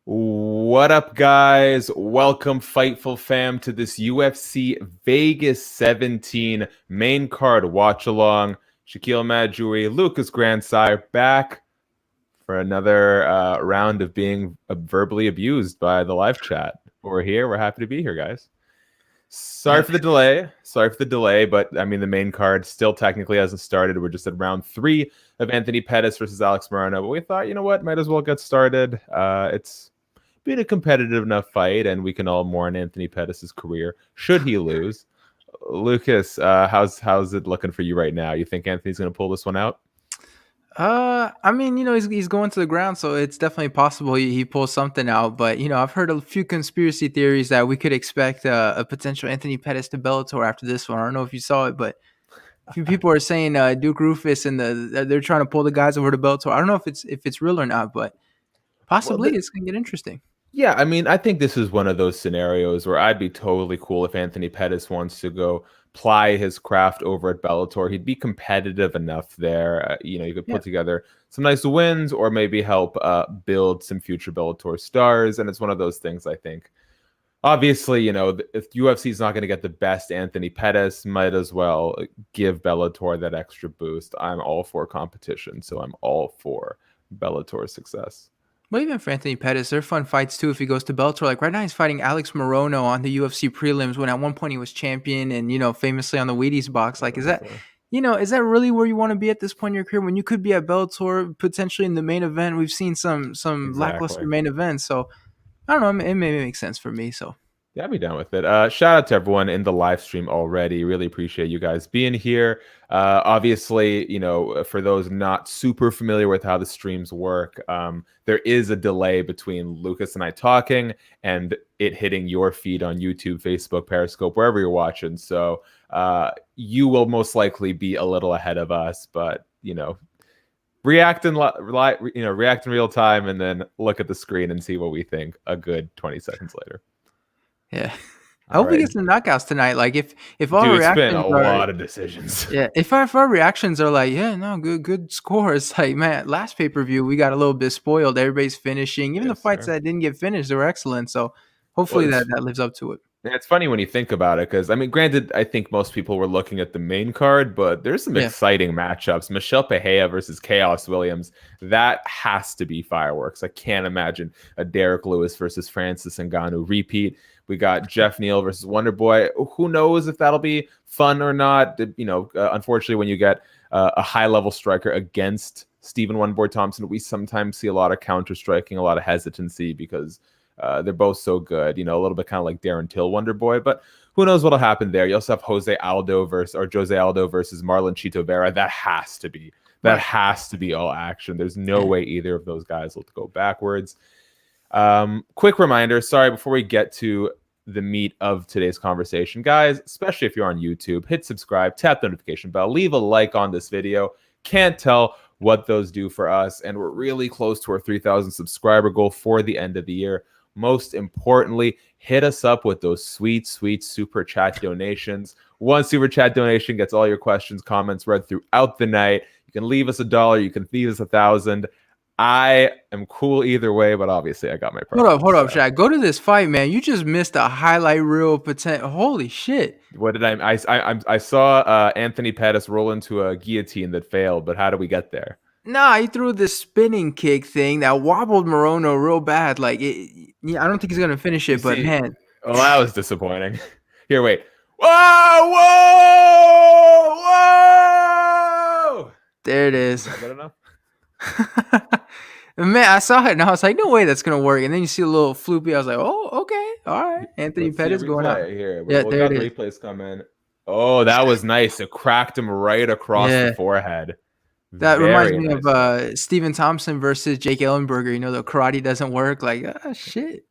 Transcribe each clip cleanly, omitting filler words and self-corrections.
What up, guys? Welcome, Fightful fam, to this UFC Vegas 17 main card watch along. Shakiel, Mahjouri, Lucas Grandsire back for another round of being verbally abused by the live chat. We're here. We're happy to be here, guys. Sorry Yeah, for the delay. Sorry for the delay, but I mean, the main card still technically hasn't started. We're just at round 3 of Anthony Pettis versus Alex Morono. But we thought, you know what, might as well get started. It's been a competitive enough fight, and we can all mourn Anthony Pettis' career should he lose. Lucas, how's it looking for you right now? You think Anthony's going to pull this one out? I mean, he's going to the ground, so it's definitely possible he pulls something out. But I've heard a few conspiracy theories that we could expect a potential Anthony Pettis to Bellator after this one. I don't know if you saw it, but a few people are saying Duke Rufus and they're trying to pull the guys over to Bellator. I don't know if it's real or not, but Well, possibly it's gonna get interesting. yeah, I mean, I think this is one of those scenarios where I'd be totally cool if Anthony Pettis wants to go ply his craft over at Bellator. He'd be competitive enough there. You could Yeah, put together some nice wins or maybe help build some future Bellator stars. And it's one of those things, I think. Obviously, if UFC is not going to get the best Anthony Pettis, might as well give Bellator that extra boost. I'm all for competition, so I'm all for Bellator's success. but even for Anthony Pettis, they're fun fights too if he goes to Bellator. Like right now, he's fighting Alex Morono on the UFC prelims when at one point he was champion and famously on the Wheaties box. Like, is that really where you want to be at this point in your career when you could be at Bellator potentially in the main event? We've seen some lackluster Exactly. main events, so I don't know. It may make sense for me. So Yeah, I'd be down with it. Shout out to everyone in the live stream already. Really appreciate you guys being here. Obviously, for those not super familiar with how the streams work, there is a delay between Lucas and I talking and it hitting your feed on YouTube, Facebook, Periscope, wherever you're watching. So you will most likely be a little ahead of us, but react in react in real time and then look at the screen and see what we think a good 20 seconds later. yeah, I All hope we right. get some knockouts tonight. Like if our Dude, it's been reactions a are lot of decisions. yeah, if our reactions are like, yeah, no, good scores. Like, man, last pay-per-view we got a little bit spoiled. Everybody's finishing. Even the Yes, fights sir. that didn't get finished, they were excellent. So Well, hopefully that lives up to it. it's funny when you think about it, because I mean, granted, I think most people were looking at the main card, but there's some Yeah. exciting matchups. Michel Peja versus Khaos Williams. That has to be fireworks. I can't imagine a Derrick Lewis versus Francis Ngannou repeat. We got Geoff Neal versus Wonder Boy. Who knows if that'll be fun or not? Unfortunately, when you get a high-level striker against Stephen One Boy Thompson, we sometimes see a lot of counter-striking, a lot of hesitancy because they're both so good, a little bit kind of like Darren Till Wonder Boy, but who knows what'll happen there. You also have Jose Aldo versus Marlon Chito Vera. That has to be all action. There's no way either of those guys will go backwards. Quick reminder, sorry, before we get to the meat of today's conversation, guys, especially if you're on YouTube, hit subscribe, tap the notification bell, leave a like on this video. Can't tell what those do for us, and we're really close to our 3,000 subscriber goal for the end of the year. Most importantly, hit us up with those sweet super chat donations. One super chat donation gets all your questions, comments read throughout the night. You can leave us $1, you can leave us 1,000. I am cool either way, but obviously I got my preference. Hold up, Shaq. Go to this fight, man. You just missed a highlight reel potential. Holy shit. What did I saw Anthony Pettis roll into a guillotine that failed, but how did we get there? Nah, he threw this spinning kick thing that wobbled Morono real bad. Like, I don't think he's gonna finish it, but man, Oh, that was disappointing. Here, wait. Whoa! there it is. Is that good enough? Man, I saw it and I was like, no way that's gonna work. And then you see a little floopy. I was like, oh, okay, all right. Anthony Let's see a Pettis going out. replay here. Yeah, We'll there got it the is. replays come in. Oh, that was nice. It cracked him right across the forehead. That reminds Very me nice. of Stephen Thompson versus Jake Ellenberger. The karate doesn't work. Like, shit.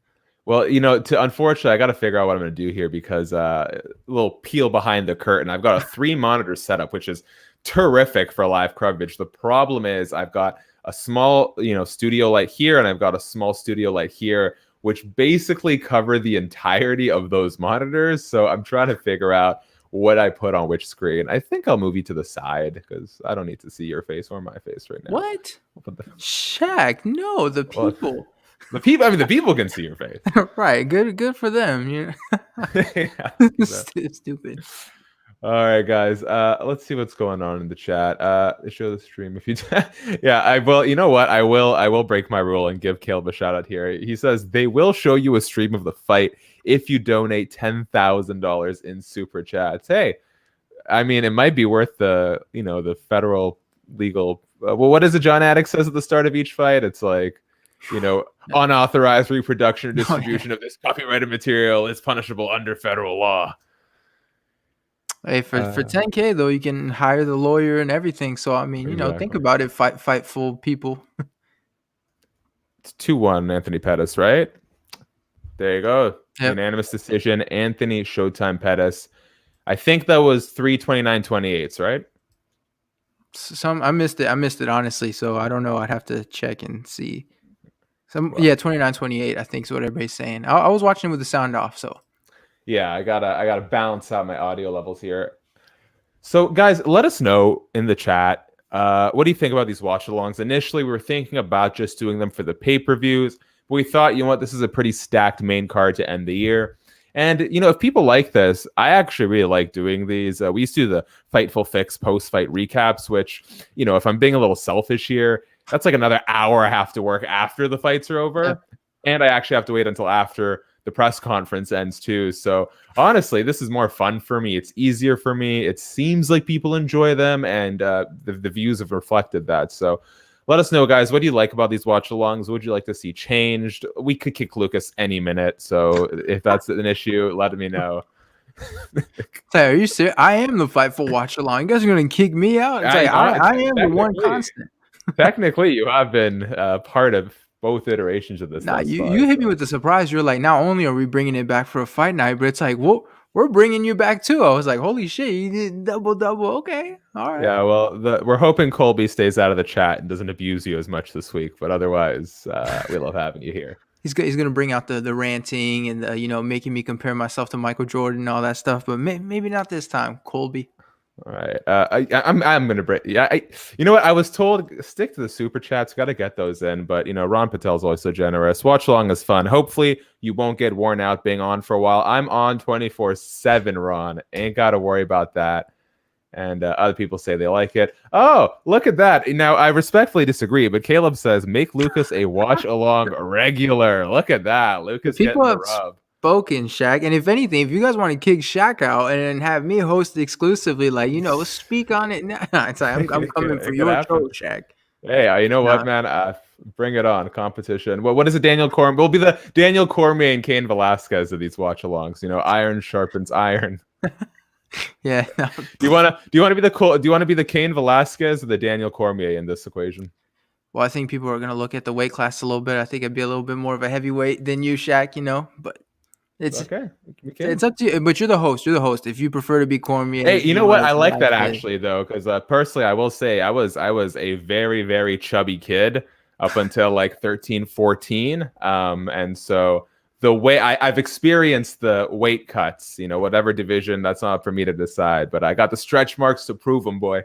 Well, unfortunately, I got to figure out what I'm going to do here because a little peel behind the curtain. I've got a 3-monitor setup, which is terrific for live coverage. The problem is I've got a small, studio light here, and I've got a small studio light here, which basically cover the entirety of those monitors. So I'm trying to figure out what I put on which screen. I think I'll move you to the side because I don't need to see your face or my face right now. What? Shaq, no, the people. The people, I mean, the people can see your face. Right. Good for them. You Yeah, know? Stupid. all right, guys. Let's see what's going on in the chat. Show the stream if you. Yeah, I will. You know what? I will break my rule and give Caleb a shout out here. He says they will show you a stream of the fight if you donate $10,000 in super chats. Hey, I mean, it might be worth the the federal legal. Well, what is it? John Attic says at the start of each fight. It's like, unauthorized reproduction or distribution of this copyrighted material is punishable under federal law. Hey, for 10K though, you can hire the lawyer and everything. So I mean, Exactly. think about it. Fightful people. It's 2-1 Anthony Pettis, right? There you go. Yep. Unanimous decision. Anthony Showtime Pettis. I think that was 3:29:28, right? I missed it honestly. So I don't know. I'd have to check and see. 29:28. I think is what everybody's saying. I was watching with the sound off. So. Yeah, I gotta balance out my audio levels here. So, guys, let us know in the chat. What do you think about these watch-alongs? Initially, we were thinking about just doing them for the pay-per-views, but we thought, this is a pretty stacked main card to end the year. And, if people like this, I actually really like doing these. We used to do the Fightful Fix post-fight recaps, which, if I'm being a little selfish here, that's like another hour I have to work after the fights are over. Yeah. And I actually have to wait until after the press conference ends too. So honestly, this is more fun for me. It's easier for me. It seems like people enjoy them, and the views have reflected that. So let us know, guys. What do you like about these watch-alongs? What would you like to see changed? We could kick Lucas any minute. So if that's an issue, let me know. Are you serious? I am the Fightful watch-along. You guys are going to kick me out? I am the one constant. Technically, you have been part of both iterations of this. Nah, you hit me with the surprise. You're like, not only are we bringing it back for a fight night, but it's like, well, we're bringing you back too. I was like, holy shit, you did double. Okay, all right. Yeah, well, we're hoping Colby stays out of the chat and doesn't abuse you as much this week, but otherwise, we love having you here. He's gonna bring out the ranting and the, making me compare myself to Michael Jordan and all that stuff, but maybe not this time, Colby. All right, I'm gonna break. Yeah, you know what? I was told stick to the super chats. Got to get those in, but Ron Patel's always so generous. Watch along is fun. Hopefully, you won't get worn out being on for a while. I'm on 24/7, Ron. Ain't got to worry about that. And other people say they like it. Oh, look at that! Now I respectfully disagree, but Caleb says make Lucas a watch along regular. Look at that, Lucas getting the rub. Spoken, Shaq, and if anything, if you guys want to kick Shaq out and have me host exclusively, speak on it now. It's like I'm coming for your show, Shaq. Hey, you know what, man? Bring it on, competition. What is it, Daniel Cormier? We'll be the Daniel Cormier and Cain Velasquez of these watch-alongs. Iron sharpens iron. Yeah. No. Do you want to be the Cain Velasquez or the Daniel Cormier in this equation? Well, I think people are gonna look at the weight class a little bit. I think I'd be a little bit more of a heavyweight than you, Shaq. But. It's okay. It's up to you, but you're the host. If you prefer to be Cormier. Hey, you know what? I like that actually, though, because personally, I will say I was a very, very chubby kid up until like 13, 14. And so the way I've experienced the weight cuts, whatever division, that's not for me to decide. But I got the stretch marks to prove them, boy.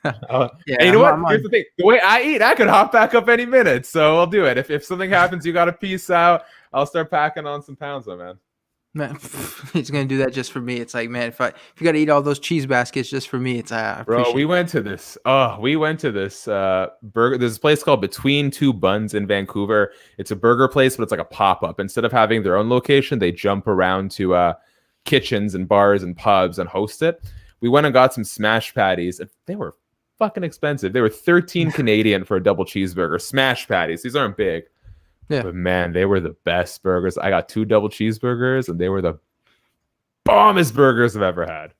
Yeah, hey, you know what? Here's the thing: the way I eat, I could hop back up any minute. So I'll do it. If something happens, you got to peace out. I'll start packing on some pounds, my man. Man, he's gonna do that just for me. It's like, man, if you got to eat all those cheese baskets just for me, it's bro. We went to this. Burger. There's a place called Between Two Buns in Vancouver. It's a burger place, but it's like a pop up. Instead of having their own location, they jump around to kitchens and bars and pubs and host it. We went and got some smash patties. They were fucking expensive. They were 13 Canadian for a double cheeseburger. Smash patties. These aren't big. Yeah. But man, they were the best burgers. I got 2 double cheeseburgers, and they were the bombest burgers I've ever had.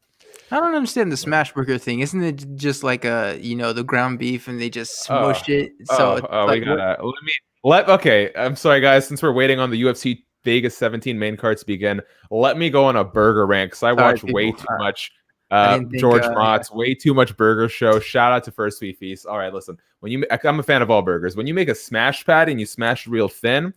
I don't understand the smash burger thing. Isn't it just like the ground beef and they just smush it? So okay. I'm sorry, guys. Since we're waiting on the UFC Vegas 17 main card to begin, let me go on a burger rant because I watch way too much. George Mott's way too much burger show. Shout out to First Sweet Feast. All right, listen. I'm a fan of all burgers. When you make a smash patty and you smash it real thin,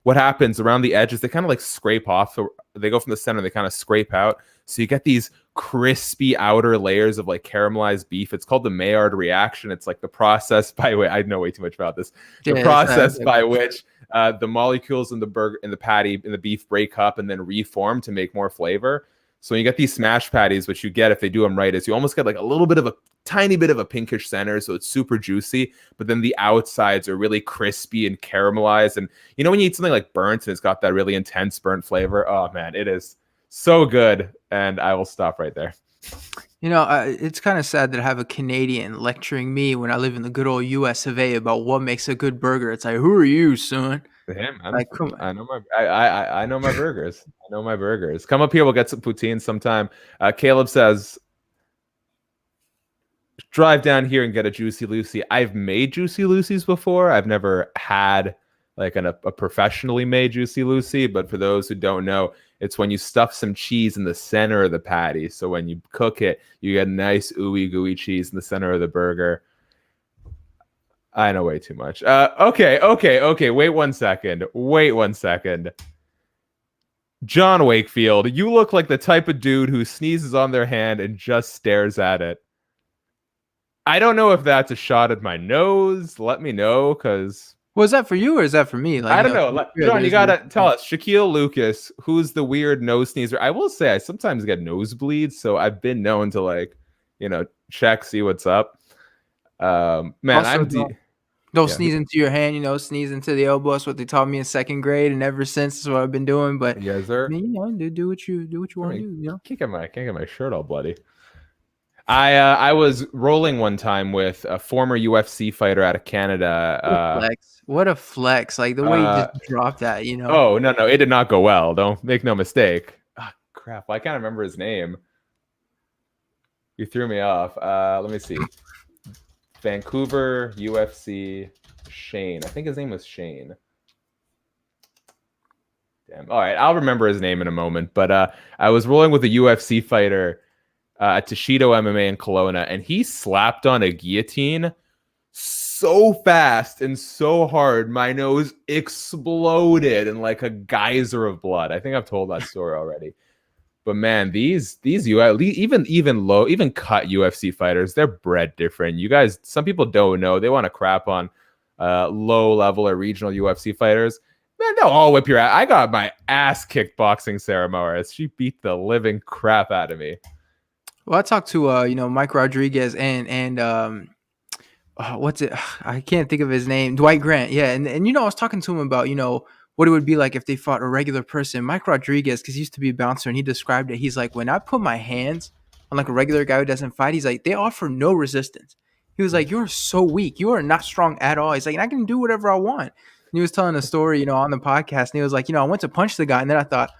what happens around the edges? They kind of like scrape off. So they go from the center. They kind of scrape out. So you get these crispy outer layers of like caramelized beef. It's called the Maillard reaction. It's like the process by which I know way too much about this. The process by which the molecules in the burger, in the patty, in the beef break up and then reform to make more flavor. So when you get these smash patties, which you get if they do them right, is you almost get like a little bit of a tiny bit of a pinkish center, so it's super juicy, but then the outsides are really crispy and caramelized. And you know when you eat something like burnt and it's got that really intense burnt flavor, oh man, it is so good. And I will stop right there. You know, it's kind of sad that I have a Canadian lecturing me when I live in the good old US of A about what makes a good burger. It's like, who are you, son? Hey, man. Like, come on. I know I know my burgers. I know my burgers. Come up here, we'll get some poutine sometime. Caleb says, drive down here and get a Juicy Lucy. I've made Juicy Lucy's before. I've never had like a professionally made Juicy Lucy, but for those who don't know, it's when you stuff some cheese in the center of the patty. So when you cook it, you get nice ooey gooey cheese in the center of the burger. I know way too much. Okay. Wait one second. John Wakefield, you look like the type of dude who sneezes on their hand and just stares at it. I don't know if that's a shot at my nose. Let me know, because... Was that for you or is that for me? Like, I don't know. John, you gotta tell us. Shakiel Lucas, who's the weird nose sneezer? I will say I sometimes get nosebleeds, so I've been known to like, check, see what's up. Man, also, don't sneeze into your hand, sneeze into the elbow. That's what they taught me in second grade, and ever since that's what I've been doing. But yes, sir. I mean, do what you want to do. Can't get my shirt all bloody. I was rolling one time with a former UFC fighter out of Canada. What a flex! Like the way you just dropped that, Oh no, it did not go well. Don't make no mistake. Oh, crap, I can't remember his name. You threw me off. Let me see. Vancouver UFC Shane. I think his name was Shane. Damn. All right, I'll remember his name in a moment. But I was rolling with a UFC fighter at Toshido MMA in Kelowna, and he slapped on a guillotine so fast and so hard, my nose exploded in like a geyser of blood. I think I've told that story already. But man, these even cut UFC fighters, they're bred different. You guys, some people don't know. They want to crap on low level or regional UFC fighters. Man, they'll all whip your ass. I got my ass kicked boxing Sarah Moraes. She beat the living crap out of me. Well, I talked to Mike Rodriguez and what's it? I can't think of his name. Dwight Grant. Yeah, and I was talking to him about what it would be like if they fought a regular person. Mike Rodriguez, because he used to be a bouncer, and he described it. He's like, when I put my hands on like a regular guy who doesn't fight, he's like, they offer no resistance. He was like, you're so weak. You are not strong at all. He's like, I can do whatever I want. And he was telling a story, on the podcast, and he was like, I went to punch the guy, and then I thought,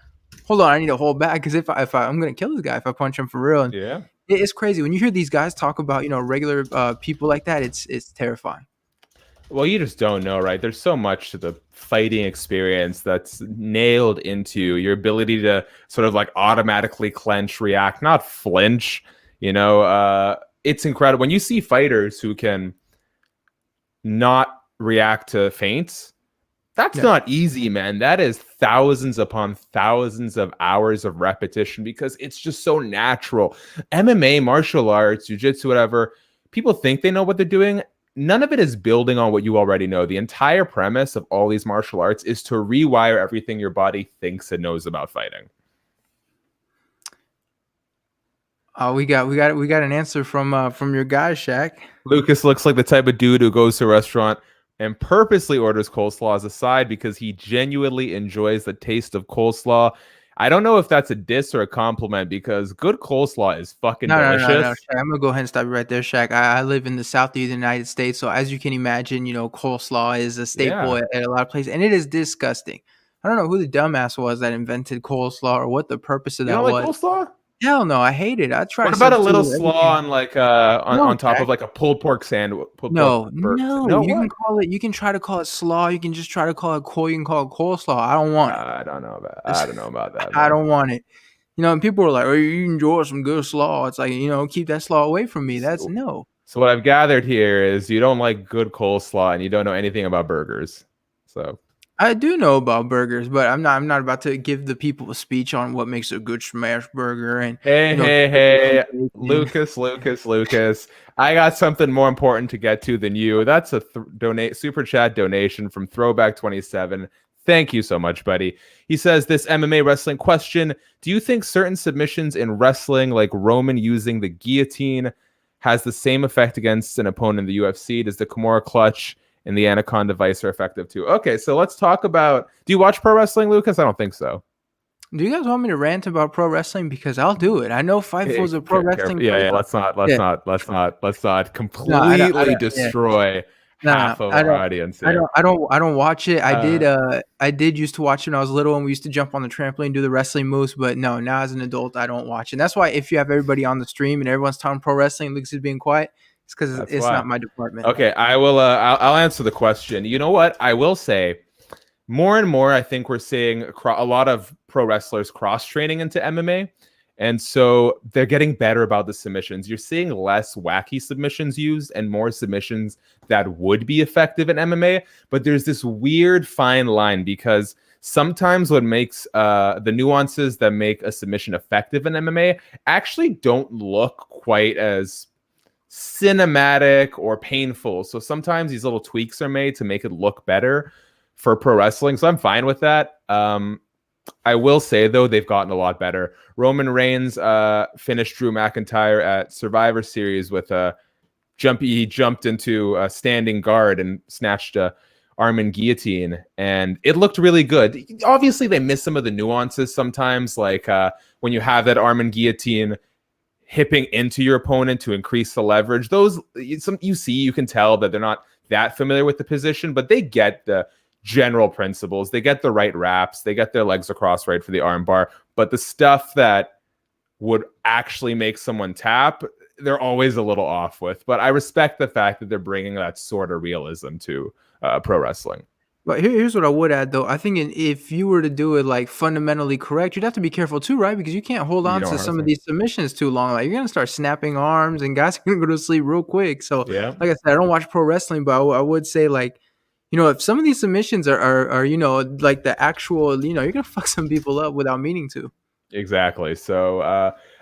hold on, I need to hold back, because if I'm gonna kill this guy if I punch him for real. And yeah, it's crazy when you hear these guys talk about regular people like that. It's terrifying. Well, you just don't know, right? There's so much to the fighting experience that's nailed into your ability to sort of like automatically clench, react, not flinch. It's incredible when you see fighters who can not react to feints. That's not easy, man. That is thousands upon thousands of hours of repetition, because it's just so natural. MMA, martial arts, jiu-jitsu, whatever, people think they know what they're doing. None of it is building on what you already know. The entire premise of all these martial arts is to rewire everything your body thinks it knows about fighting. We got an answer from your guy, Shaq. Lucas looks like the type of dude who goes to a restaurant and purposely orders coleslaw as a side because he genuinely enjoys the taste of coleslaw. I don't know if that's a diss or a compliment, because good coleslaw is fucking delicious. No, I'm gonna go ahead and stop you right there, Shaq. I live in the south of the United States, so as you can imagine, coleslaw is a staple at a lot of places, and it is disgusting. I don't know who the dumbass was that invented coleslaw or what the purpose of that was. You don't like coleslaw? Hell no, I hate it. I try. What about a little slaw on like on top of like a pulled pork sandwich? No. You can try to call it slaw. You can just try to call it You can call it coleslaw. I don't want it. I don't know about that. I don't want it. And people are like, "Oh, you enjoy some good slaw." It's like, keep that slaw away from me. That's no. So what I've gathered here is you don't like good coleslaw and you don't know anything about burgers. So I do know about burgers, but I'm not about to give the people a speech on what makes a good smash burger and Hey, you know hey, turkey on hey, bacon. Lucas. I got something more important to get to than you. That's a donate super chat donation from Throwback 27. Thank you so much, buddy. He says this MMA wrestling question: do you think certain submissions in wrestling, like Roman using the guillotine, has the same effect against an opponent in the UFC? Does the Kimura clutch and the Anaconda Vice are effective too? Okay, so let's talk about. Do you watch pro wrestling, Lucas? I don't think so. Do you guys want me to rant about pro wrestling? Because I'll do it. I know Fightful is a pro Careful. wrestling Yeah, place. yeah. Yeah. Let's not No, I completely don't. Yeah. destroy No, half of I our don't. audience I here. don't. I don't. I don't watch it. Uh, I did used to watch it when I was little, and we used to jump on the trampoline and do the wrestling moves. But no, now as an adult, I don't watch. And that's why if you have everybody on the stream and everyone's talking pro wrestling, Lucas is being quiet, it's because that's it's why. not my department. Okay, I will. I'll answer the question. You know what? I will say more and more. I think we're seeing a lot of pro wrestlers cross training into MMA. And so they're getting better about the submissions. You're seeing less wacky submissions used and more submissions that would be effective in MMA. But there's this weird fine line because sometimes what makes the nuances that make a submission effective in MMA actually don't look quite as cinematic or painful. So sometimes these little tweaks are made to make it look better for pro wrestling. So I'm fine with that. I will say, though, they've gotten a lot better. Roman Reigns finished Drew McIntyre at Survivor Series with a jump. He jumped into a standing guard and snatched a arm and guillotine, and it looked really good. Obviously, they miss some of the nuances sometimes, like when you have that arm and guillotine hipping into your opponent to increase the leverage. Those you can tell that they're not that familiar with the position, but they get the general principles. They get the right wraps. They get their legs across right for the armbar. But the stuff that would actually make someone tap, they're always a little off with. But I respect the fact that they're bringing that sort of realism to pro wrestling. But here's what I would add, though. I think if you were to do it like fundamentally correct, you'd have to be careful too, right? Because you can't hold You on know to what I'm some of saying? these submissions too long. Like you're gonna start snapping arms, and guys are gonna go to sleep real quick. So, Yeah, like I said, I don't watch pro wrestling, but I would say like, if some of these submissions are like the actual, you're gonna fuck some people up without meaning to. exactly. So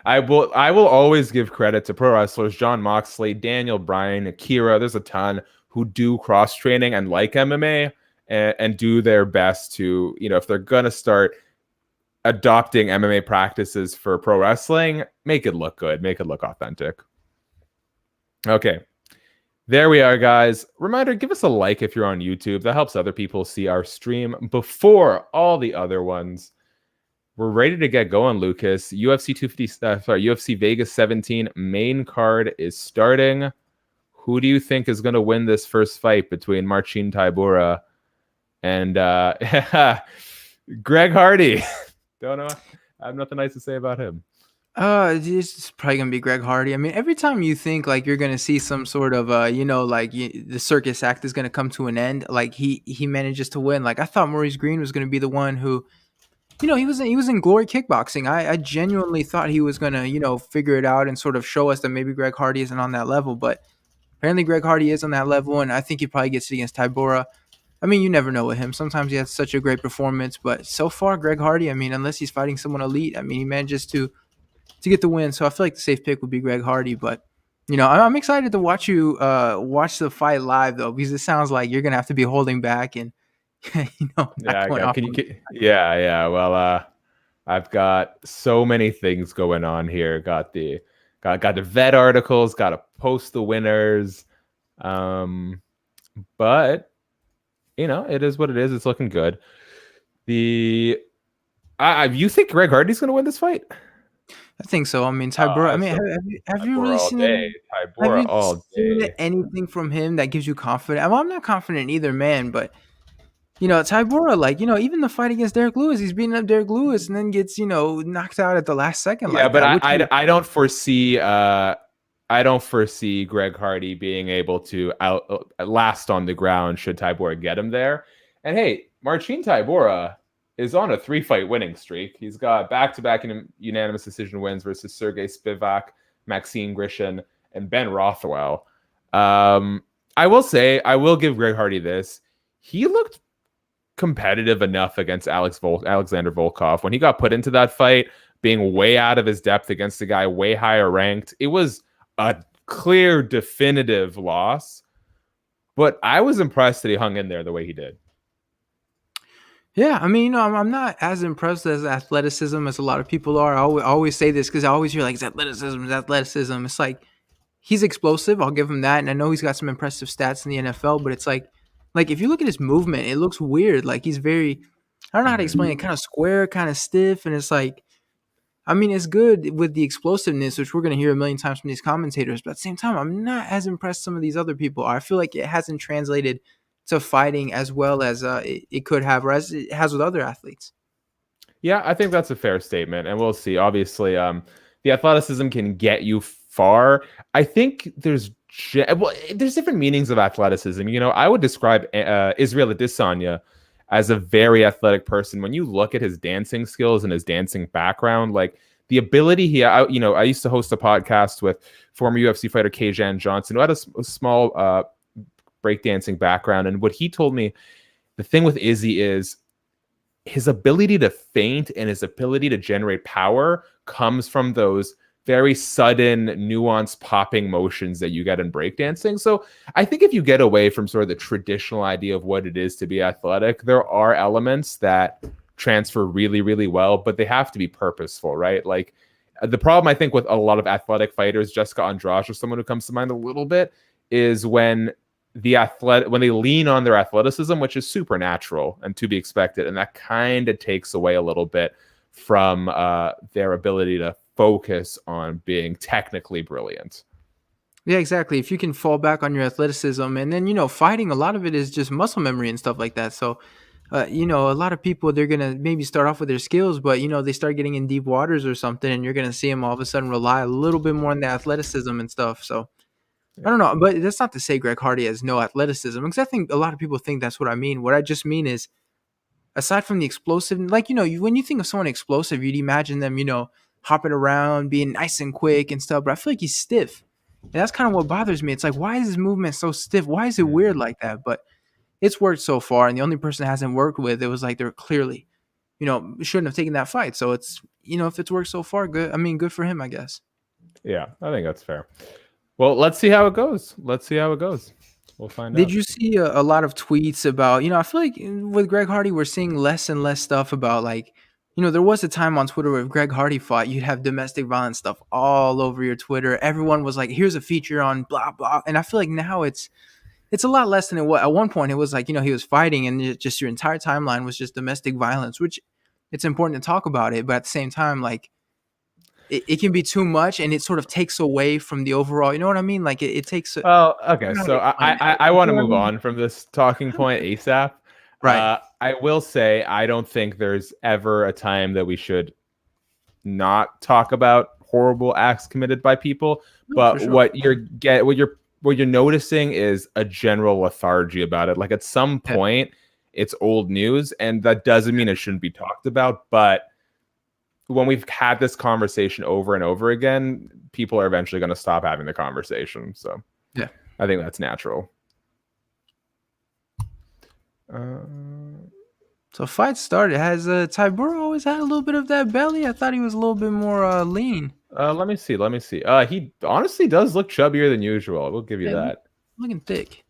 I will always give credit to pro wrestlers, John Moxley, Daniel Bryan, Akira. There's a ton who do cross training and like MMA and do their best to, if they're gonna start adopting MMA practices for pro wrestling, make it look good, make it look authentic. Okay. There we are, guys. Reminder, give us a like if you're on YouTube. That helps other people see our stream before all the other ones. We're ready to get going, Lucas. UFC Vegas 17 main card is starting. Who do you think is going to win this first fight between Marcin Tybura and Greg Hardy? Don't know. I have nothing nice to say about him. It's probably gonna be Greg Hardy. I mean, every time you think like you're gonna see some sort of the circus act is gonna come to an end, like he manages to win. Like I thought Maurice Green was gonna be the one who, he was in Glory Kickboxing. I genuinely thought he was gonna figure it out and sort of show us that maybe Greg Hardy isn't on that level, but apparently Greg Hardy is on that level, and I think he probably gets it against Tybura. I mean, you never know with him. Sometimes he has such a great performance, but so far Greg Hardy, I mean, unless he's fighting someone elite, I mean, he manages to get the win. So I feel like the safe pick would be Greg Hardy. But I'm excited to watch you watch the fight live though, because it sounds like you're gonna have to be holding back and not Yeah, going off. yeah. Well, I've got so many things going on here. Got the vet articles. Got to post the winners. But it is what it is. It's looking good. You think Greg Hardy's going to win this fight? I think so. I mean, Tybura. I mean, have you really seen day. have Tybura you all seen day. anything from him that gives you confidence? Well, I'm not confident in either man, but Tybura, like even the fight against Derrick Lewis, he's beating up Derrick Lewis and then gets knocked out at the last second Yeah, like but that. I don't foresee Greg Hardy being able to last on the ground should Tybura get him there. And hey, Marcin Tybura is on a 3-fight winning streak. He's got back-to-back unanimous decision wins versus Sergey Spivak, Maxine Grishin, and Ben competitive enough against Alexander Volkov. When he got put into that fight, being way out of his depth against a guy way higher ranked, it was a clear, definitive loss. But I was impressed that he hung in there the way he did. Yeah, I mean, you know, I'm not as impressed as athleticism as a lot of people are. I always say this because I always hear like, it's athleticism, it's athleticism. It's like, he's explosive. I'll give him that. And I know he's got some impressive stats in the NFL, but it's like if you look at his movement, it looks weird. Like he's very, I don't know how to explain it, kind of square, kind of stiff. And it's like, I mean, it's good with the explosiveness, which we're going to hear a million times from these commentators. But at the same time, I'm not as impressed some of these other people are. I feel like it hasn't translated to fighting as well as it could have, or as it has with other athletes. Yeah, I think that's a fair statement. And we'll see. Obviously, the athleticism can get you far. I think there's different meanings of athleticism. You know, I would describe Israel Adesanya as a very athletic person. When you look at his dancing skills and his dancing background, like the ability I used to host a podcast with former UFC fighter Kajan Johnson, who had a small breakdancing background. And what he told me, the thing with Izzy is his ability to feint and his ability to generate power comes from those very sudden, nuanced popping motions that you get in breakdancing. So I think if you get away from sort of the traditional idea of what it is to be athletic, there are elements that transfer really, really well, but they have to be purposeful, right? Like the problem I think with a lot of athletic fighters, Jessica Andrade or someone who comes to mind a little bit, is when they lean on their athleticism, which is supernatural and to be expected, and that kind of takes away a little bit from their ability to focus on being technically brilliant. Yeah, exactly. If you can fall back on your athleticism, and then, you know, fighting, a lot of it is just muscle memory and stuff like that. So, you know, a lot of people, they're going to maybe start off with their skills, but, you know, they start getting in deep waters or something, and you're going to see them all of a sudden rely a little bit more on the athleticism and stuff. So, I don't know, but that's not to say Greg Hardy has no athleticism, because I think a lot of people think that's what I mean. What I just mean is, aside from the explosive, like, you know, when you think of someone explosive, you'd imagine them, you know, hopping around, being nice and quick and stuff, but I feel like he's stiff. And that's kind of what bothers me. It's like, why is his movement so stiff? Why is it weird like that? But it's worked so far, and the only person it hasn't worked with, it was like they're clearly, you know, shouldn't have taken that fight. So it's, you know, if it's worked so far, good. I mean, good for him, I guess. Yeah, I think that's fair. Well, let's see how it goes. We'll find out. Did you see a lot of tweets about, you know, I feel like with Greg Hardy, we're seeing less and less stuff about, like, you know, there was a time on Twitter where if Greg Hardy fought, you'd have domestic violence stuff all over your Twitter. Everyone was like, here's a feature on blah, blah. And I feel like now it's a lot less than it was. At one point, it was like, you know, he was fighting and just your entire timeline was just domestic violence, which it's important to talk about it. But at the same time, like, it can be too much, and it sort of takes away from the overall, you know what I mean? Like it takes. Well, okay, so I want to move on from this talking point ASAP. Right. I will say I don't think there's ever a time that we should not talk about horrible acts committed by people. But sure. what you're noticing is a general lethargy about it. Like at some point, it's old news, and that doesn't mean it shouldn't be talked about, but when we've had this conversation over and over again, people are eventually going to stop having the conversation. So yeah, I think that's natural. So fight started. Has Tybura always had a little bit of that belly? I thought he was a little bit more lean. Let me see. He honestly does look chubbier than usual. We'll give you that. Looking thick.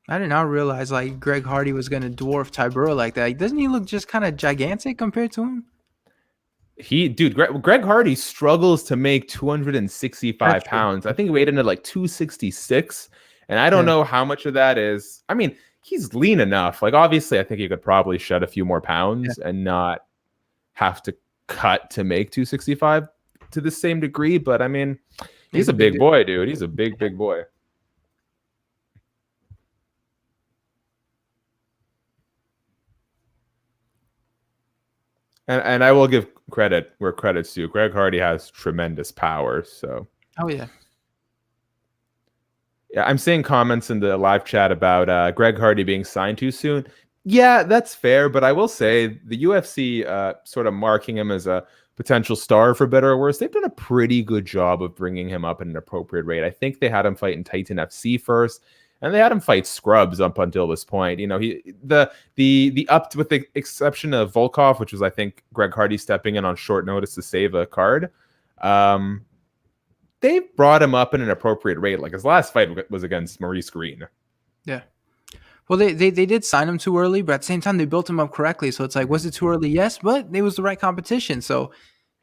I did not realize like Greg Hardy was going to dwarf Tybura like that. Doesn't he look just kind of gigantic compared to him? Greg Hardy struggles to make 265 pounds. I think he weighed in at like 266. And I don't know how much of that is. I mean, he's lean enough. Like, obviously, I think he could probably shed a few more pounds and not have to cut to make 265 to the same degree. But I mean, he's a big boy, dude. He's a big boy. And I will give credit where credit's due. Greg Hardy has tremendous power. So, oh yeah, Yeah, I'm seeing comments in the live chat about Greg Hardy being signed too soon. Yeah, that's fair, but I will say the UFC sort of marking him as a potential star for better or worse. They've done a pretty good job of bringing him up at an appropriate rate. I think they had him fight in Titan FC first, and they had him fight scrubs up until this point. You know, the up with the exception of Volkov, which was I think Greg Hardy stepping in on short notice to save a card. They brought him up at an appropriate rate. Like his last fight was against Maurice Green. Yeah. Well, they did sign him too early, but at the same time, they built him up correctly. So it's like, was it too early? Yes, but it was the right competition. So,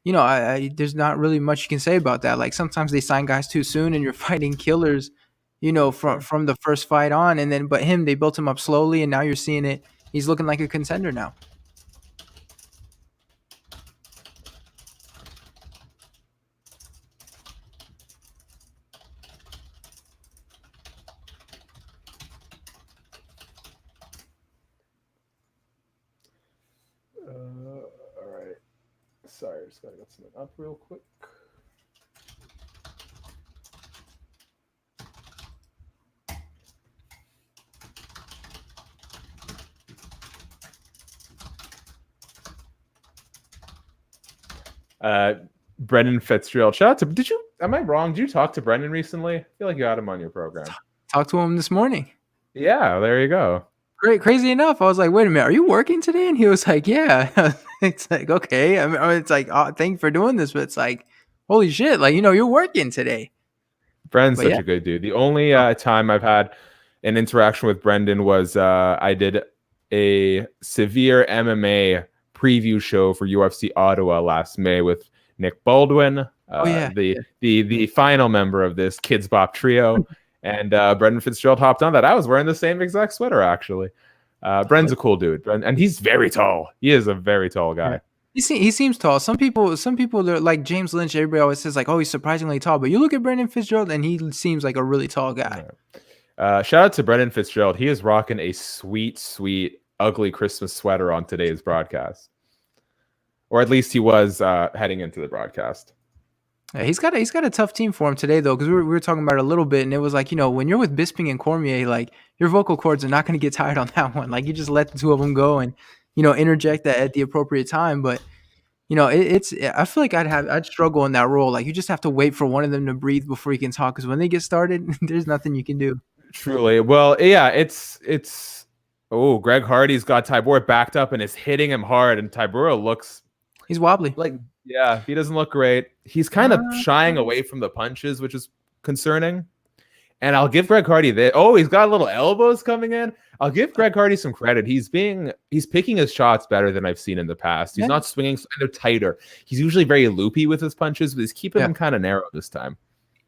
you know, there's not really much you can say about that. Like sometimes they sign guys too soon, and you're fighting killers, you know, from the first fight on, and then but they built him up slowly, and now you're seeing it. He's looking like a contender now. All right. Sorry, I just gotta get something up real quick. Brendan Fitzgerald. Shout out to, am I wrong? Did you talk to Brendan recently? I feel like you had him on your program. Talked to him this morning. Yeah, there you go. Great. Crazy enough, I was like, wait a minute, are you working today? And he was like, yeah. It's like, okay. I mean, it's like, oh, thank you for doing this. But it's like, holy shit, like, you know, you're working today. Brendan's such a good dude. The only time I've had an interaction with Brendan was I did a severe MMA preview show for UFC Ottawa last May with Nick Baldwin, the final member of this Kids Bop trio, and Brendan Fitzgerald hopped on that. I was wearing the same exact sweater actually. Brendan's a cool dude, and he's very tall. He is a very tall guy. Yeah. He seems tall. Some people are like James Lynch. Everybody always says like, oh, he's surprisingly tall. But you look at Brendan Fitzgerald, and he seems like a really tall guy. Shout out to Brendan Fitzgerald. He is rocking a sweet, ugly Christmas sweater on today's broadcast, or at least he was heading into the broadcast. Yeah, he's got a tough team for him today though, because we were talking about it a little bit, and it was like, you know, when you're with Bisping and Cormier, like your vocal cords are not going to get tired on that one. Like you just let the two of them go and, you know, interject that at the appropriate time. But you know, I feel like I'd struggle in that role. Like you just have to wait for one of them to breathe before you can talk, because when they get started, there's nothing you can do. Truly. Well, yeah, it's Greg Hardy's got Tybura backed up and is hitting him hard, and Tybura looks, he's wobbly. Like, yeah, he doesn't look great. He's kind of shying away from the punches, which is concerning. And I'll give Greg Hardy that. Oh, he's got little elbows coming in. I'll give Greg Hardy some credit. He's picking his shots better than I've seen in the past. He's not swinging, they're tighter. He's usually very loopy with his punches, but he's keeping them kind of narrow this time.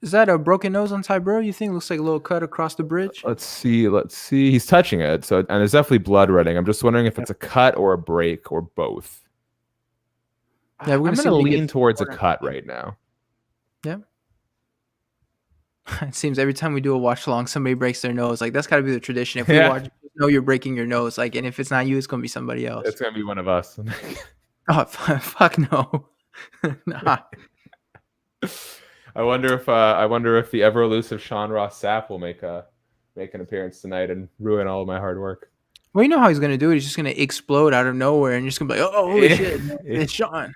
Is that a broken nose on Tybura, you think? Looks like a little cut across the bridge. Let's see. He's touching it, and there's definitely blood running. I'm just wondering if it's a cut or a break or both. Yeah, I'm going to lean towards a cut right now. Yeah. It seems every time we do a watch along, somebody breaks their nose. Like that's got to be the tradition. If we watch, you're breaking your nose. Like, and if it's not you, it's going to be somebody else. It's going to be one of us. Oh, fuck no. Nah. I wonder if the ever elusive Sean Ross Sapp will make an appearance tonight and ruin all of my hard work. Well, you know how he's going to do it. He's just going to explode out of nowhere, and you're just going to be like, "Oh, holy shit, it's Sean."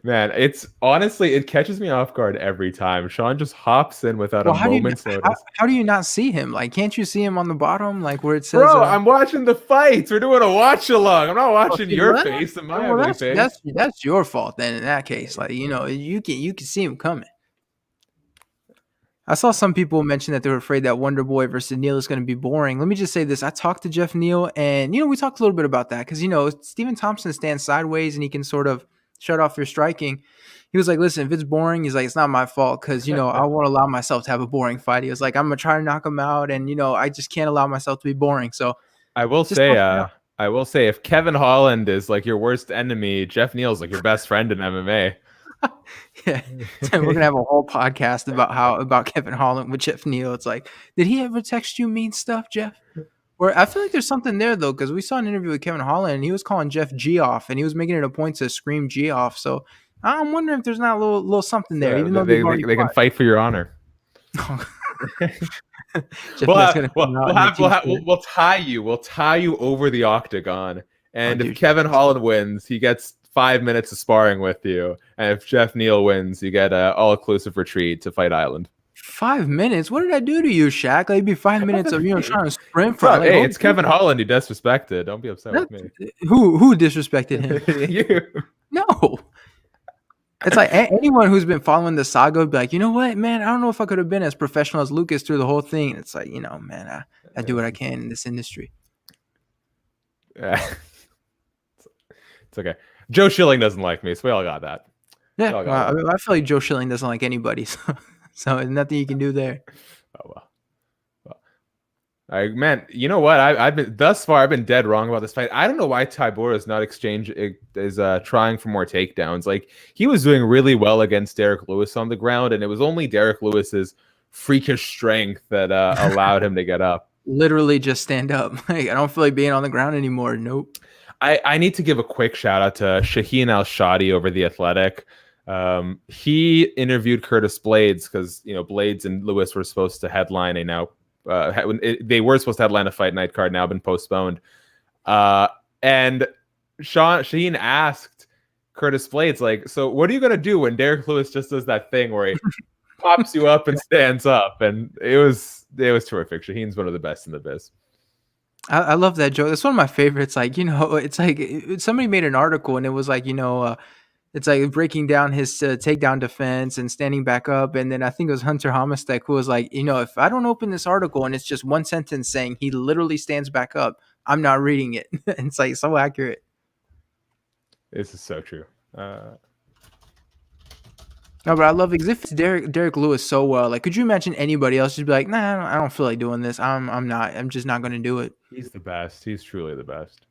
Man, it catches me off guard every time. Sean just hops in without a moment's notice. How do you not see him? Like, can't you see him on the bottom, like where it says? Bro, I'm watching the fights. We're doing a watch along. I'm not watching your face and my ugly face. That's your fault then. In that case, like you know, you can see him coming. I saw some people mention that they were afraid that Wonder Boy versus Neal is going to be boring. Let me just say this. I talked to Geoff Neal, and, you know, we talked a little bit about that because, you know, Stephen Thompson stands sideways and he can sort of shut off your striking. He was like, listen, if it's boring, he's like, it's not my fault because, you know, I won't allow myself to have a boring fight. He was like, I'm going to try to knock him out, and, you know, I just can't allow myself to be boring. So I will say if Kevin Holland is like your worst enemy, Geoff Neal's like your best friend in MMA. Yeah, so we're gonna have a whole podcast about Kevin Holland with Geoff Neal. It's like, did he ever text you mean stuff, Jeff? Or I feel like there's something there though, because we saw an interview with Kevin Holland and he was calling Jeff Geoff, and he was making it a point to scream Geoff. So I'm wondering if there's not a little something there. Even though they can fight for your honor. Jeff Neal's gonna come out in a t-shirt. We'll tie you. We'll tie you over the octagon. And if dude. Kevin Holland wins, he gets 5 minutes of sparring with you. And if Geoff Neal wins, you get an all-inclusive retreat to Fight Island. 5 minutes? What did I do to you, Shaq? Like, it'd be 5 minutes of trying to sprint from. Hey, it's Kevin Holland you disrespected. Don't be upset with me. Who disrespected him? You. No. It's like anyone who's been following the saga would be like, you know what, man, I don't know if I could have been as professional as Lucas through the whole thing. It's like, man, I do what I can in this industry. It's okay. Joe Schilling doesn't like me, so we all got that. Yeah, I feel like Joe Schilling doesn't like anybody, so there's nothing you can do there. Oh well. Man, you know what? I've been dead wrong about this fight. I don't know why Tybura is not trying for more takedowns. Like, he was doing really well against Derrick Lewis on the ground, and it was only Derrick Lewis's freakish strength that allowed him to get up. Literally just stand up. Like, I don't feel like being on the ground anymore. Nope. I need to give a quick shout out to Shaheen Al-Shadi over The Athletic. He interviewed Curtis Blades because Blades and Lewis were supposed to headline they were supposed to headline a fight night card, now been postponed. And Shaheen asked Curtis Blades, like, so what are you gonna do when Derrick Lewis just does that thing where he pops you up and stands up? And it was terrific. Shaheen's one of the best in the biz. I love that joke. That's one of my favorites. Like, it's like somebody made an article and it was like, it's like breaking down his takedown defense and standing back up. And then I think it was Hunter Homostek who was like, if I don't open this article and it's just one sentence saying he literally stands back up, I'm not reading it. And it's like so accurate. This is so true. No, but I love it because if it's Derrick Lewis so well, like, could you imagine anybody else just be like, nah, I don't feel like doing this. I'm just not going to do it. He's the best. He's truly the best.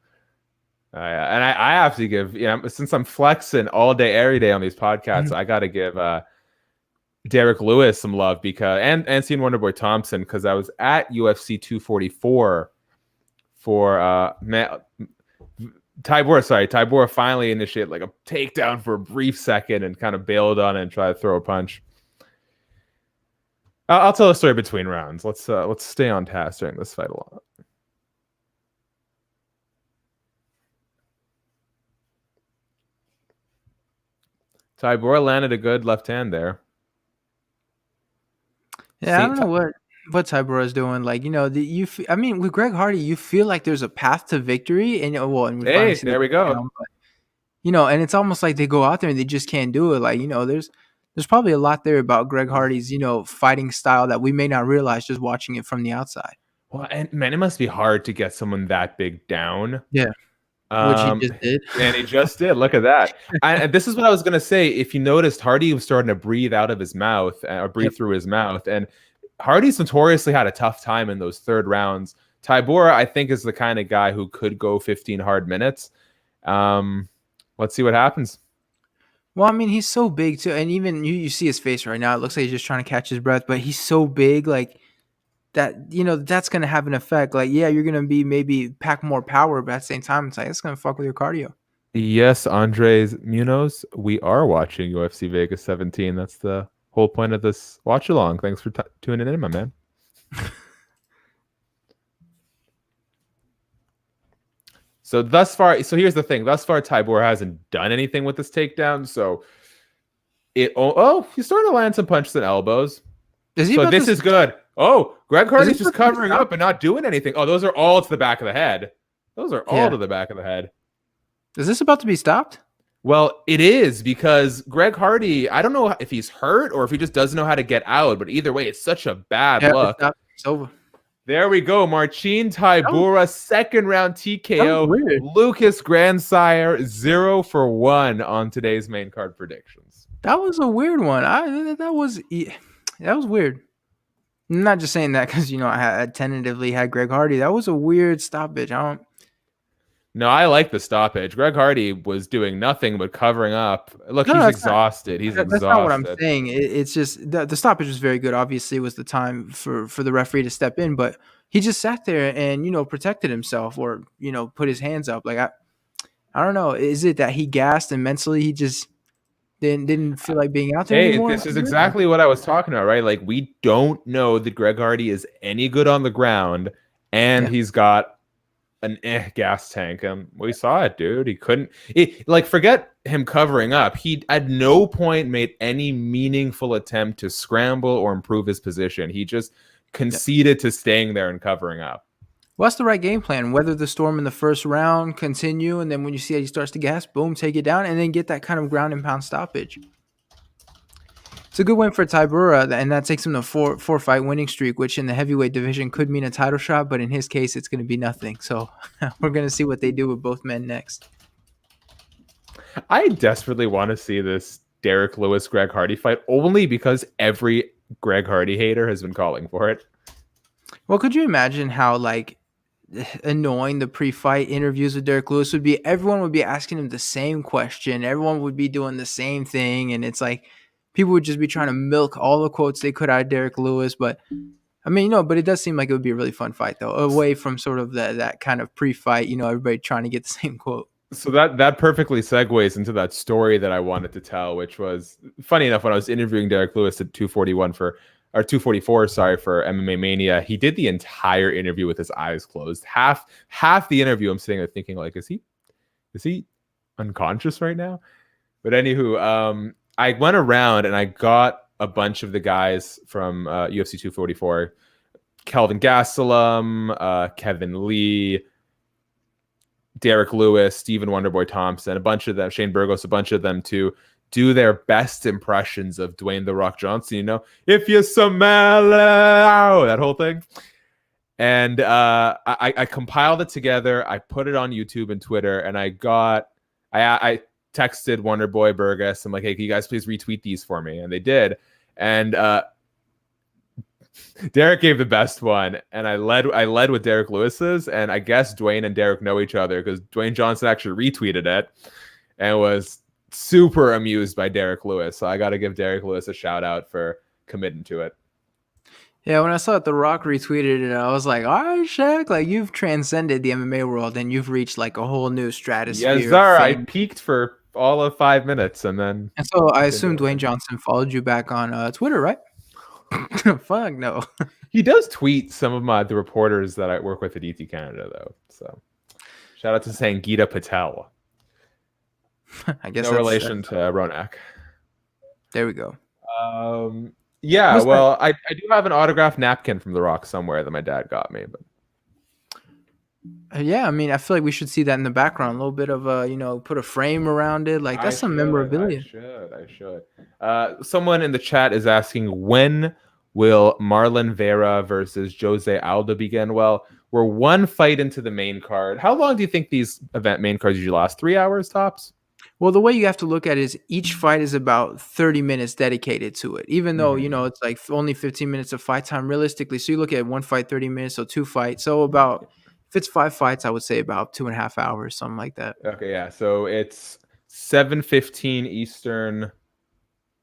And I have to give, since I'm flexing all day, every day on these podcasts, I got to give Derrick Lewis some love because, and seeing Wonderboy Thompson, because I was at UFC 244 for Tybura finally initiated like a takedown for a brief second and kind of bailed on it and tried to throw a punch. I'll tell a story between rounds. Let's stay on task during this fight a lot. Tybura landed a good left hand there. Yeah, I don't know what Tybura is doing. Like, with Greg Hardy, you feel like there's a path to victory, and hey, there we go. But, and it's almost like they go out there and they just can't do it. Like, there's probably a lot there about Greg Hardy's, fighting style that we may not realize just watching it from the outside. Well, and man, it must be hard to get someone that big down. Yeah. Which he just did. And he just did. Look at that. And this is what I was going to say. If you noticed, Hardy was starting to breathe out of his mouth or breathe through his mouth. And Hardy's notoriously had a tough time in those third rounds. Tybura, I think, is the kind of guy who could go 15 hard minutes. Let's see what happens. Well, he's so big, too. And even you see his face right now. It looks like he's just trying to catch his breath. But he's so big, like, that, that's going to have an effect. Like, yeah, you're going to be maybe pack more power, but at the same time, it's like, it's going to fuck with your cardio. Yes, Andres Munoz, we are watching UFC Vegas 17. That's the whole point of this watch along. Thanks for tuning in, my man. So here's the thing. Thus far, Tybura hasn't done anything with this takedown. So he's starting to land some punches and elbows. This is good. Oh, Greg Hardy's just covering up and not doing anything. Oh, those are all to the back of the head. Those are all to the back of the head. Is this about to be stopped? Well, it is, because Greg Hardy, I don't know if he's hurt or if he just doesn't know how to get out, but either way, it's such a bad look. It's over. There we go. Marcin Tybura, second round TKO. Lucas Grandsire, 0-for-1 on today's main card predictions. That was a weird one. That was weird. I'm not just saying that because, I tentatively had Greg Hardy. That was a weird stoppage. No, I like the stoppage. Greg Hardy was doing nothing but covering up. Look, he's exhausted. That's not what I'm saying. It's just the stoppage was very good. Obviously, it was the time for the referee to step in, but he just sat there and, protected himself or, put his hands up. Like, I don't know. Is it that he gassed and mentally he just Didn't feel like being out there Hey, anymore. this is exactly what I was talking about, right? Like, we don't know that Greg Hardy is any good on the ground, and he's got an gas tank. We saw it, dude. He couldn't, forget him covering up. He at no point made any meaningful attempt to scramble or improve his position. He just conceded to staying there and covering up. Well, that's the right game plan. Weather the storm in the first round, continue, and then when you see that he starts to gas, boom, take it down, and then get that kind of ground and pound stoppage. It's a good win for Tybura, and that takes him to four fight winning streak, which in the heavyweight division could mean a title shot, but in his case, it's going to be nothing. So we're going to see what they do with both men next. I desperately want to see this Derrick Lewis Greg Hardy fight, only because every Greg Hardy hater has been calling for it. Well, could you imagine how annoying the pre-fight interviews with Derrick Lewis would be? Everyone would be asking him the same question. Everyone would be doing the same thing, and it's like people would just be trying to milk all the quotes they could out of Derrick Lewis. But I mean, but it does seem like it would be a really fun fight, though, away from sort of that kind of pre-fight, everybody trying to get the same quote. So that perfectly segues into that story that I wanted to tell, which was funny enough. When I was interviewing Derrick Lewis at 244, for MMA Mania, he did the entire interview with his eyes closed. Half the interview, I'm sitting there thinking, like, is he unconscious right now? But anywho, I went around and I got a bunch of the guys from UFC 244, Kelvin Gastelum, Kevin Lee, Derrick Lewis, Stephen Wonderboy Thompson, a bunch of them, Shane Burgos, a bunch of them to do their best impressions of Dwayne The Rock Johnson, if you smell that whole thing. And I compiled it together. I put it on YouTube and Twitter, and I texted Wonderboy Burgos. I'm like, hey, can you guys please retweet these for me? And they did. And Derrick gave the best one, and I led with Derrick Lewis's, and I guess Dwayne and Derrick know each other because Dwayne Johnson actually retweeted it and was super amused by Derrick Lewis. So I got to give Derrick Lewis a shout out for committing to it. Yeah, when I saw that The Rock retweeted it, I was like, all right, Shaq, like, you've transcended the MMA world and you've reached like a whole new stratosphere. Yes, sir. I peaked for all of 5 minutes, and so I assume Dwayne Johnson followed you back on Twitter, right? Fuck no. He does tweet some of the reporters that I work with at ET Canada, though. So shout out to Sangeeta Patel. I guess no relation to Ronak. There we go. Yeah, well, I do have an autographed napkin from The Rock somewhere that my dad got me. But yeah, I mean, I feel like we should see that in the background. A little bit of put a frame around it. Like, that's some memorabilia. I should. Someone in the chat is asking, when will Marlon Vera versus Jose Aldo begin? Well, we're one fight into the main card. How long do you think these event main cards usually last? 3 hours tops? Well, the way you have to look at it is each fight is about 30 minutes dedicated to it, even though, it's like only 15 minutes of fight time realistically. So you look at one fight, 30 minutes, so two fights. So about, if it's 5 fights, I would say about 2.5 hours, something like that. Okay, yeah. So it's 7:15 Eastern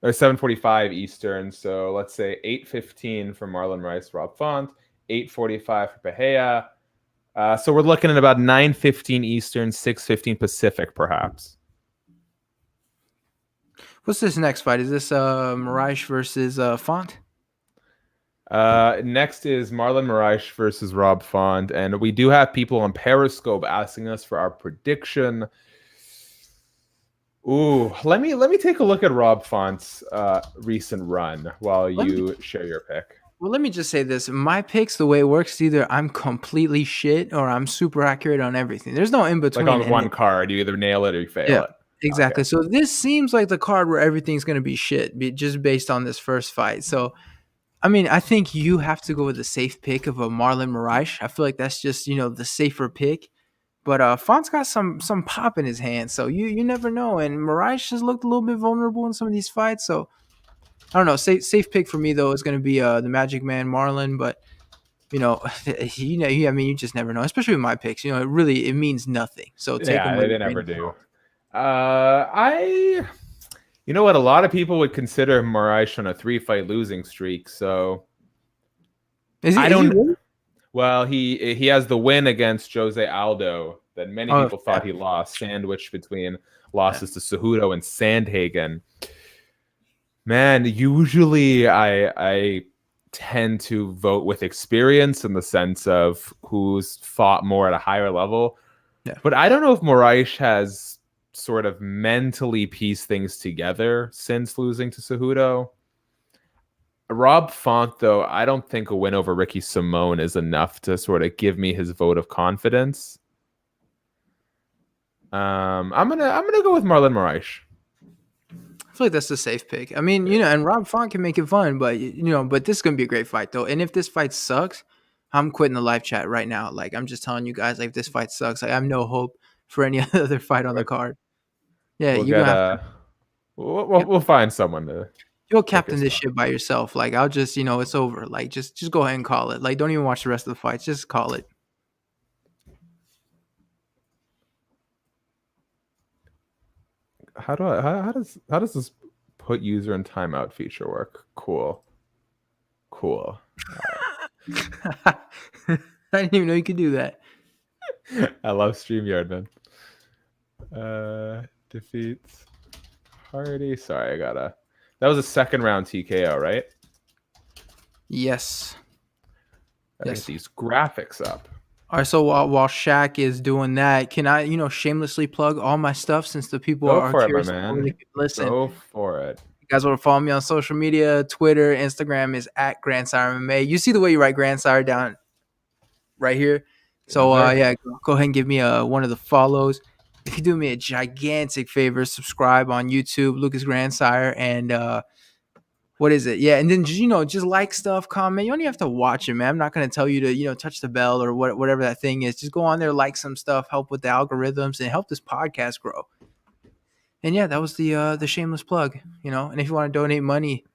or 7:45 Eastern. So let's say 8:15 for Marlon Rice, Rob Font, 8:45 for Peja. So we're looking at about 9:15 Eastern, 6:15 Pacific, perhaps. What's this next fight? Is this Moraes versus Font? Next is Marlon Moraes versus Rob Font, and we do have people on Periscope asking us for our prediction. Ooh, let me take a look at Rob Font's recent run while you share your pick. Well, let me just say this. My picks, the way it works, either I'm completely shit or I'm super accurate on everything. There's no in between. Like on one card, you either nail it or you fail it. Exactly. Okay. So this seems like the card where everything's going to be shit just based on this first fight. So, I mean, I think you have to go with the safe pick of a Marlon Moraes. I feel like that's just, the safer pick. But Font's got some pop in his hand, so you never know. And Moraes has looked a little bit vulnerable in some of these fights. So, I don't know. Safe pick for me, though, is going to be the Magic Man Marlon. But, you just never know, especially with my picks. It means nothing. So take them with they never do. You know what? A lot of people would consider Moraes on a 3-fight losing streak. So is he really? Well, he has the win against Jose Aldo that many people thought he lost, sandwiched between losses to Cejudo and Sandhagen. Man, usually I tend to vote with experience in the sense of who's fought more at a higher level. Yeah. But I don't know if Moraes has sort of mentally pieced things together since losing to Cejudo. Rob Font, though, I don't think a win over Ricky Simone is enough to sort of give me his vote of confidence. I'm gonna go with Marlon Moraes. I feel like that's a safe pick. I mean, and Rob Font can make it fun, but but this is gonna be a great fight though. And if this fight sucks, I'm quitting the live chat right now. Like I'm just telling you guys, like if this fight sucks, like I have no hope for any other fight on the card. Yeah, we'll you're gonna have to. We'll find someone to. You'll captain this shit by yourself. Like I'll just, it's over. Like just go ahead and call it. Like don't even watch the rest of the fights. Just call it. How does this put user in timeout feature work? Cool. I didn't even know you could do that. I love StreamYard, man. Defeats Hardy. Sorry, that was a second round TKO, right? Yes. Get these graphics up. All right, so while Shaq is doing that, can I, shamelessly plug all my stuff since the people Go are for curious? It, my man. Really listen. Go for it. You guys want to follow me on social media? Twitter, Instagram is at Grandsire MMA. You see the way you write Grandsire down right here. So go ahead and give me one of the follows. If you do me a gigantic favor, subscribe on YouTube, Lucas Grandsire, and what is it? Yeah, and then just like stuff, comment. You don't even have to watch it, man. I'm not gonna tell you to touch the bell or whatever that thing is. Just go on there, like some stuff, help with the algorithms, and help this podcast grow. And yeah, that was the shameless plug, And if you want to donate money,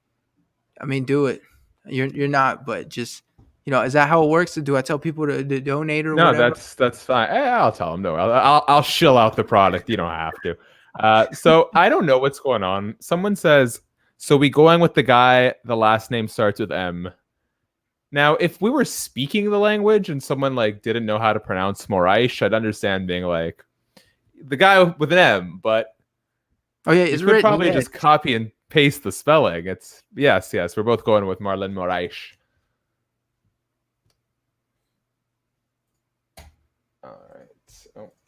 I mean, do it. You're not, but just is that how it works? Do I tell people to donate or whatever? No, that's fine. I'll tell them. No, I'll shill out the product. You don't have to. So I don't know what's going on. Someone says. So we going with the guy, the last name starts with M. Now, if we were speaking the language and someone didn't know how to pronounce Moraes, I'd understand being like the guy with an M, but it's could probably just copy and paste the spelling. It's yes, we're both going with Marlon Moraes. All right.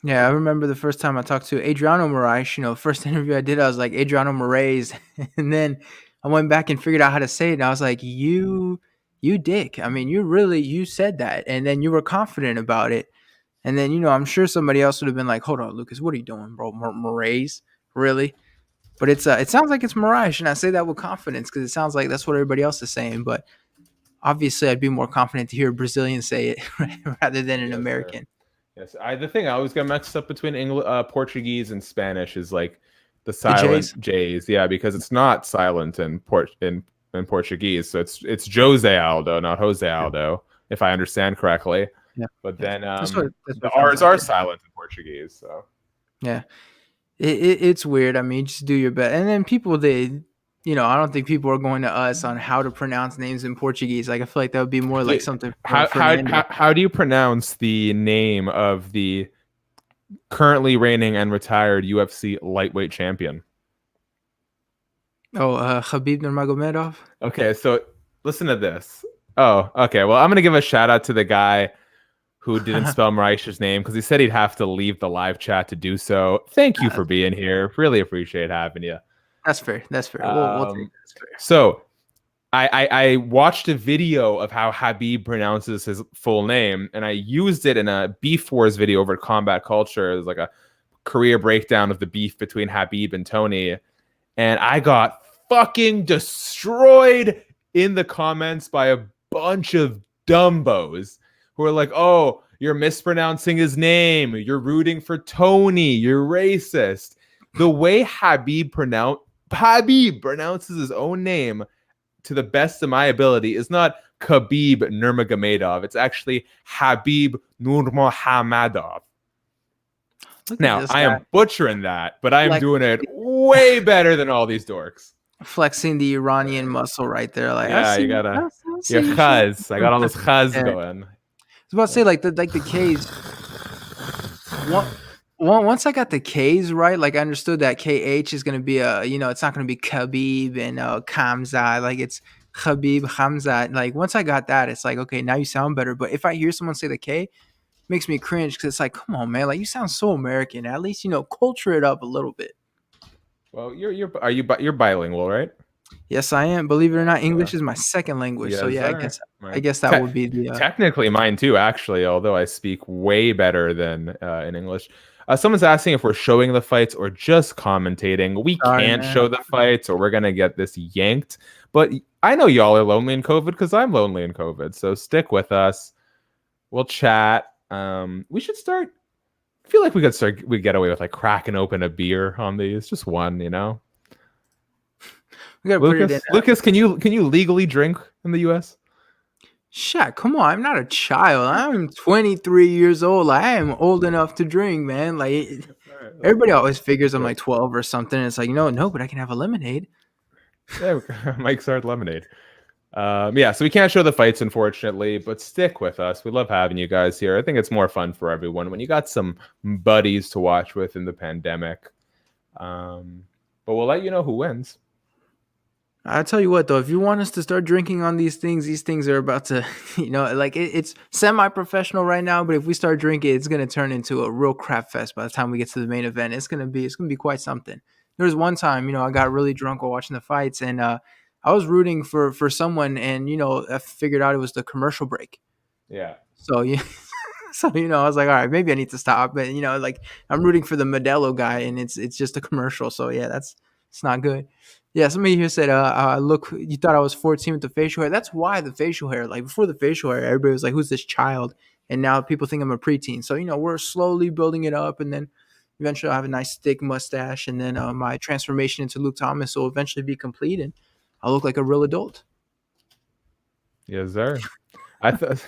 Yeah, I remember the first time I talked to Adriano Moraes, first interview I did, I was like, Adriano Moraes. And then I went back and figured out how to say it. And I was like, you dick. I mean, you said that. And then you were confident about it. And then, I'm sure somebody else would have been like, hold on, Lucas, what are you doing, bro? Moraes? Really? But it sounds like it's Moraes. And I say that with confidence because it sounds like that's what everybody else is saying. But obviously, I'd be more confident to hear a Brazilian say it rather than an American. Sir. Yes, the thing I always get mixed up between Portuguese and Spanish is the silent J's. Yeah, because it's not silent in Portuguese, so it's Jose Aldo, not Jose Aldo, if I understand correctly. Yeah, but then the R's are silent in Portuguese. So yeah, it's weird. I mean, just do your best, and then people I don't think people are going to us on how to pronounce names in Portuguese. I feel like that would be more like something. How do you pronounce the name of the currently reigning and retired UFC lightweight champion? Khabib Nurmagomedov. Okay, so listen to this. Oh, okay. Well, I'm gonna give a shout out to the guy who didn't spell Moraes' name because he said he'd have to leave the live chat to do so. Thank you for being here. Really appreciate having you. That's fair. We'll take that. So I watched a video of how Khabib pronounces his full name, and I used it in a Beef Wars video over at Combat Culture. It was like a career breakdown of the beef between Khabib and Tony. And I got fucking destroyed in the comments by a bunch of dumbos who are like, oh, you're mispronouncing his name. You're rooting for Tony. You're racist. The way Khabib pronounces his own name, to the best of my ability, is not Khabib Nurmagomedov. It's actually Khabib Nurmagomedov. Now, I am butchering that, but I am doing it way better than all these dorks. Flexing the Iranian muscle right there. You gotta, your khaz. I got all this khaz going. was about to say like the K's. Once I got the K's right, like I understood that KH is gonna be it's not gonna be Khabib and Kamza, like it's Khabib Hamza. Like once I got that, it's like okay, now you sound better. But if I hear someone say the K, it makes me cringe because it's like, come on, man, like you sound so American. At least culture it up a little bit. Well, you're bilingual, right? Yes, I am. Believe it or not, English is my second language. So Yes, yeah, sir. I guess that would be the technically mine too, actually. Although I speak way better than in English. Someone's asking if we're showing the fights or just commentating. We can't show the fights, or we're gonna get this yanked. But I know y'all are lonely in COVID because I'm lonely in COVID. So stick with us. We'll chat. We should start. I feel like we get away with like cracking open a beer on these, just one, We gotta Lucas, can you legally drink in the U.S.? Shaq, come on! I'm not a child. I'm 23 years old. I am old enough to drink, man. Like everybody always figures I'm like 12 or something. It's like no, but I can have a lemonade. Yeah, Mike's Hard Lemonade. So we can't show the fights, unfortunately, but stick with us. We love having you guys here. I think it's more fun for everyone when you got some buddies to watch with in the pandemic. But we'll let you know who wins. I'll tell you what, though, if you want us to start drinking on these things are about to, it's semi-professional right now, but if we start drinking, it's going to turn into a real crap fest by the time we get to the main event. It's going to be quite something. There was one time, I got really drunk while watching the fights, and I was rooting for someone, and, I figured out it was the commercial break. Yeah. So, So, I was like, all right, maybe I need to stop. But, I'm rooting for the Modelo guy, and it's just a commercial. So, yeah, it's not good. Yeah, somebody here said, look, you thought I was 14 with the facial hair. That's why the facial hair. Like, before the facial hair, everybody was like, who's this child? And now people think I'm a preteen. So, we're slowly building it up. And then eventually I'll have a nice thick mustache. And then my transformation into Luke Thomas will eventually be complete. And I'll look like a real adult. Yes, sir. I thought...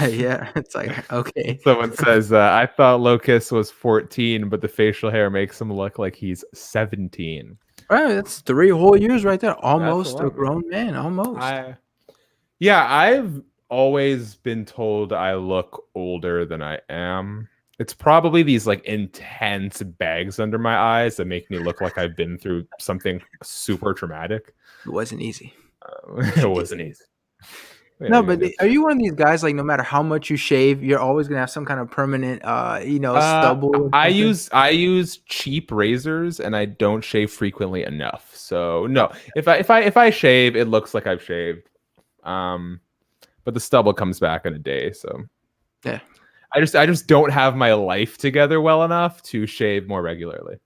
Yeah, it's like, okay. Someone says, I thought Lucas was 14, but the facial hair makes him look like he's 17. Right, that's 3 whole years right there. Almost a grown man, almost. I've always been told I look older than I am. It's probably these like intense bags under my eyes that make me look like I've been through something super traumatic. It wasn't easy. It wasn't easy. No, but are you one of these guys, like, no matter how much you shave, you're always gonna have some kind of permanent, stubble? I use cheap razors, and I don't shave frequently enough. So no, if I shave, it looks like I've shaved. But the stubble comes back in a day. So yeah, I just don't have my life together well enough to shave more regularly.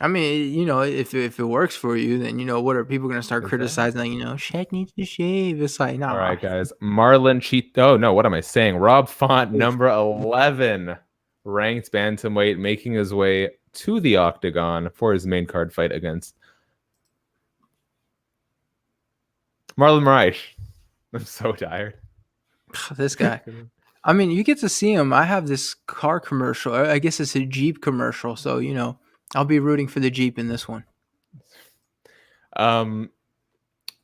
I mean, if it works for you, then what are people gonna start criticizing? Like, Shaq needs to shave. It's like, nah. All right, guys. Marlon cheat. Oh no, what am I saying? Rob Font, number 11, ranked bantamweight, making his way to the octagon for his main card fight against Marlon Moraes. I'm so tired. This guy. I mean, you get to see him. I have this car commercial. I guess it's a Jeep commercial. So, I'll be rooting for the Jeep in this one.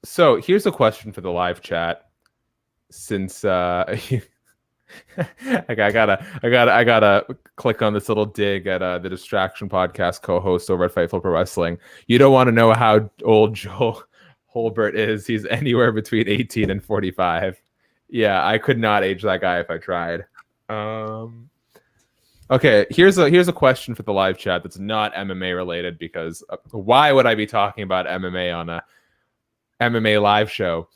So here's a question for the live chat. Since I gotta click on this little dig at the Distraction Podcast co-host over at Fightful Wrestling. You don't want to know how old Joel Holbert is. He's anywhere between 18 and 45. Yeah, I could not age that guy if I tried. Okay, here's a question for the live chat that's not MMA related, because why would I be talking about MMA on a MMA live show?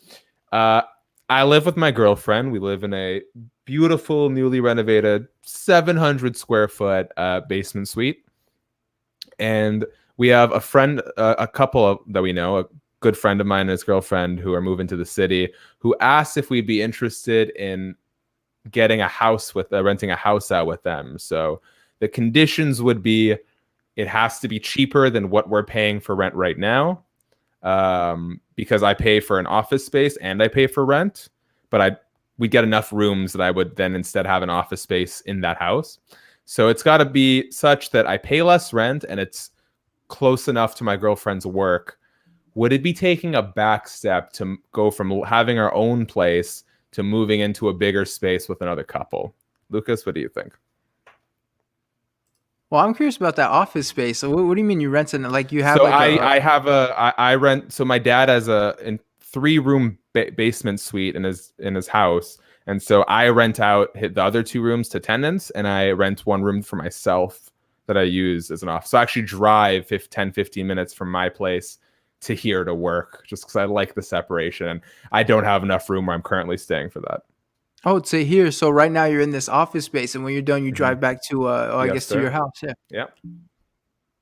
I live with my girlfriend. We live in a beautiful, newly renovated 700 square foot basement suite. And we have a friend, a couple that we know, a good friend of mine and his girlfriend who are moving to the city, who asked if we'd be interested in getting a house with renting a house out with them. So the conditions would be, it has to be cheaper than what we're paying for rent right now, because I pay for an office space and I pay for rent, but we get enough rooms that I would then instead have an office space in that house. So it's got to be such that I pay less rent and it's close enough to my girlfriend's work. Would it be taking a back step to go from having our own place to moving into a bigger space with another couple. Lucas, what do you think? Well, I'm curious about that office space. So what do you mean you rented it? Like you have So like I rent. So my dad has a 3-room basement suite in his house, and so I rent out the other 2 rooms to tenants, and I rent 1 room for myself that I use as an office. So I actually drive 10-15 minutes from my place to here to work, just because I like the separation, and I don't have enough room where I'm currently staying for that. Oh, to here. So right now you're in this office space, and when you're done, you drive back to I Yes, guess sir. to your house. Yeah. Yeah.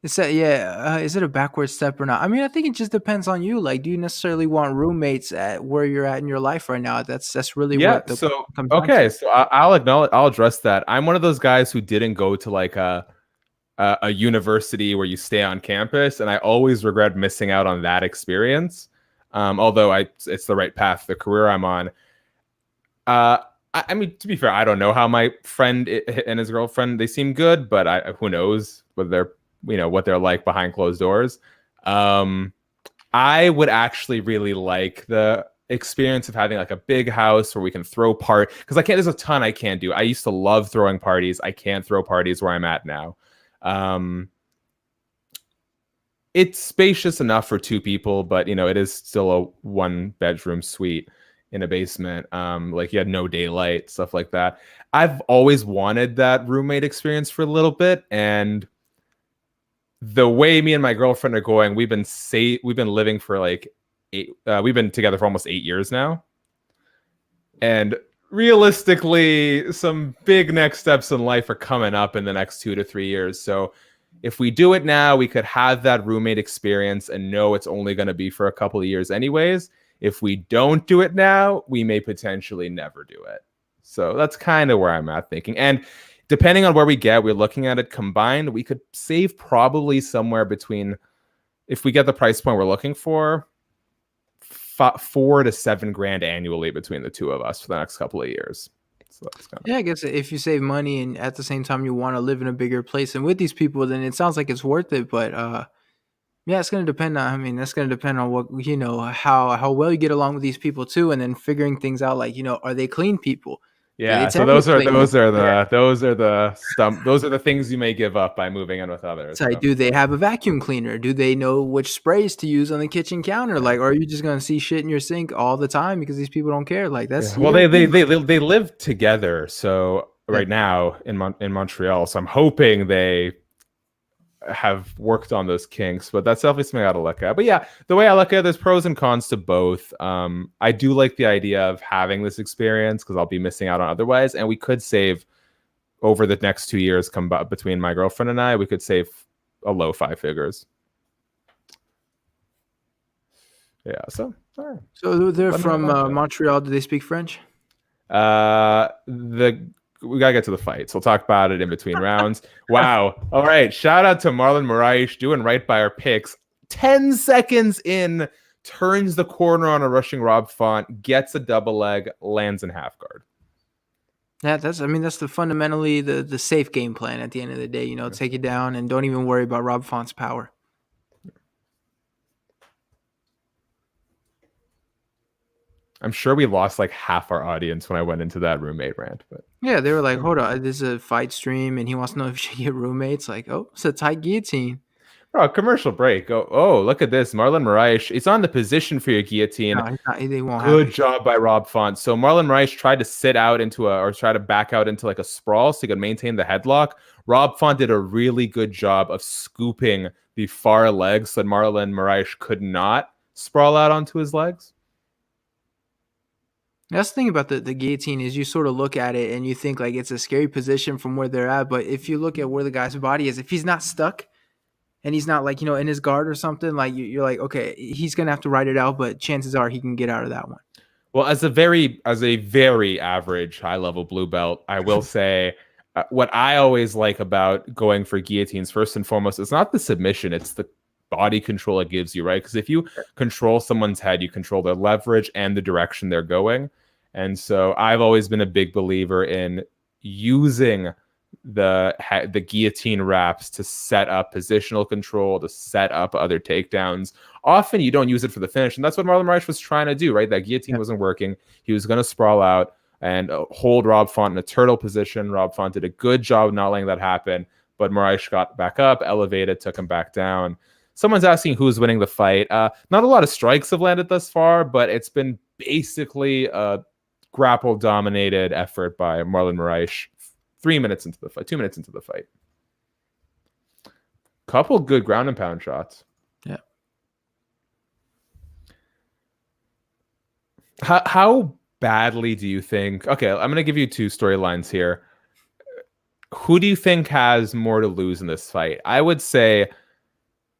Is that is it a backward step or not? I mean, I think it just depends on you. Like, do you necessarily want roommates at where you're at in your life right now? That's really what the So comes down okay, to. so I'll address that. I'm one of those guys who didn't go to like a university where you stay on campus, and I always regret missing out on that experience. Although it's the right path, the career I'm on. I mean, to be fair, I don't know how my friend and his girlfriend, they seem good, but who knows whether they're, what they're like behind closed doors. I would actually really like the experience of having like a big house where we can throw because there's a ton I can't do. I used to love throwing parties. I can't throw parties where I'm at now. It's spacious enough for 2 people, but it is still a 1-bedroom suite in a basement. Like you had no daylight, stuff like that. I've always wanted that roommate experience for a little bit, and the way me and my girlfriend are going, we've been living for like 8. We've been together for almost 8 years now, and realistically, some big next steps in life are coming up in the next 2 to 3 years. So if we do it now, we could have that roommate experience and know it's only going to be for a couple of years anyways. If we don't do it now, we may potentially never do it. So that's kind of where I'm at thinking. And depending on where we're looking at it combined, we could save probably somewhere between, if we get the price point we're looking for, $4 to $7 grand annually between the 2 of us for the next couple of years. So that's kind of... Yeah, I guess if you save money and at the same time you want to live in a bigger place and with these people, then it sounds like it's worth it. But yeah, it's gonna depend on. I mean, that's gonna depend on what how well you get along with these people too, and then figuring things out. Like, are they clean people? Yeah, so those are the things you may give up by moving in with others. It's like, do they have a vacuum cleaner? Do they know which sprays to use on the kitchen counter? Like, or are you just gonna see shit in your sink all the time because these people don't care? Like, that's Well, they live together. So right now in Montreal, so I'm hoping they have worked on those kinks, but that's definitely something I gotta look at. But yeah, the way I look at it, there's pros and cons to both. I do like the idea of having this experience because I'll be missing out on otherwise, and we could save over the next 2 years between my girlfriend and I, we could save a low 5 figures. Yeah, so so they're from Montreal. Do they speak French? We gotta get to the fight, so we'll talk about it in between rounds. Wow. All right. Shout out to Marlon Vera doing right by our picks. 10 seconds in, turns the corner on a rushing Rob Font, gets a double leg, lands in half guard. Yeah, that's fundamentally the safe game plan at the end of the day. Take it down and don't even worry about Rob Font's power. I'm sure we lost like half our audience when I went into that roommate rant, but yeah, they were like, hold on, this is a fight stream and he wants to know if he should get roommates. Like, oh, it's a tight guillotine. Oh, commercial break. Oh, look at this. Marlon Moraes. It's on the position for your guillotine. No, they won't. Good job by Rob Font. So Marlon Moraes tried to try to back out into like a sprawl so he could maintain the headlock. Rob Font did a really good job of scooping the far legs so that Marlon Moraes could not sprawl out onto his legs. That's the thing about the guillotine is you sort of look at it and you think like it's a scary position from where they're at. But if you look at where the guy's body is, if he's not stuck and he's not like, in his guard or something, like you're like, okay, he's going to have to ride it out. But chances are he can get out of that one. Well, as a very average high level blue belt, I will say what I always like about going for guillotines, first and foremost, is not the submission. It's the body control it gives you, right? Because if you control someone's head, you control their leverage and the direction they're going. And so I've always been a big believer in using the guillotine wraps to set up positional control, to set up other takedowns. Often you don't use it for the finish, and that's what Marlon Moraes was trying to do, right? That guillotine wasn't working. He was going to sprawl out and hold Rob Font in a turtle position. Rob Font did a good job not letting that happen, but Moraes got back up, elevated, took him back down. Someone's asking who's winning the fight. Not a lot of strikes have landed thus far, but it's been basically a grapple-dominated effort by Marlon Moraes. 2 minutes into the fight. Couple good ground and pound shots. Yeah. How badly do you think? Okay, I'm going to give you two storylines here. Who do you think has more to lose in this fight? I would say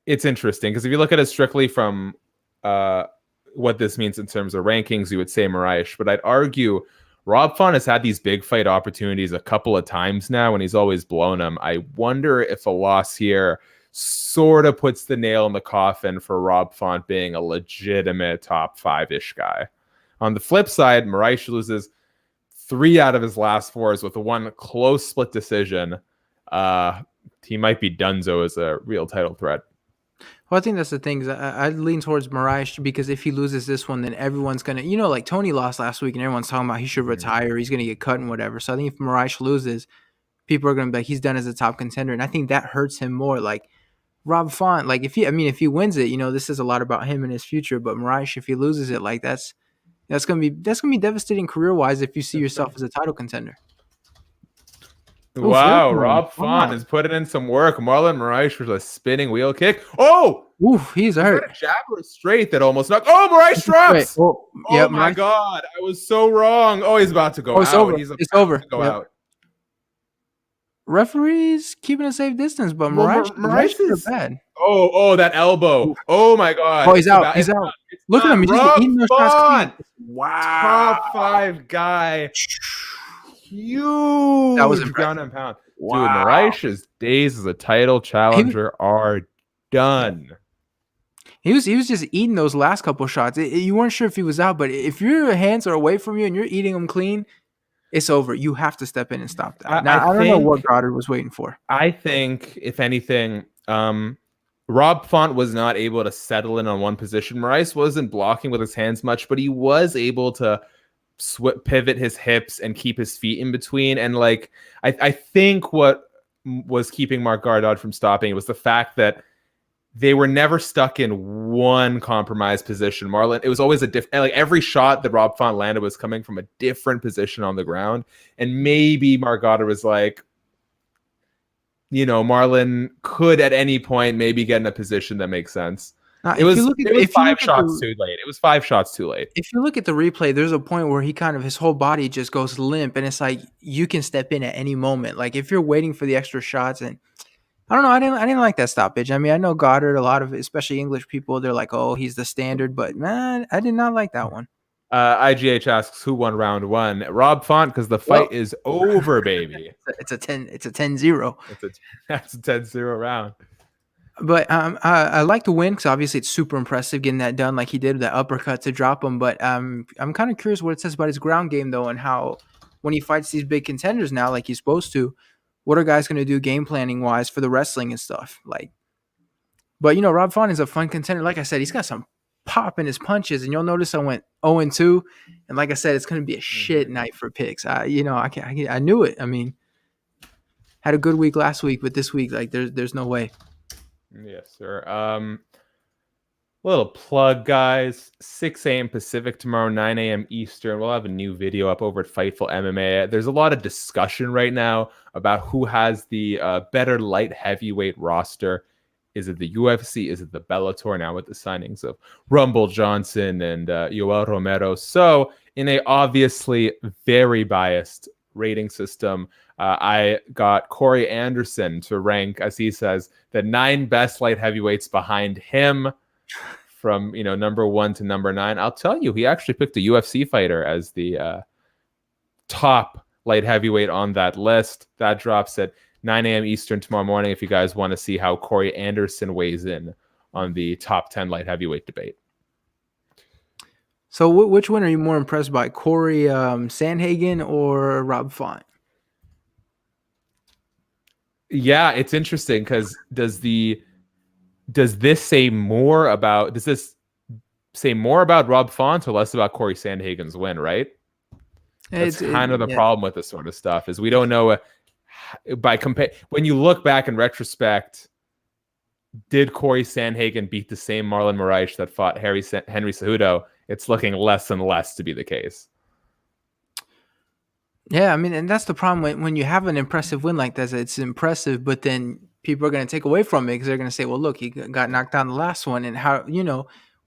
it's interesting because if you look at it strictly from what this means in terms of rankings, you would say Moraes, but I'd argue Rob Font has had these big fight opportunities a couple of times now, and he's always blown them. I wonder if a loss here sort of puts the nail in the coffin for Rob Font being a legitimate top 5-ish guy. On the flip side, Moraes loses 3 out of his last 4s with one close split decision. He might be donezo as a real title threat. Well, I think that's the thing. I lean towards Moraes because if he loses this one, then everyone's going to, like Tony lost last week and everyone's talking about he should retire. He's going to get cut and whatever. So I think if Moraes loses, people are going to be like, he's done as a top contender. And I think that hurts him more. Like Rob Font, like if he wins it, this is a lot about him and his future. But Moraes, if he loses it, like that's going to be devastating career-wise if you see yourself as a title contender. Wow, Rob Font is putting in some work. Marlon Moraes with a spinning wheel kick. Oh! Oof, he's hurt. A jab or a straight that almost knocked. Oh, Moraes drops! Oh my God. I was so wrong. Oh, he's about to go out. It's over. It's over. To go out. Referees keeping a safe distance, but Moraes is bad. Oh, that elbow. Oh my God. Oh, he's out. He's out. Look at him. He's just eating those shots. Wow. Top 5 guy. Huge. That was ground and pound. Wow. Dude, Moraes' days as a title challenger are done. He was just eating those last couple shots. You weren't sure if he was out, but if your hands are away from you and you're eating them clean, it's over. You have to step in and stop that. I don't know what Goddard was waiting for. I think, if anything, Rob Font was not able to settle in on one position. Moraes wasn't blocking with his hands much, but he was able to pivot his hips and keep his feet in between. And I think what was keeping Marc Goddard from stopping it was the fact that they were never stuck in one compromised position. Marlon, it was always a different, every shot that Rob Font landed was coming from a different position on the ground. And maybe Marc Goddard was like, Marlon could at any point maybe get in a position that makes sense. It was 5 shots too late. It was 5 shots too late. If you look at the replay, there's a point where his whole body just goes limp, and it's like you can step in at any moment. Like if you're waiting for the extra shots, and I don't know, I didn't like that stoppage. I mean, I know Goddard, a lot of especially English people, they're like, oh, he's the standard, but man, I did not like that one. IGH asks who won round 1. Rob Font, because the fight is over, baby. It's a 10-0. That's a 10-0 round. But I like the win because obviously it's super impressive getting that done like he did with that uppercut to drop him. But I'm kind of curious what it says about his ground game though, and how when he fights these big contenders now like he's supposed to, what are guys going to do game planning wise for the wrestling and stuff like. But Rob Font is a fun contender. Like I said, he's got some pop in his punches, and you'll notice I went 0-2, and like I said, it's going to be a shit night for picks. I knew it. I mean, had a good week last week, but this week there's no way. Yes, sir. Little plug, guys. 6 a.m. Pacific tomorrow, 9 a.m. Eastern. We'll have a new video up over at Fightful MMA. There's a lot of discussion right now about who has the better light heavyweight roster. Is it the UFC? Is it the Bellator? Now with the signings of Rumble Johnson and Yoel Romero. So in a obviously very biased rating system, I got Corey Anderson to rank, as he says, the 9 best light heavyweights behind him from number 1 to number 9. I'll tell you, he actually picked a UFC fighter as the top light heavyweight on that list. That drops at 9 a.m. Eastern tomorrow morning if you guys want to see how Corey Anderson weighs in on the top 10 light heavyweight debate. So which one are you more impressed by, Corey Sandhagen or Rob Font? Yeah, it's interesting because does this say more about Rob Font or less about Corey Sandhagen's win, right? That's kind of the Yeah. problem with this sort of stuff is we don't know when you look back in retrospect, did Corey Sandhagen beat the same Marlon Moraes that fought Henry Cejudo? It's looking less and less to be the case. Yeah, I mean, and that's the problem when you have an impressive win like that. It's impressive, but then people are going to take away from it because they're going to say, well, look, he got knocked down the last one. And how,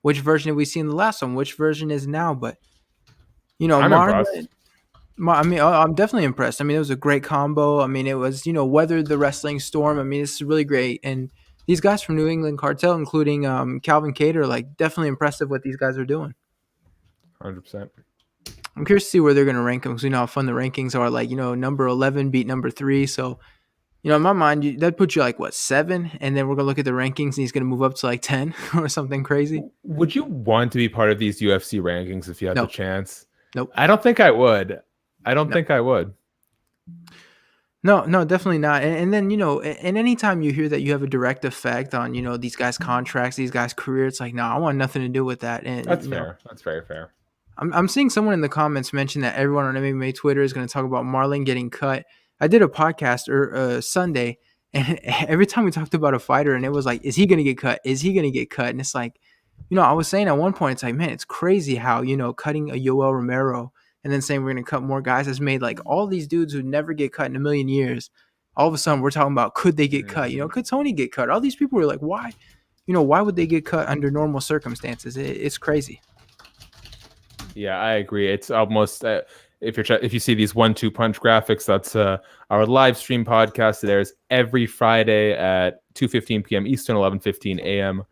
which version have we seen the last one? Which version is now? But, I'm impressed. I'm definitely impressed. I mean, it was a great combo. I mean, it was, weathered the wrestling storm. I mean, it's really great. And these guys from New England Cartel, including Calvin Cater, like definitely impressive what these guys are doing. 100%. I'm curious to see where they're going to rank them because we know how fun the rankings are. Like, number 11 beat number 3. So, in my mind, that puts you like, 7? And then we're going to look at the rankings and he's going to move up to like 10 or something crazy. Would you want to be part of these UFC rankings if you had the chance? Nope. I don't think I would. Think I would. No, definitely not. And then, and anytime you hear that you have a direct effect on, these guys' contracts, these guys' career, it's like, no, I want nothing to do with that. And that's fair. That's very fair. I'm seeing someone in the comments mention that everyone on MMA Twitter is going to talk about Marlon getting cut. I did a podcast Sunday, and every time we talked about a fighter, and it was like, is he going to get cut? Is he going to get cut? And it's like, I was saying at one point, it's like, man, it's crazy how, cutting a Yoel Romero and then saying we're going to cut more guys has made like all these dudes who never get cut in a million years. All of a sudden, we're talking about could they get cut? Could Tony get cut? All these people were like, why? Why would they get cut under normal circumstances? It's crazy. Yeah, I agree. It's almost if you see these 1-2 punch graphics, that's our live stream podcast. It airs every Friday at 2:15 p.m. Eastern, 11:15 a.m.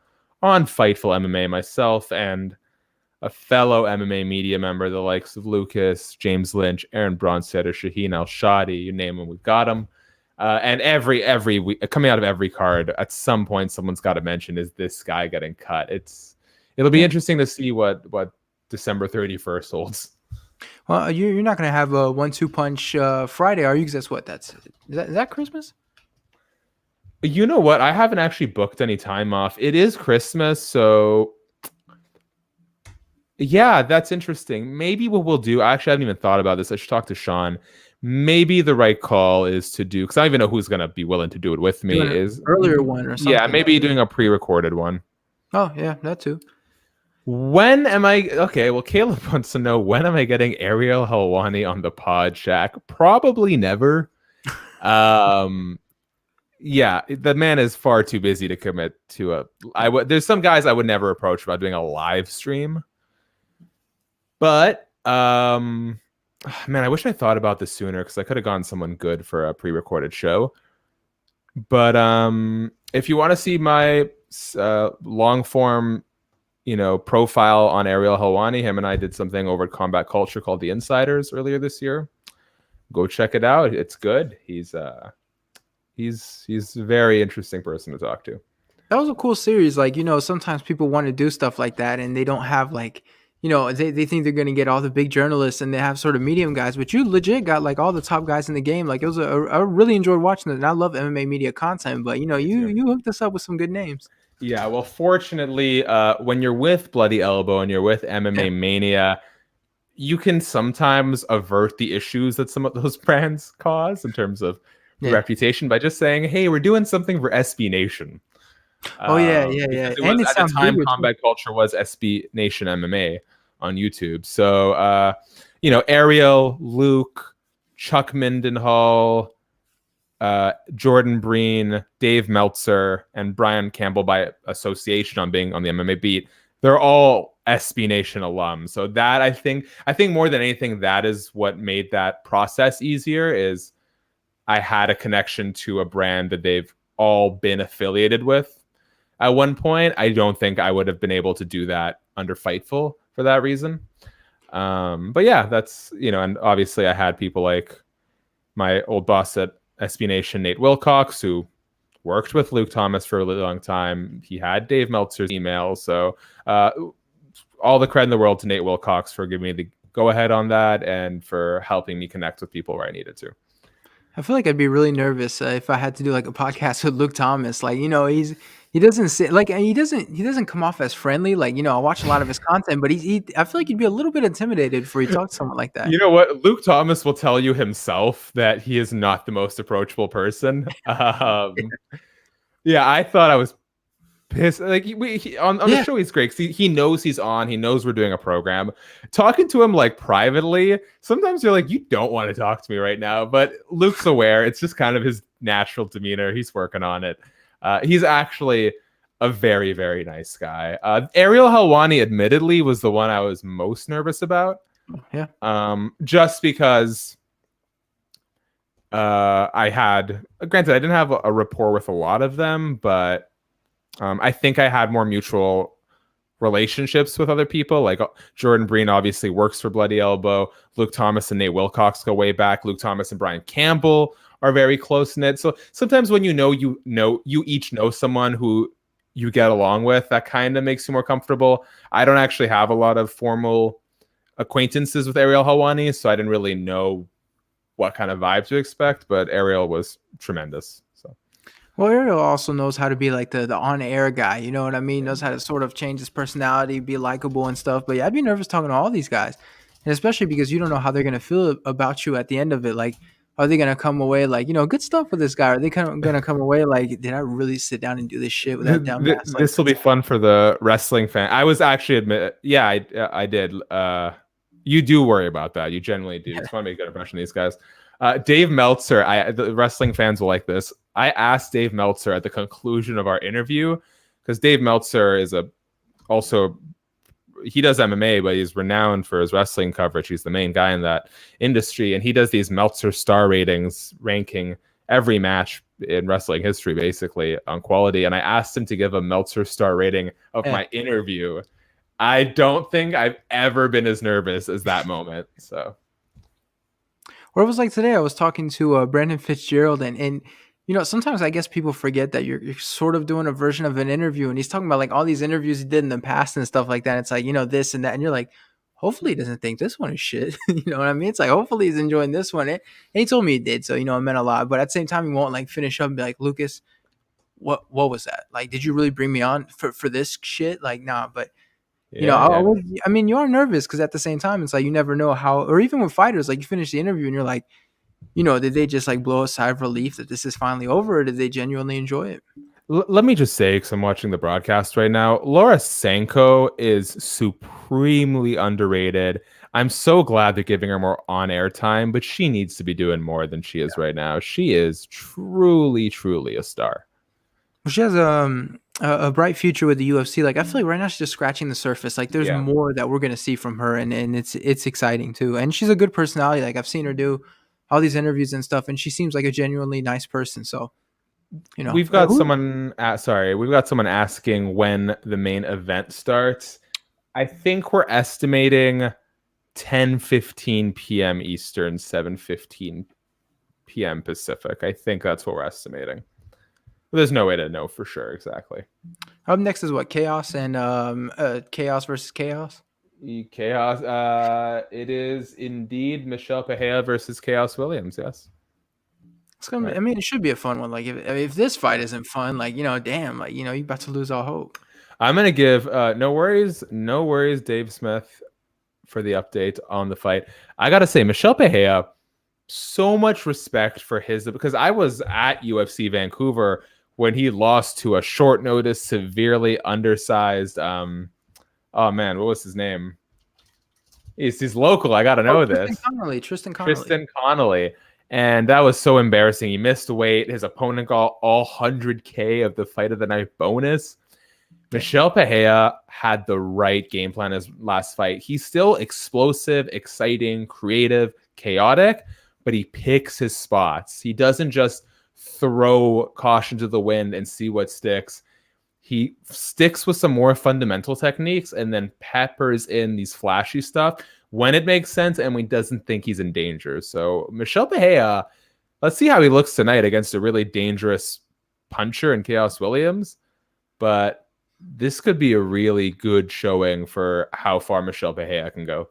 on Fightful MMA. Myself and a fellow MMA media member, the likes of Lucas, James Lynch, Aaron Bronstetter, Shaheen Al-Shadi, you name them, we've got them. And every week, coming out of every card, at some point, someone's got to mention, is this guy getting cut? It'll be interesting to see what December 31st holds. Well, you're not going to have a 1-2 punch Friday, are you? Because that's is that Christmas? You know what? I haven't actually booked any time off. It is Christmas, so yeah, that's interesting. Maybe what we'll do, I actually haven't even thought about this. I should talk to Sean. Maybe the right call is to do, because I don't even know who's going to be willing to do it with me. Is earlier one or something. Yeah, maybe doing a pre-recorded one. Oh, yeah, that too. When am I... Okay, well, Caleb wants to know, when am I getting Ariel Helwani on the pod, Shaq? Probably never. Yeah, the man is far too busy to commit to there's some guys I would never approach about doing a live stream. But, man, I wish I thought about this sooner, because I could have gone someone good for a pre-recorded show. But if you want to see my long-form profile on Ariel Helwani, him and I did something over at Combat Culture called The Insiders earlier this year. Go check it out. It's good. He's a very interesting person to talk to. That was a cool series. Like, sometimes people want to do stuff like that and they don't have like, they think they're going to get all the big journalists and they have sort of medium guys, but you legit got like all the top guys in the game. Like, it was I really enjoyed watching it, and I love MMA media content, but you hooked us up with some good names. Yeah, well, fortunately, when you're with Bloody Elbow and you're with MMA Mania, you can sometimes avert the issues that some of those brands cause in terms of reputation by just saying, hey, we're doing something for SB Nation. Yeah. And at the time, Combat Culture was SB Nation MMA on YouTube. So, Ariel, Luke, Chuck Mindenhall, Jordan Breen, Dave Meltzer, and Brian Campbell by association on being on the MMA beat, they're all SB Nation alums. So that I think more than anything, that is what made that process easier. Is I had a connection to a brand that they've all been affiliated with at one point. I don't think I would have been able to do that under Fightful for that reason. But yeah, that's, and obviously I had people like my old boss at SB Nation, Nate Wilcox, who worked with Luke Thomas for a really long time. He had Dave Meltzer's email. So all the credit in the world to Nate Wilcox for giving me the go ahead on that and for helping me connect with people where I needed to. I feel like I'd be really nervous if I had to do like a podcast with Luke Thomas. Like, he doesn't sit like, and he doesn't come off as friendly. Like, I watch a lot of his content, but I feel like he'd be a little bit intimidated before he talks to someone like that. You know what? Luke Thomas will tell you himself that he is not the most approachable person. Yeah, I thought I was pissed. Like on the show, he's great. He knows he's on. He knows we're doing a program. Talking to him like privately, sometimes you're like, you don't want to talk to me right now. But Luke's aware. It's just kind of his natural demeanor. He's working on it. He's actually a very, very nice guy. Ariel Helwani, admittedly, was the one I was most nervous about. Yeah. Just because I had, granted, I didn't have a rapport with a lot of them, but I think I had more mutual relationships with other people. Like Jordan Breen obviously works for Bloody Elbow. Luke Thomas and Nate Wilcox go way back. Luke Thomas and Brian Campbell are very close knit. So sometimes when you each know someone who you get along with, that kind of makes you more comfortable. I don't actually have a lot of formal acquaintances with Ariel Helwani, so I didn't really know what kind of vibe to expect, but Ariel was tremendous. So, well, Ariel also knows how to be like the on-air guy, you know what I mean? Knows how to sort of change his personality, be likable and stuff. But yeah, I'd be nervous talking to all these guys, and especially because you don't know how they're gonna feel about you at the end of it. Like, are they gonna come away like, good stuff with this guy? Are they gonna come away like, did I really sit down and do this shit with that dumbass? This will be fun for the wrestling fan. I was actually I did. You do worry about that. You generally do. Just want to make a good impression of these guys. Dave Meltzer, the wrestling fans will like this. I asked Dave Meltzer at the conclusion of our interview, because Dave Meltzer is he does MMA, but he's renowned for his wrestling coverage. He's the main guy in that industry, and he does these Meltzer star ratings, ranking every match in wrestling history, basically, on quality. And I asked him to give a Meltzer star rating of my interview. I don't think I've ever been as nervous as that moment. So, or it was like today, I was talking to Brandon Fitzgerald, and sometimes I guess people forget that you're sort of doing a version of an interview, and he's talking about like all these interviews he did in the past and stuff like that. It's like, this and that, and you're like, hopefully he doesn't think this one is shit. You know what I mean? It's like, hopefully he's enjoying this one. And he told me he did, so it meant a lot. But at the same time, he won't like finish up and be like, Lucas, what was that? Like, did you really bring me on for this shit? Like, nah, but. You are nervous because at the same time, it's like you never know how, or even with fighters, like you finish the interview and you're like, did they just like blow a sigh of relief that this is finally over, or did they genuinely enjoy it? Let me just say, because I'm watching the broadcast right now, Laura Sanko is supremely underrated. I'm so glad they're giving her more on-air time, but she needs to be doing more than she is right now. She is truly, truly a star. Well, she has a bright future with the UFC. Like, I feel like right now she's just scratching the surface. Like, there's more that we're gonna see from her, and it's exciting too. And she's a good personality. Like, I've seen her do all these interviews and stuff, and she seems like a genuinely nice person. So, we've got someone asking when the main event starts. I think we're estimating 10:15 p.m. Eastern, 7:15 p.m. Pacific. I think that's what we're estimating. There's no way to know for sure exactly. Up next is what? Khaos and Khaos versus Khaos? Khaos. It is indeed Michel Peja versus Khaos Williams, yes. It's gonna be, I mean, it should be a fun one. Like, if this fight isn't fun, like, damn, like, you're about to lose all hope. I'm going to give no worries, Dave Smith, for the update on the fight. I got to say, Michel Peja, so much respect for because I was at UFC Vancouver when he lost to a short notice, severely undersized. Oh man, what was his name? He's local. I gotta know this. Tristan Connolly. And that was so embarrassing. He missed weight. His opponent got all 100K of the fight of the night bonus. Michel Peja had the right game plan his last fight. He's still explosive, exciting, creative, chaotic, but he picks his spots. He doesn't just throw caution to the wind and see what sticks. He sticks with some more fundamental techniques and then peppers in these flashy stuff when it makes sense and when he doesn't think he's in danger. So Michel Peja, let's see how he looks tonight against a really dangerous puncher in Khaos Williams. But this could be a really good showing for how far Michel Peja can go.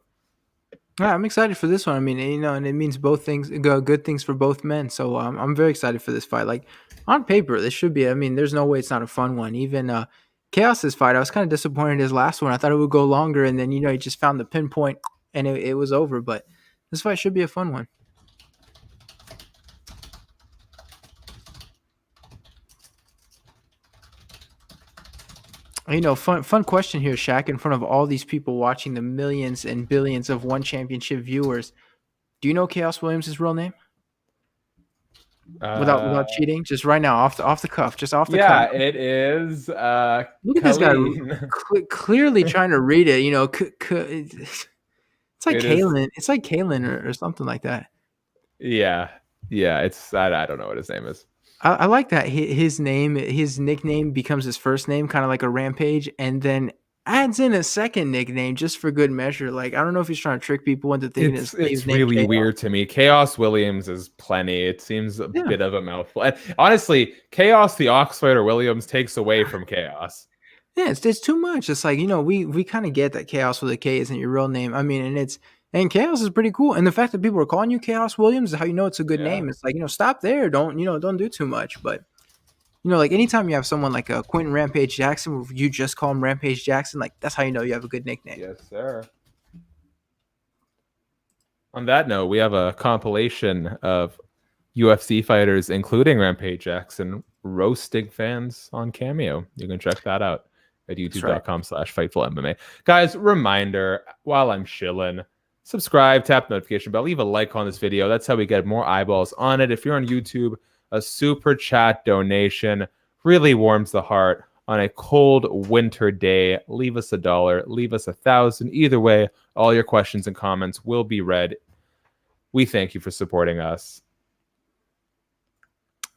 Yeah, I'm excited for this one. I mean, and it means both things, good things for both men. So I'm very excited for this fight. Like on paper, this should be. I mean, there's no way it's not a fun one. Even Chaos's fight, I was kind of disappointed in his last one. I thought it would go longer, and then he just found the pinpoint, and it was over. But this fight should be a fun one. Fun question here, Shaq. In front of all these people watching, the millions and billions of One Championship viewers, do you know Khaos Williams' real name? Without cheating, just right now, off the cuff, just off the cuff. Yeah, it is. Look at this guy clearly trying to read it. It's like Kalen. It's like Kalen or something like that. Yeah. It's I don't know what his name is. I like that his nickname becomes his first name, kind of like a Rampage, and then adds in a second nickname just for good measure. Like I don't know if he's trying to trick people into thinking it's really weird to me. Khaos Williams is plenty. It seems a bit of a mouthful. And honestly, Khaos the Oxfighter Williams takes away from Khaos. Yeah, it's too much. It's like we kind of get that Khaos with a K isn't your real name. I mean, and Khaos is pretty cool. And the fact that people are calling you Khaos Williams is how you know it's a good name. It's like, stop there. Don't do too much. But, like anytime you have someone like a Quentin Rampage Jackson, where you just call him Rampage Jackson, like that's how you know you have a good nickname. Yes, sir. On that note, we have a compilation of UFC fighters, including Rampage Jackson, roasting fans on Cameo. You can check that out at youtube.com/FightfulMMA. Guys, reminder, while I'm chilling, subscribe, tap the notification bell, leave a like on this video. That's how we get more eyeballs on it. If you're on YouTube, a super chat donation really warms the heart on a cold winter day. Leave us $1, leave us 1,000. Either way, all your questions and comments will be read. We thank you for supporting us.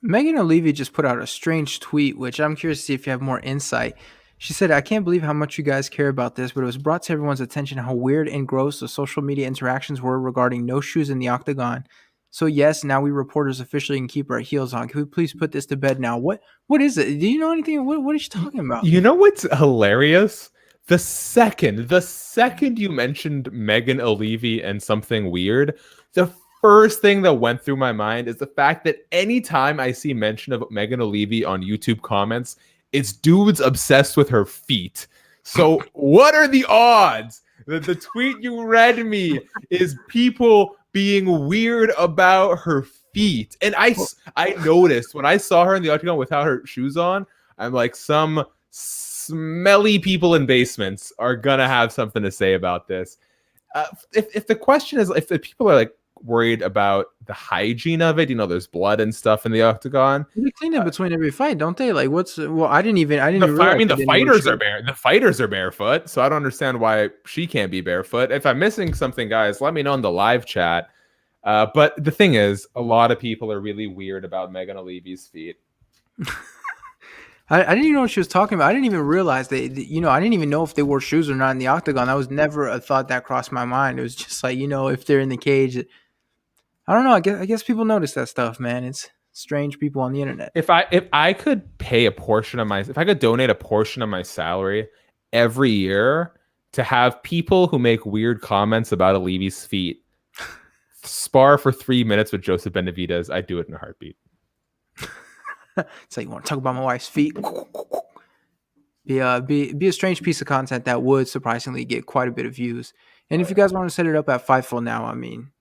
Megan O'Leary just put out a strange tweet, which I'm curious to see if you have more insight. She said, I can't believe how much you guys care about this, but it was brought to everyone's attention how weird and gross the social media interactions were regarding no shoes in the octagon. So yes, now we reporters officially can keep our heels on. Can we please put this to bed now? What is it? Do you know anything? What is she talking about? You know what's hilarious? The second you mentioned Megan O'Leary and something weird, the first thing that went through my mind is the fact that anytime I see mention of Megan O'Leary on YouTube comments, it's dudes obsessed with her feet. So what are the odds that the tweet you read me is people being weird about her feet? And I noticed when I saw her in the octagon without her shoes on, I'm like, some smelly people in basements are gonna have something to say about this. If the question is, if the people are like worried about the hygiene of it, there's blood and stuff in the octagon. They clean it between every fight, don't they? Like, I didn't even the fighters are bare. The fighters are barefoot, so I don't understand why she can't be barefoot. If I'm missing something, guys, let me know in the live chat. But the thing is, a lot of people are really weird about Megan O'Leary's feet. I didn't even know what she was talking about. I didn't even realize I didn't even know if they wore shoes or not in the octagon. That was never a thought that crossed my mind. It was just like, if they're in the cage, I don't know. I guess people notice that stuff, man. It's strange people on the internet. If I could pay if I could donate a portion of my salary every year to have people who make weird comments about O'Leary's feet spar for 3 minutes with Joseph Benavidez, I'd do it in a heartbeat. It's like, you want to talk about my wife's feet? Be a strange piece of content that would surprisingly get quite a bit of views. And if you guys want to set it up at Fightful now, I mean,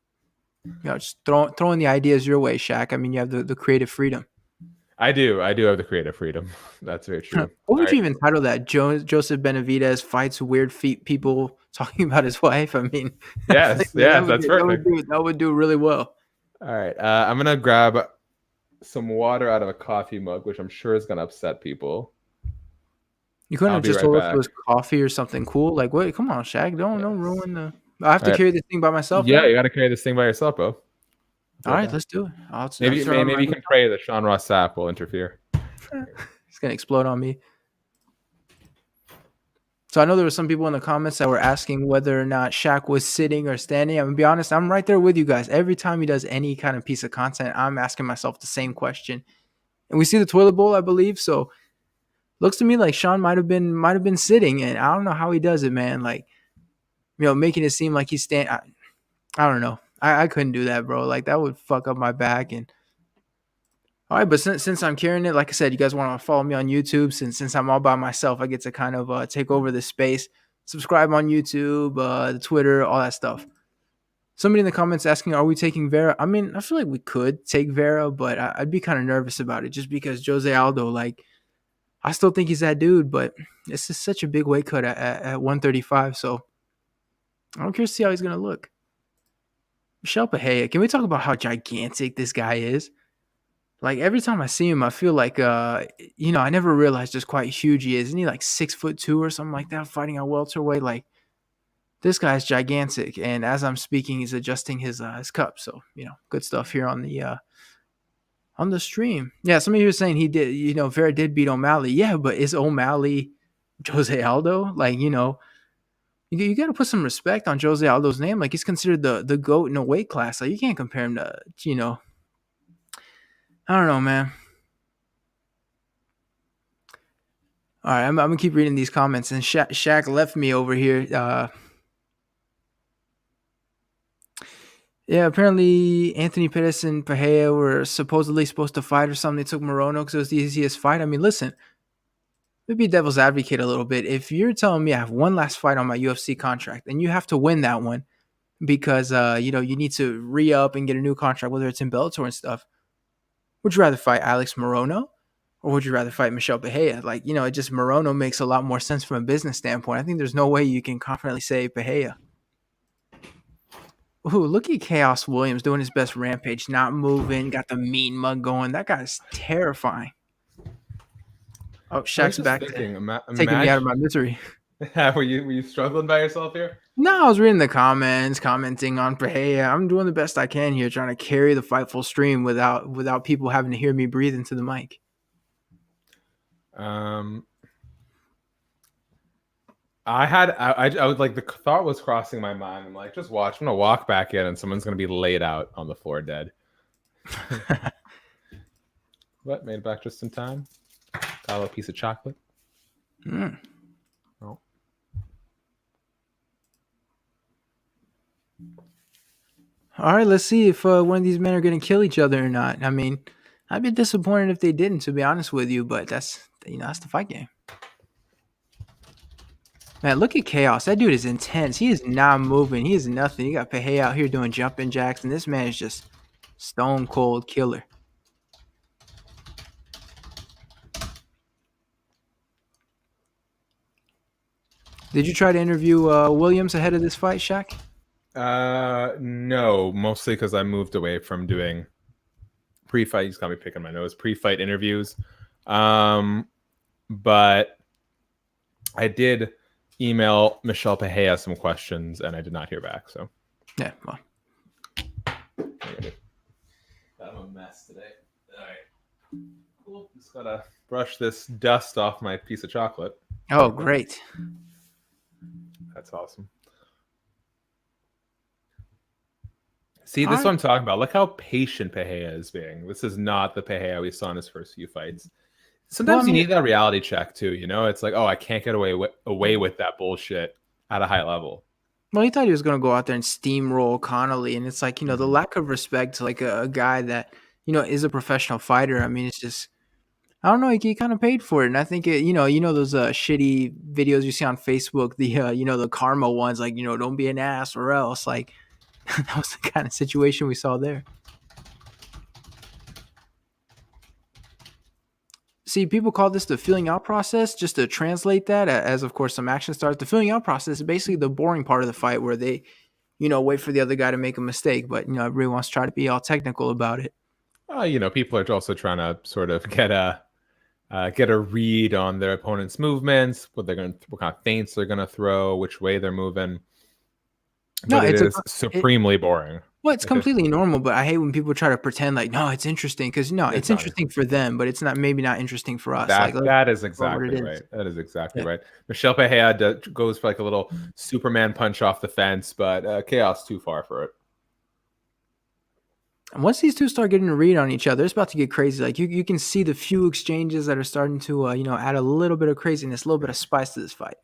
just throwing the ideas your way, Shaq. I mean, you have the creative freedom. I do have the creative freedom. That's very true. What would you even title that? Joseph Benavidez fights weird feet people talking about his wife. I mean, yes, that's perfect. That would do really well. All right, I'm gonna grab some water out of a coffee mug, which I'm sure is gonna upset people. You couldn't have just told us it was coffee or something cool. Like, what? Come on, Shaq. Don't ruin the. I have to carry this thing by myself. Yeah, you got to carry this thing by yourself, bro. All right, let's do it. Maybe you can pray that Sean Ross Sapp will interfere. He's gonna explode on me. So I know there were some people in the comments that were asking whether or not Shaq was sitting or standing. I'm gonna be honest, I'm right there with you guys. Every time he does any kind of piece of content, I'm asking myself the same question. And we see the toilet bowl, I believe. So looks to me like Sean might have been sitting, and I don't know how he does it, man. Like, making it seem like he's standing. I don't know. I couldn't do that, bro. Like that would fuck up my back. And all right, but since I'm carrying it, like I said, you guys want to follow me on YouTube. Since I'm all by myself, I get to kind of take over this space. Subscribe on YouTube, the Twitter, all that stuff. Somebody in the comments asking, are we taking Vera? I mean, I feel like we could take Vera, but I'd be kind of nervous about it just because Jose Aldo, like, I still think he's that dude, but it's just such a big weight cut at 135. So I'm curious to see how he's going to look. Michel Peja, can we talk about how gigantic this guy is? Like, every time I see him, I feel like, I never realized just quite huge he is. Isn't he like 6'2" or something like that, fighting at welterweight? Like, this guy's gigantic, and as I'm speaking, he's adjusting his cup. So good stuff here on the stream. Yeah, some of you are saying he did. Vera did beat O'Malley. Yeah, but is O'Malley Jose Aldo? Like you got to put some respect on Jose Aldo's name. Like he's considered the GOAT in a weight class. Like you can't compare him to I don't know, man. All right, I'm gonna keep reading these comments, and Shaq left me over here. Yeah, apparently Anthony Pettis and Peja were supposedly supposed to fight or something. They took Morono because it was the easiest fight. I mean, listen, maybe devil's advocate a little bit. If you're telling me I have one last fight on my UFC contract and you have to win that one because you need to re-up and get a new contract, whether it's in Bellator and stuff, would you rather fight Alex Morono or would you rather fight Michel Peja? Like, it just Morono makes a lot more sense from a business standpoint. I think there's no way you can confidently say Peja. Ooh, look at Khaos Williams doing his best rampage, not moving, got the mean mug going. That guy's terrifying. Oh, Shaq's back taking me out of my misery. Were you struggling by yourself here? No, I was reading the comments, commenting on Peja. I'm doing the best I can here, trying to carry the Fightful stream without people having to hear me breathe into the mic. I was like, the thought was crossing my mind. I'm like, just watch. I'm gonna walk back in, and someone's gonna be laid out on the floor dead. But made it back just in time. Got a little piece of chocolate. Mm. Oh. All right, let's see if one of these men are gonna kill each other or not. I mean, I'd be disappointed if they didn't, to be honest with you. But that's the fight game. Man, look at Khaos. That dude is intense. He is not moving. He is nothing. You got Peja out here doing jumping jacks, and this man is just stone cold killer. Did you try to interview Williams ahead of this fight, Shaq? No, mostly because I moved away from doing pre-fight. He's got me picking my nose. Pre-fight interviews, but I did email Michel Peja some questions, and I did not hear back. So yeah, well, I'm a mess today. All right, cool. Just gotta brush this dust off my piece of chocolate. Oh, great. That's awesome. See, this is what I'm talking about. Look how patient Peja is being. This is not the Peja we saw in his first few fights. Sometimes you need that reality check too. It's like, oh, I can't get away with that bullshit at a high level. Well, he thought he was going to go out there and steamroll Connolly, and it's like, the lack of respect to like a guy that is a professional fighter. I mean, it's just, I don't know. He kind of paid for it, and I think those shitty videos you see on Facebook, the karma ones, like don't be an ass or else. Like that was the kind of situation we saw there. See, people call this the feeling out process. Just to translate that, as of course some action starts. The feeling out process is basically the boring part of the fight where they, wait for the other guy to make a mistake, but everybody wants to try to be all technical about it. People are also trying to sort of get a read on their opponent's movements, what kind of feints they're gonna throw, which way they're moving. But it is supremely boring. Well, it's completely normal, but I hate when people try to pretend like, no, it's interesting, because it's interesting for them, but it's maybe not interesting for us. That is exactly right. That is exactly right. Michel Peja goes for like a little Superman punch off the fence, but Khaos too far for it. And once these two start getting a read on each other, it's about to get crazy. Like you can see the few exchanges that are starting to add a little bit of craziness, a little bit of spice to this fight.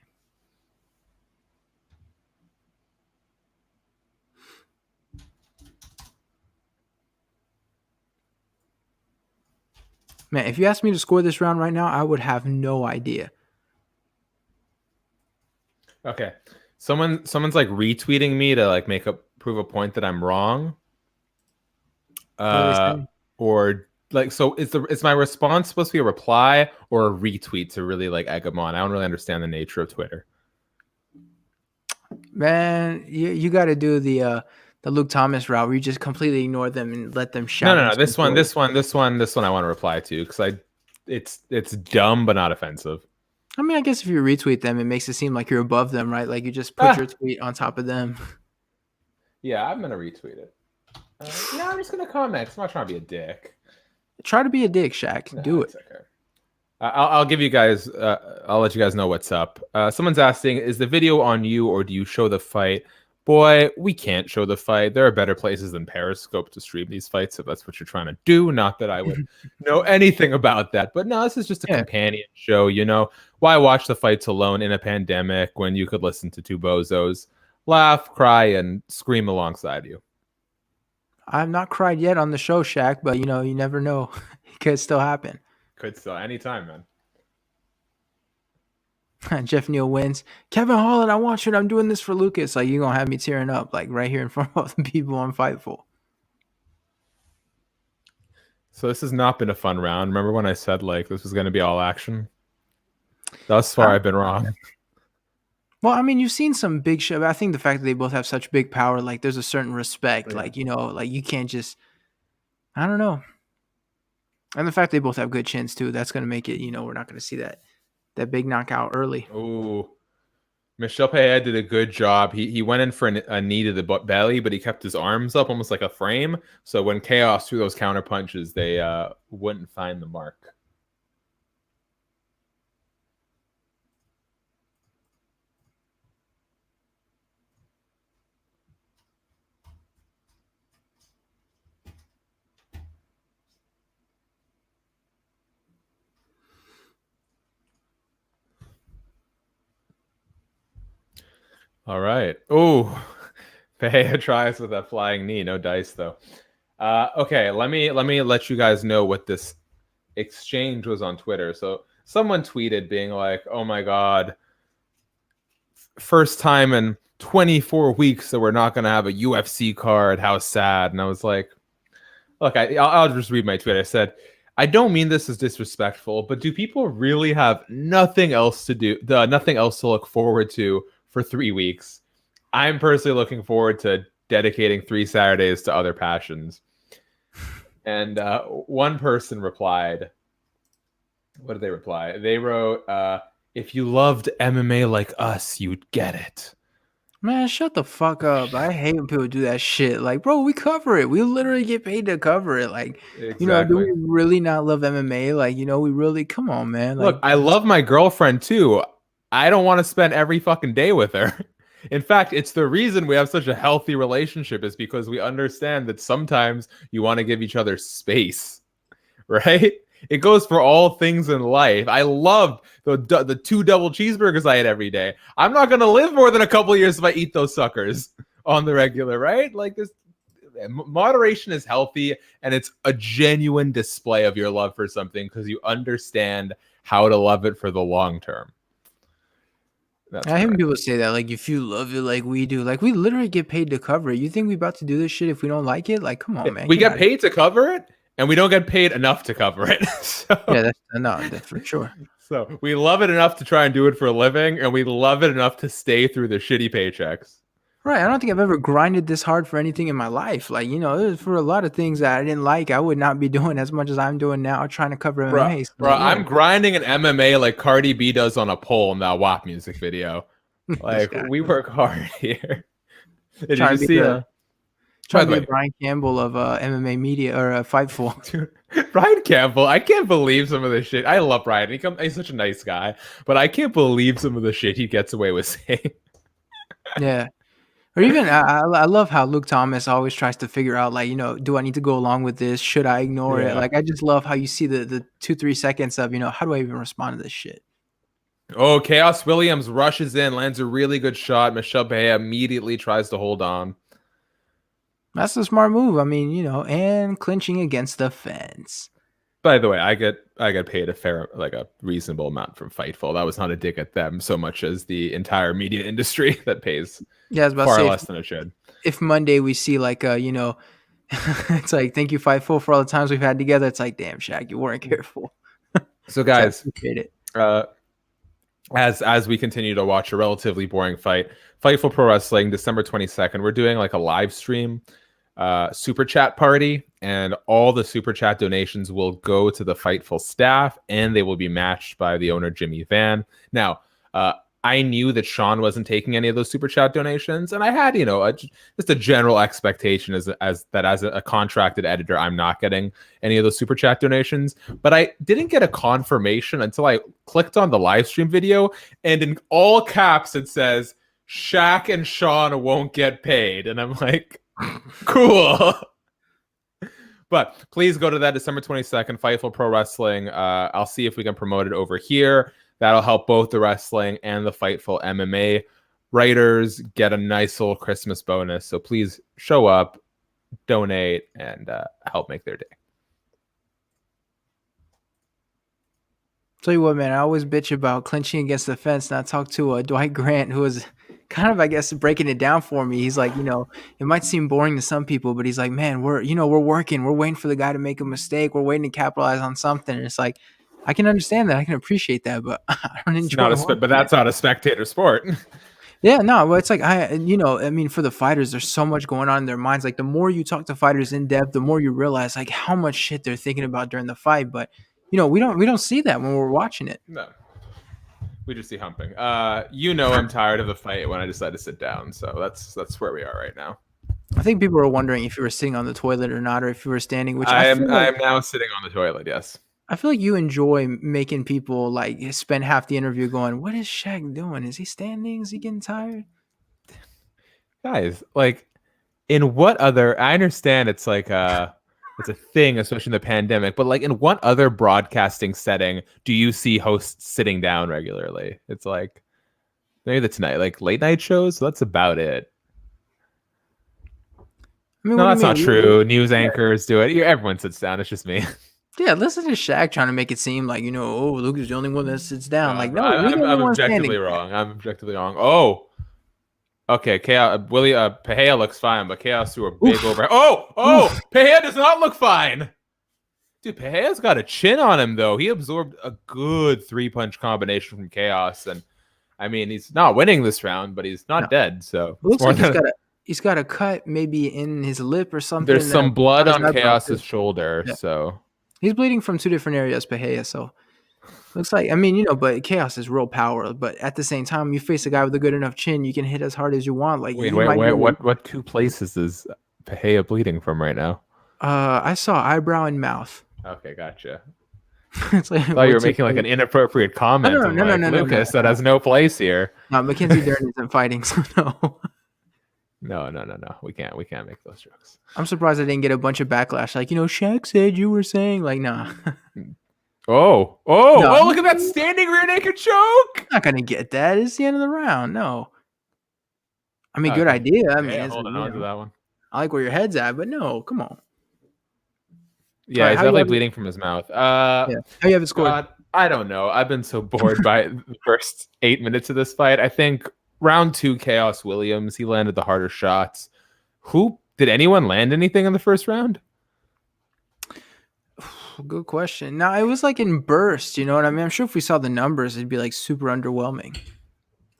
Man, if you asked me to score this round right now, I would have no idea. Okay. Someone's like retweeting me to like prove a point that I'm wrong. What are they saying? Or like, so is my response supposed to be a reply or a retweet to really like egg them on? I don't really understand the nature of Twitter. Man, you got to do the Luke Thomas route where you just completely ignore them and let them shout. No. This one I want to reply to because it's dumb but not offensive. I mean, I guess if you retweet them, it makes it seem like you're above them, right? Like you just put your tweet on top of them. Yeah, I'm gonna retweet it. No, I'm just gonna comment. I'm not trying to be a dick. Try to be a dick, Shaq. No, do it. Okay. I'll give you guys. I'll let you guys know what's up. Someone's asking, is the video on you or do you show the fight? Boy, we can't show the fight. There are better places than Periscope to stream these fights if that's what you're trying to do. Not that I would know anything about that, but no, this is just a companion show. You know, why watch the fights alone in a pandemic when you could listen to two bozos laugh, cry, and scream alongside you? I've not cried yet on the show, Shaq, but you know, you never know. It could still happen. Could still anytime, man. Geoff Neal wins. Kevin Holland, I want you. And I'm doing this for Lucas. Like you're gonna have me tearing up, like right here in front of the people on Fightful. So this has not been a fun round. Remember when I said like this was going to be all action? Thus far, I've been wrong. Well, I mean, you've seen some big shit. I think the fact that they both have such big power, like there's a certain respect. Like, you know, like you can't just, I don't know. And the fact they both have good chins too, that's going to make it, you know, we're not going to see that big knockout early. Ooh. Michel Peja did a good job. He went in for a knee to the belly, but he kept his arms up almost like a frame. So when Khaos threw those counter punches, they wouldn't find the mark. All right. Oh, Peja tries with that flying knee. No dice though. Okay, let me let you guys know what this exchange was on Twitter. So someone tweeted being like, "Oh my god, first time in 24 weeks that we're not going to have a UFC card. How sad." And I was like, "Look, I'll just read my tweet." I said, "I don't mean this as disrespectful, but do people really have nothing else to do, nothing else to look forward to for 3 weeks? I'm personally looking forward to dedicating 3 Saturdays to other passions." And one person replied, what did they reply? They wrote, "If you loved MMA like us, you'd get it." Man, shut the fuck up. I hate when people do that shit. Like, bro, we cover it. We literally get paid to cover it. Like, Exactly. you know, do we really not love MMA? Like, you know, we really, come on, man. Like, look, I love my girlfriend too. I don't want to spend every fucking day with her. In fact, it's the reason we have such a healthy relationship is because we understand that sometimes you want to give each other space, right? It goes for all things in life. I loved the 2 double cheeseburgers I had every day. I'm not going to live more than a couple of years if I eat those suckers on the regular, right? Like this, moderation is healthy, and it's a genuine display of your love for something because you understand how to love it for the long term. I hear people say that, like, if you love it like we do, like, we literally get paid to cover it. You think we about to do this shit if we don't like it? Like, come on, man. We get paid to cover it, and we don't get paid enough to cover it. So, yeah, that's for sure. So we love it enough to try and do it for a living, and we love it enough to stay through the shitty paychecks. Right. I don't think I've ever grinded this hard for anything in my life. Like, you know, for a lot of things that I didn't like, I would not be doing as much as I'm doing now, trying to cover MMA. So, bro, I'm grinding an MMA like Cardi B does on a pole in that WAP music video. Like, we work hard here. Did you see it? Trying to be Brian Campbell of MMA media or Fightful. Dude, Brian Campbell, I can't believe some of the shit. I love Brian. He's such a nice guy, but I can't believe some of the shit he gets away with saying. Yeah. Or even, I love how Luke Thomas always tries to figure out, like, you know, do I need to go along with this? Should I ignore it? Like, I just love how you see the 2-3 seconds of, you know, how do I even respond to this shit? Oh, Khaos Williams rushes in, lands a really good shot. Michel Peja immediately tries to hold on. That's a smart move. I mean, you know, and clinching against the fence. By the way, I get paid a reasonable amount from Fightful. That was not a dig at them so much as the entire media industry that pays far less than it should. If Monday we see like it's like, thank you Fightful for all the times we've had together. It's like, damn, Shaq, you weren't careful. So guys, I appreciate it. As we continue to watch a relatively boring fight, Fightful Pro Wrestling, December 22nd, we're doing like a live stream super chat party, and all the super chat donations will go to the Fightful staff, and they will be matched by the owner, Jimmy Van. Now, I knew that Sean wasn't taking any of those super chat donations, and I had, just a general expectation as a contracted editor, I'm not getting any of those super chat donations. But I didn't get a confirmation until I clicked on the live stream video, and in all caps it says Shaq and Sean won't get paid, and I'm like, cool. But please go to that December 22nd, Fightful Pro Wrestling. I'll see if we can promote it over here. That'll help both the wrestling and the Fightful MMA writers get a nice little Christmas bonus. So please show up, donate, and help make their day. Tell you what, man, I always bitch about clinching against the fence. And I talked to Dwight Grant, who was kind of, I guess, breaking it down for me. He's like, it might seem boring to some people, but he's like, man, we're working. We're waiting for the guy to make a mistake. We're waiting to capitalize on something. And it's like, I can understand that. I can appreciate that, but I don't enjoy it. But that's not a spectator sport. Yeah, no, but it's like, for the fighters, there's so much going on in their minds. Like, the more you talk to fighters in depth, the more you realize like how much shit they're thinking about during the fight. But we don't see that when we're watching it. No, we just see humping. I'm tired of the fight when I decide to sit down. So that's where we are right now. I think people are wondering if you were sitting on the toilet or not, or if you were standing. Which I am now sitting on the toilet. Yes. I feel like you enjoy making people like spend half the interview going, "What is Shaq doing? Is he standing? Is he getting tired?" Guys, like, in what other? I understand it's like it's a thing, especially in the pandemic. But like, in what other broadcasting setting do you see hosts sitting down regularly? It's like maybe the Tonight, like late night shows. So that's about it. I mean, no, that's not true. News anchors do it. Everyone sits down. It's just me. Yeah, listen to Shaq trying to make it seem like, Lucas is the only one that sits down. Like, no, I'm objectively wrong. I'm objectively wrong. Oh, okay. Peja looks fine, but Khaos threw a big over. Oh, Peja does not look fine. Dude, Peja's got a chin on him, though. He absorbed a good 3-punch combination from Khaos. And, I mean, he's not winning this round, but he's not dead. So it looks like he's got a cut maybe in his lip or something. There's some blood on Khaos's shoulder, so... He's bleeding from 2 different areas, Peja, so looks like, but Khaos is real power. But at the same time, you face a guy with a good enough chin, you can hit as hard as you want. Like, wait, what 2 places is Peja bleeding from right now? I saw eyebrow and mouth. Okay, gotcha. It's like, I thought you were making like an inappropriate comment. No, Lucas, that has no place here. No, Mackenzie Dern isn't fighting, so no. No. We can't make those jokes. I'm surprised I didn't get a bunch of backlash. Like, Shaq said you were saying, like, nah. Oh, look at that standing rear naked choke. I'm not going to get that. It's the end of the round. No. I mean, good idea. I mean, holding on to that one. I like where your head's at, but no, come on. Yeah, he's definitely bleeding from his mouth. How you have it scored? I don't know. I've been so bored by the first 8 minutes of this fight. I think round 2, Khaos Williams, he landed the harder shots. Did anyone land anything in the first round? Good question. Now, it was like in bursts, you know what I mean? I'm sure if we saw the numbers, it'd be like super underwhelming.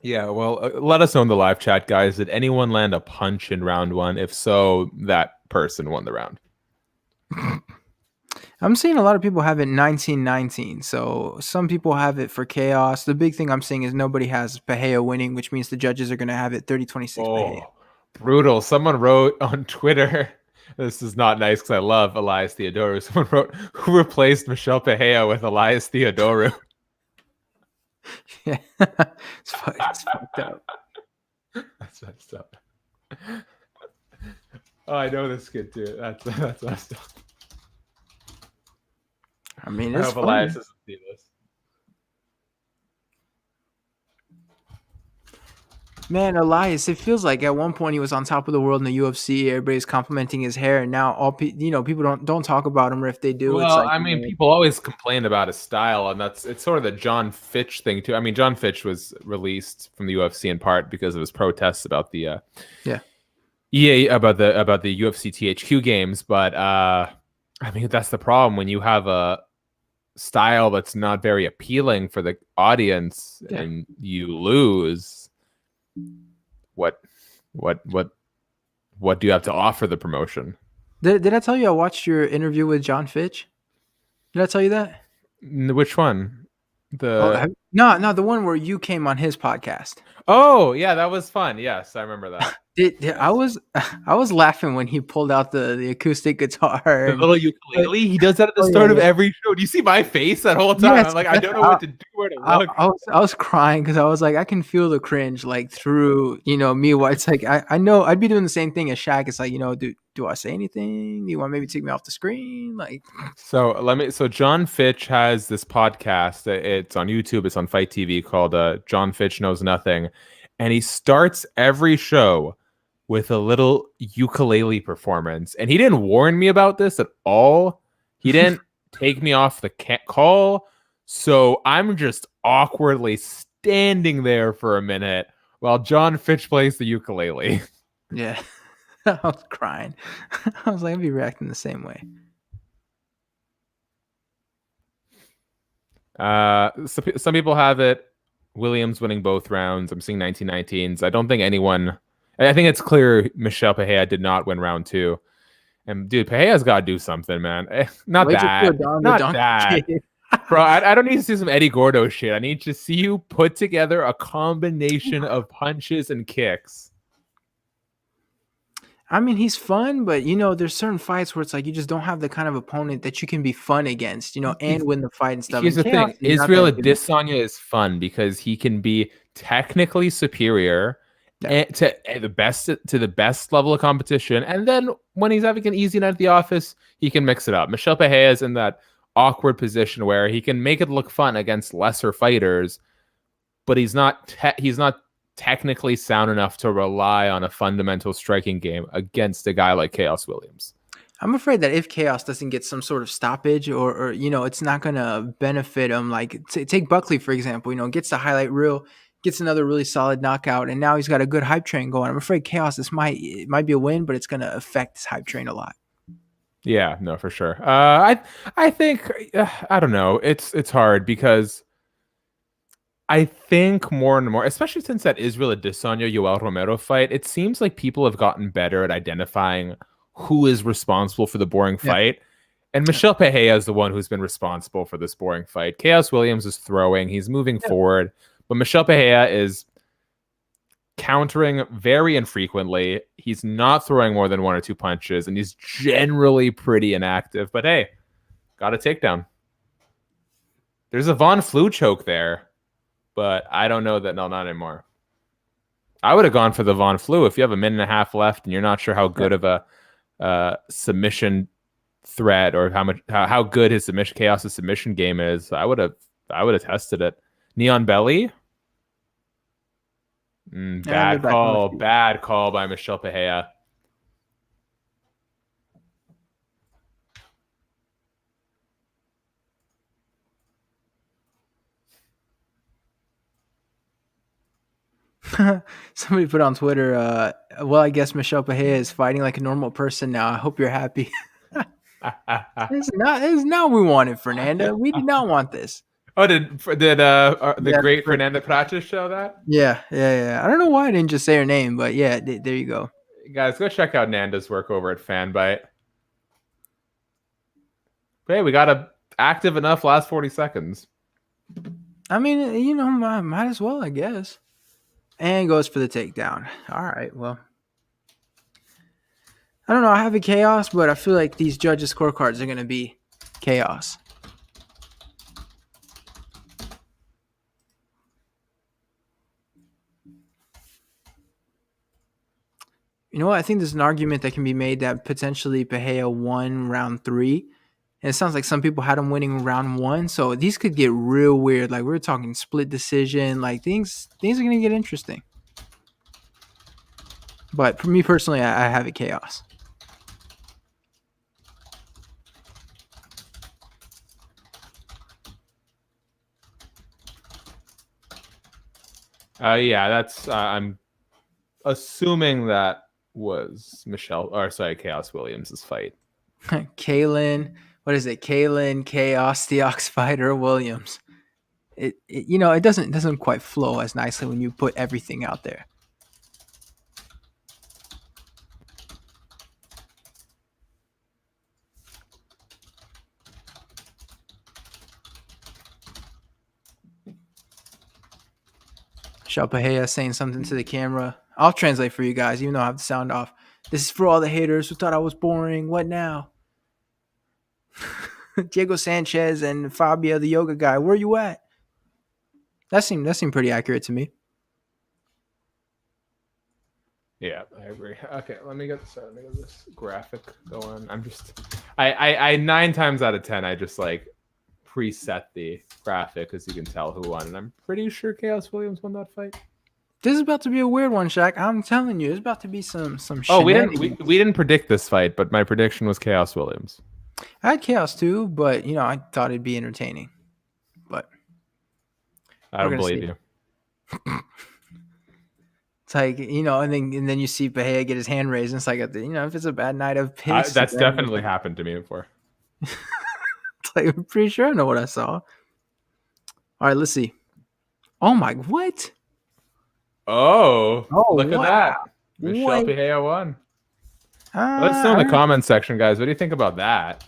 Yeah, well, let us know in the live chat, guys. Did anyone land a punch in round 1? If so, that person won the round. I'm seeing a lot of people have it 19-19. So some people have it for Khaos. The big thing I'm seeing is nobody has Peja winning, which means the judges are going to have it 30-26 Peja. Brutal. Someone wrote on Twitter, this is not nice because I love Elias Theodorou. Someone wrote, who replaced Michel Peja with Elias Theodorou? Yeah, it's fucked up. That's messed up. Oh, I know this kid too. That's messed up. I mean, I hope Elias doesn't see this. Man, Elias, it feels like at one point he was on top of the world in the UFC. Everybody's complimenting his hair, and now people don't talk about him, or if they do, it's Well, like I mean, people always complain about his style, and it's sort of the John Fitch thing too. I mean, John Fitch was released from the UFC in part because of his protests about the yeah. EA about the UFC THQ games, but I mean, that's the problem when you have a style that's not very appealing for the audience and you lose. What do you have to offer the promotion? Did I tell you I watched your interview with John Fitch? Did I tell you that? Which one? No, the one where you came on his podcast. Oh, yeah, that was fun. Yes, I remember that. I was laughing when he pulled out the acoustic guitar. The little ukulele. He does that at the start of every show. Do you see my face that whole time? Yes, I'm like, I don't know what to do, where to look. I was crying because I was like, I can feel the cringe like through me. It's like I know I'd be doing the same thing as Shaq. It's like, do I say anything? Do you want maybe take me off the screen? Like, so John Fitch has this podcast. It's on YouTube. It's on Fight TV called John Fitch Knows Nothing, and he starts every show with a little ukulele performance. And he didn't warn me about this at all. He didn't take me off the call. So I'm just awkwardly standing there for a minute while John Fitch plays the ukulele. Yeah. I was crying. I was like, I'd be reacting the same way. Some people have it Williams winning both rounds. I'm seeing 1919s. I don't think anyone... I think it's clear Michel Peja did not win round 2. And dude, Peja's got to do something, man. Not that. Bro, I don't need to see some Eddie Gordo shit. I need to see you put together a combination of punches and kicks. I mean, he's fun, but there's certain fights where it's like you just don't have the kind of opponent that you can be fun against, and win the fight and stuff. Here's the thing: Israel Adesanya is fun because he can be technically superior. To the best level of competition, and then when he's having an easy night at the office, he can mix it up. Michel Peja is in that awkward position where he can make it look fun against lesser fighters, but he's not technically sound enough to rely on a fundamental striking game against a guy like Khaos Williams. I'm afraid that if Khaos doesn't get some sort of stoppage or it's not going to benefit him. Like take Buckley, for example, gets the highlight reel, gets another really solid knockout, and now he's got a good hype train going. I'm afraid Khaos, it might be a win, but it's going to affect his hype train a lot. Yeah, no, for sure. I think I don't know. It's hard because I think more and more, especially since that Israel Adesanya Yoel Romero fight, it seems like people have gotten better at identifying who is responsible for the boring fight. And Michel Peja is the one who's been responsible for this boring fight. Khaos Williams is throwing, he's moving forward. But Michel Peja is countering very infrequently. He's not throwing more than 1 or 2 punches, and he's generally pretty inactive. But hey, got a takedown. There's a Von Flue choke there, but I don't know that. No, not anymore. I would have gone for the Von Flue if you have a minute and a half left and you're not sure how good of a submission threat or how good his submission Khaos' submission game is. I would have tested it. Neon Belly. Bad call by Michel Peja. Somebody put on Twitter, well, I guess Michel Peja is fighting like a normal person now. I hope you're happy. This is not what we wanted, Fernanda. We did not want this. Oh, did the great Fernanda Prates show that? Yeah. I don't know why I didn't just say her name, but yeah, there you go. Guys, go check out Nanda's work over at Fanbite. But hey, we got a active enough last 40 seconds. I mean, might as well, I guess. And goes for the takedown. All right, well. I don't know. I have a Khaos, but I feel like these judges' scorecards are going to be Khaos. You know what? I think there's an argument that can be made that potentially Peja won round 3. And it sounds like some people had him winning round 1. So these could get real weird. Like we're talking split decision. Like things are going to get interesting. But for me personally, I have it Khaos. Yeah, that's I'm assuming that was Khaos Williams' fight. Kalen, what is it? Kalen, Khaos, the Ox Fighter Williams. It doesn't quite flow as nicely when you put everything out there. Peja saying something to the camera. I'll translate for you guys, even though I have the sound off. This is for all the haters who thought I was boring. What now? Diego Sanchez and Fabio, the yoga guy. Where you at? That seemed pretty accurate to me. Yeah, I agree. Okay, let me get this graphic going. I 9 times out of 10 I just like preset the graphic because you can tell who won, and I'm pretty sure Khaos Williams won that fight. This is about to be a weird one, Shaq. I'm telling you, it's about to be some. Oh, we didn't predict this fight, but my prediction was Khaos Williams. I had Khaos too, but I thought it'd be entertaining. But I don't believe you. It's like, and then you see Peja get his hand raised, and it's like, if it's a bad night of piss. That's definitely happened to me before. It's like, I'm pretty sure I know what I saw. All right, let's see. Oh my, what? Oh, look at that. Michel Peja won. Let's know in the comments section, guys. What do you think about that?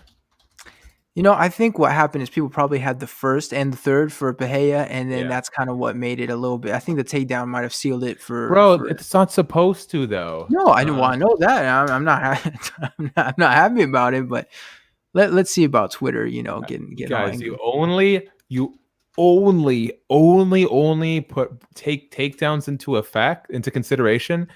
I think what happened is people probably had the first and the third for Peja, and then that's kind of what made it a little bit. I think the takedown might have sealed it for. Bro, it's not supposed to though. No, I didn't want to know that. I'm not. I'm not happy about it. But let's see about Twitter. Getting guys. Angry. You only take takedowns into consideration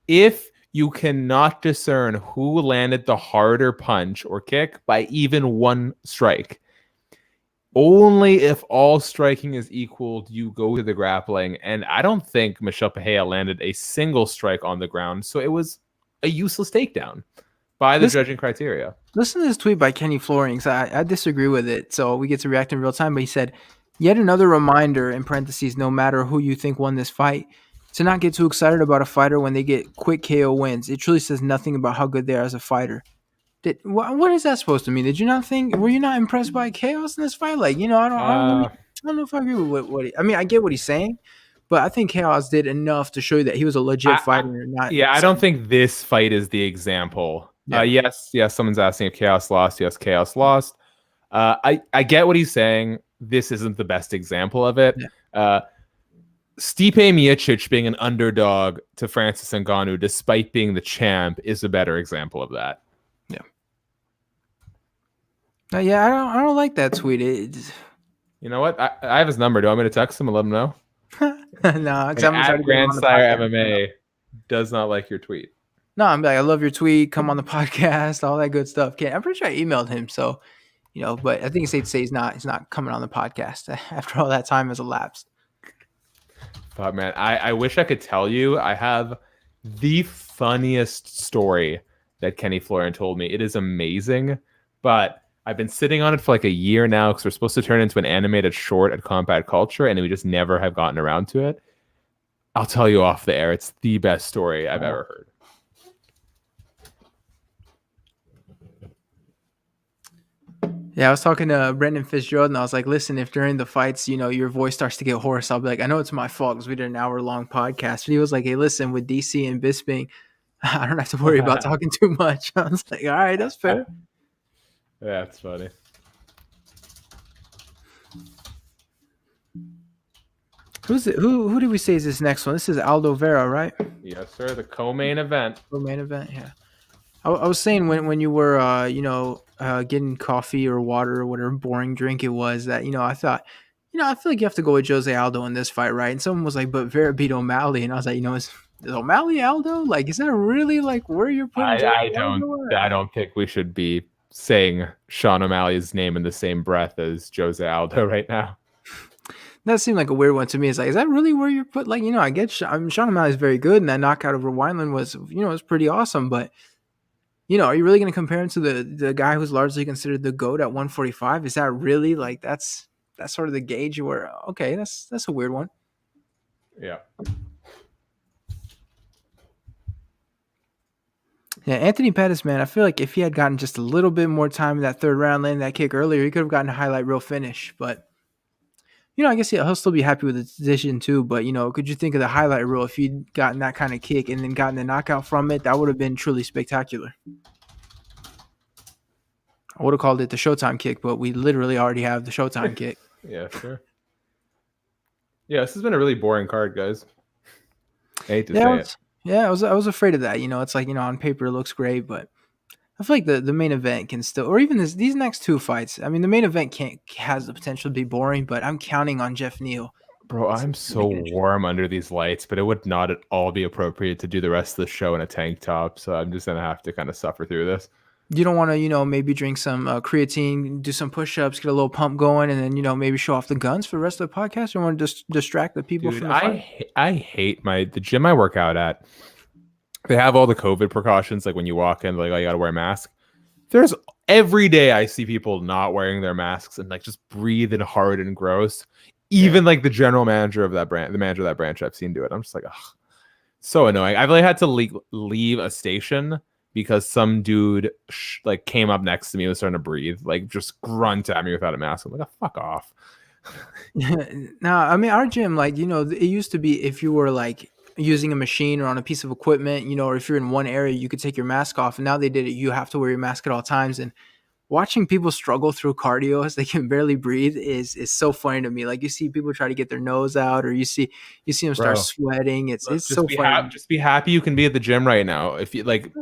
if you cannot discern who landed the harder punch or kick by even one strike. Only if all striking is equal do you go to the grappling. And I don't think Michel Peja landed a single strike on the ground, so it was a useless takedown by the judging criteria. Listen to this tweet by Kenny Flooring. I disagree with it, so we get to react in real time. But he said, yet another reminder, in parentheses, no matter who you think won this fight, to not get too excited about a fighter when they get quick KO wins. It truly says nothing about how good they are as a fighter. What is that supposed to mean? Did you not were you not impressed by Khaos in this fight? Like, I don't know if I agree with what I get what he's saying, but I think Khaos did enough to show you that he was a legit fighter. I don't think this fight is the example. Yeah. Yes, someone's asking if Khaos lost. Yes, Khaos lost. I get what he's saying. This isn't the best example of it. Yeah. Stipe Miocic being an underdog to Francis Ngannou, despite being the champ, is a better example of that. Yeah. I don't like that tweet. You know what? I have his number. Do you want me to text him and let him know? No, because Grandsire MMA does not like your tweet. No, I'm like, I love your tweet. Come on the podcast, all that good stuff. I'm pretty sure I emailed him, so but I think it's safe to say he's not coming on the podcast after all that time has elapsed. But man, I wish I could tell you. I have the funniest story that Kenny Florian told me. It is amazing, but I've been sitting on it for like a year now because we're supposed to turn it into an animated short at Combat Culture, and we just never have gotten around to it. I'll tell you off the air. It's the best story I've ever heard. Yeah, I was talking to Brendan Fitzgerald, and I was like, listen, if during the fights, your voice starts to get hoarse, I'll be like, I know it's my fault because we did an hour-long podcast. But he was like, hey, listen, with DC and Bisping, I don't have to worry about talking too much. I was like, all right, that's fair. Yeah, it's funny. Who's it? Who did we say is this next one? This is Aldo Vera, right? Yes, sir. The co-main event. Co-main event, yeah. I was saying when you were, getting coffee or water or whatever boring drink it was that, I thought, I feel like you have to go with Jose Aldo in this fight, right? And someone was like, but Vera beat O'Malley. And I was like, is O'Malley Aldo? Like, is that really like where you're putting I don't think we should be saying Sean O'Malley's name in the same breath as Jose Aldo right now. That seemed like a weird one to me. It's like, is that really where you're put? Like, I get Sean O'Malley is very good, and that knockout over Wineland was pretty awesome. But are you really going to compare him to the guy who's largely considered the GOAT at 145? Is that really like that's sort of the gauge where okay, that's a weird one. Yeah. Yeah, Anthony Pettis, man, I feel like if he had gotten just a little bit more time in that third round, landing that kick earlier, he could have gotten a highlight reel finish. But I guess he'll still be happy with the decision too. But could you think of the highlight reel if he'd gotten that kind of kick and then gotten the knockout from it? That would have been truly spectacular. I would have called it the Showtime kick, but we literally already have the Showtime kick. Yeah, sure. Yeah, this has been a really boring card, guys. I hate to say it. Yeah, I was afraid of that. It's like, on paper it looks great, but I feel like the main event can still, or even these next two fights. I mean, the main event has the potential to be boring, but I'm counting on Geoff Neal. Bro, I'm so warm under these lights, but it would not at all be appropriate to do the rest of the show in a tank top. So I'm just gonna have to kind of suffer through this. You don't want to, maybe drink some creatine, do some push-ups, get a little pump going, and then, maybe show off the guns for the rest of the podcast. You want to just distract the people from the fight? I hate the gym I work out at. They have all the COVID precautions, like when you walk in, like, oh, you got to wear a mask. There's every day I see people not wearing their masks and like just breathing hard and gross. Even like the general manager of that brand, the manager of that branch, I've seen do it. I'm just like, ugh, so annoying. I've really had to leave a station because some dude like came up next to me and was starting to breathe, like just grunt at me without a mask. I'm like, oh, fuck off. Now, I mean, our gym, like, it used to be if you were like using a machine or on a piece of equipment, or if you're in one area, you could take your mask off. And now they did it. You have to wear your mask at all times. And watching people struggle through cardio as they can barely breathe is so funny to me. Like you see people try to get their nose out, or you see them start sweating. It's so funny. Just be happy you can be at the gym right now. If you like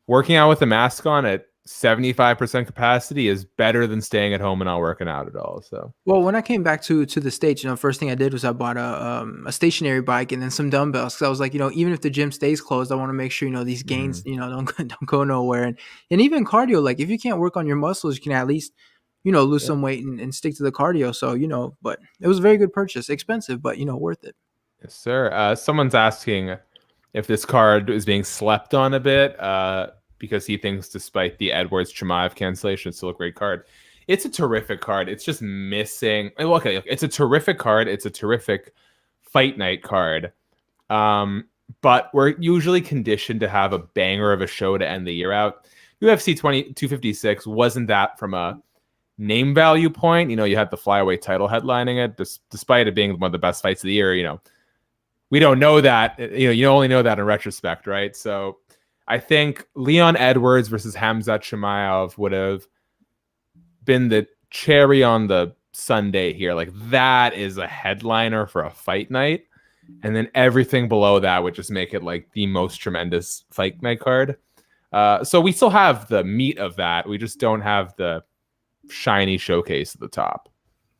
working out with a mask on at 75% capacity is better than staying at home and not working out at all. So, well, when I came back to the States, first thing I did was I bought a stationary bike and then some dumbbells. Cause I was like, even if the gym stays closed, I want to make sure, these gains, don't go nowhere. And even cardio, like if you can't work on your muscles, you can at least, lose some weight and stick to the cardio. So, but it was a very good purchase, expensive, but worth it. Yes, sir. Someone's asking if this card is being slept on a bit, because he thinks despite the Edwards Chimaev cancellation, it's still a great card. It's a terrific card. It's just missing. Okay, it's a terrific card. It's a terrific fight night card. But we're usually conditioned to have a banger of a show to end the year out. UFC 256 wasn't that from a name value point. You had the flyweight title headlining it, despite it being one of the best fights of the year. We don't know that. You only know that in retrospect, right? So I think Leon Edwards versus Khamzat Chimaev would have been the cherry on the sundae here. Like that is a headliner for a fight night. And then everything below that would just make it like the most tremendous fight night card. So we still have the meat of that. We just don't have the shiny showcase at the top.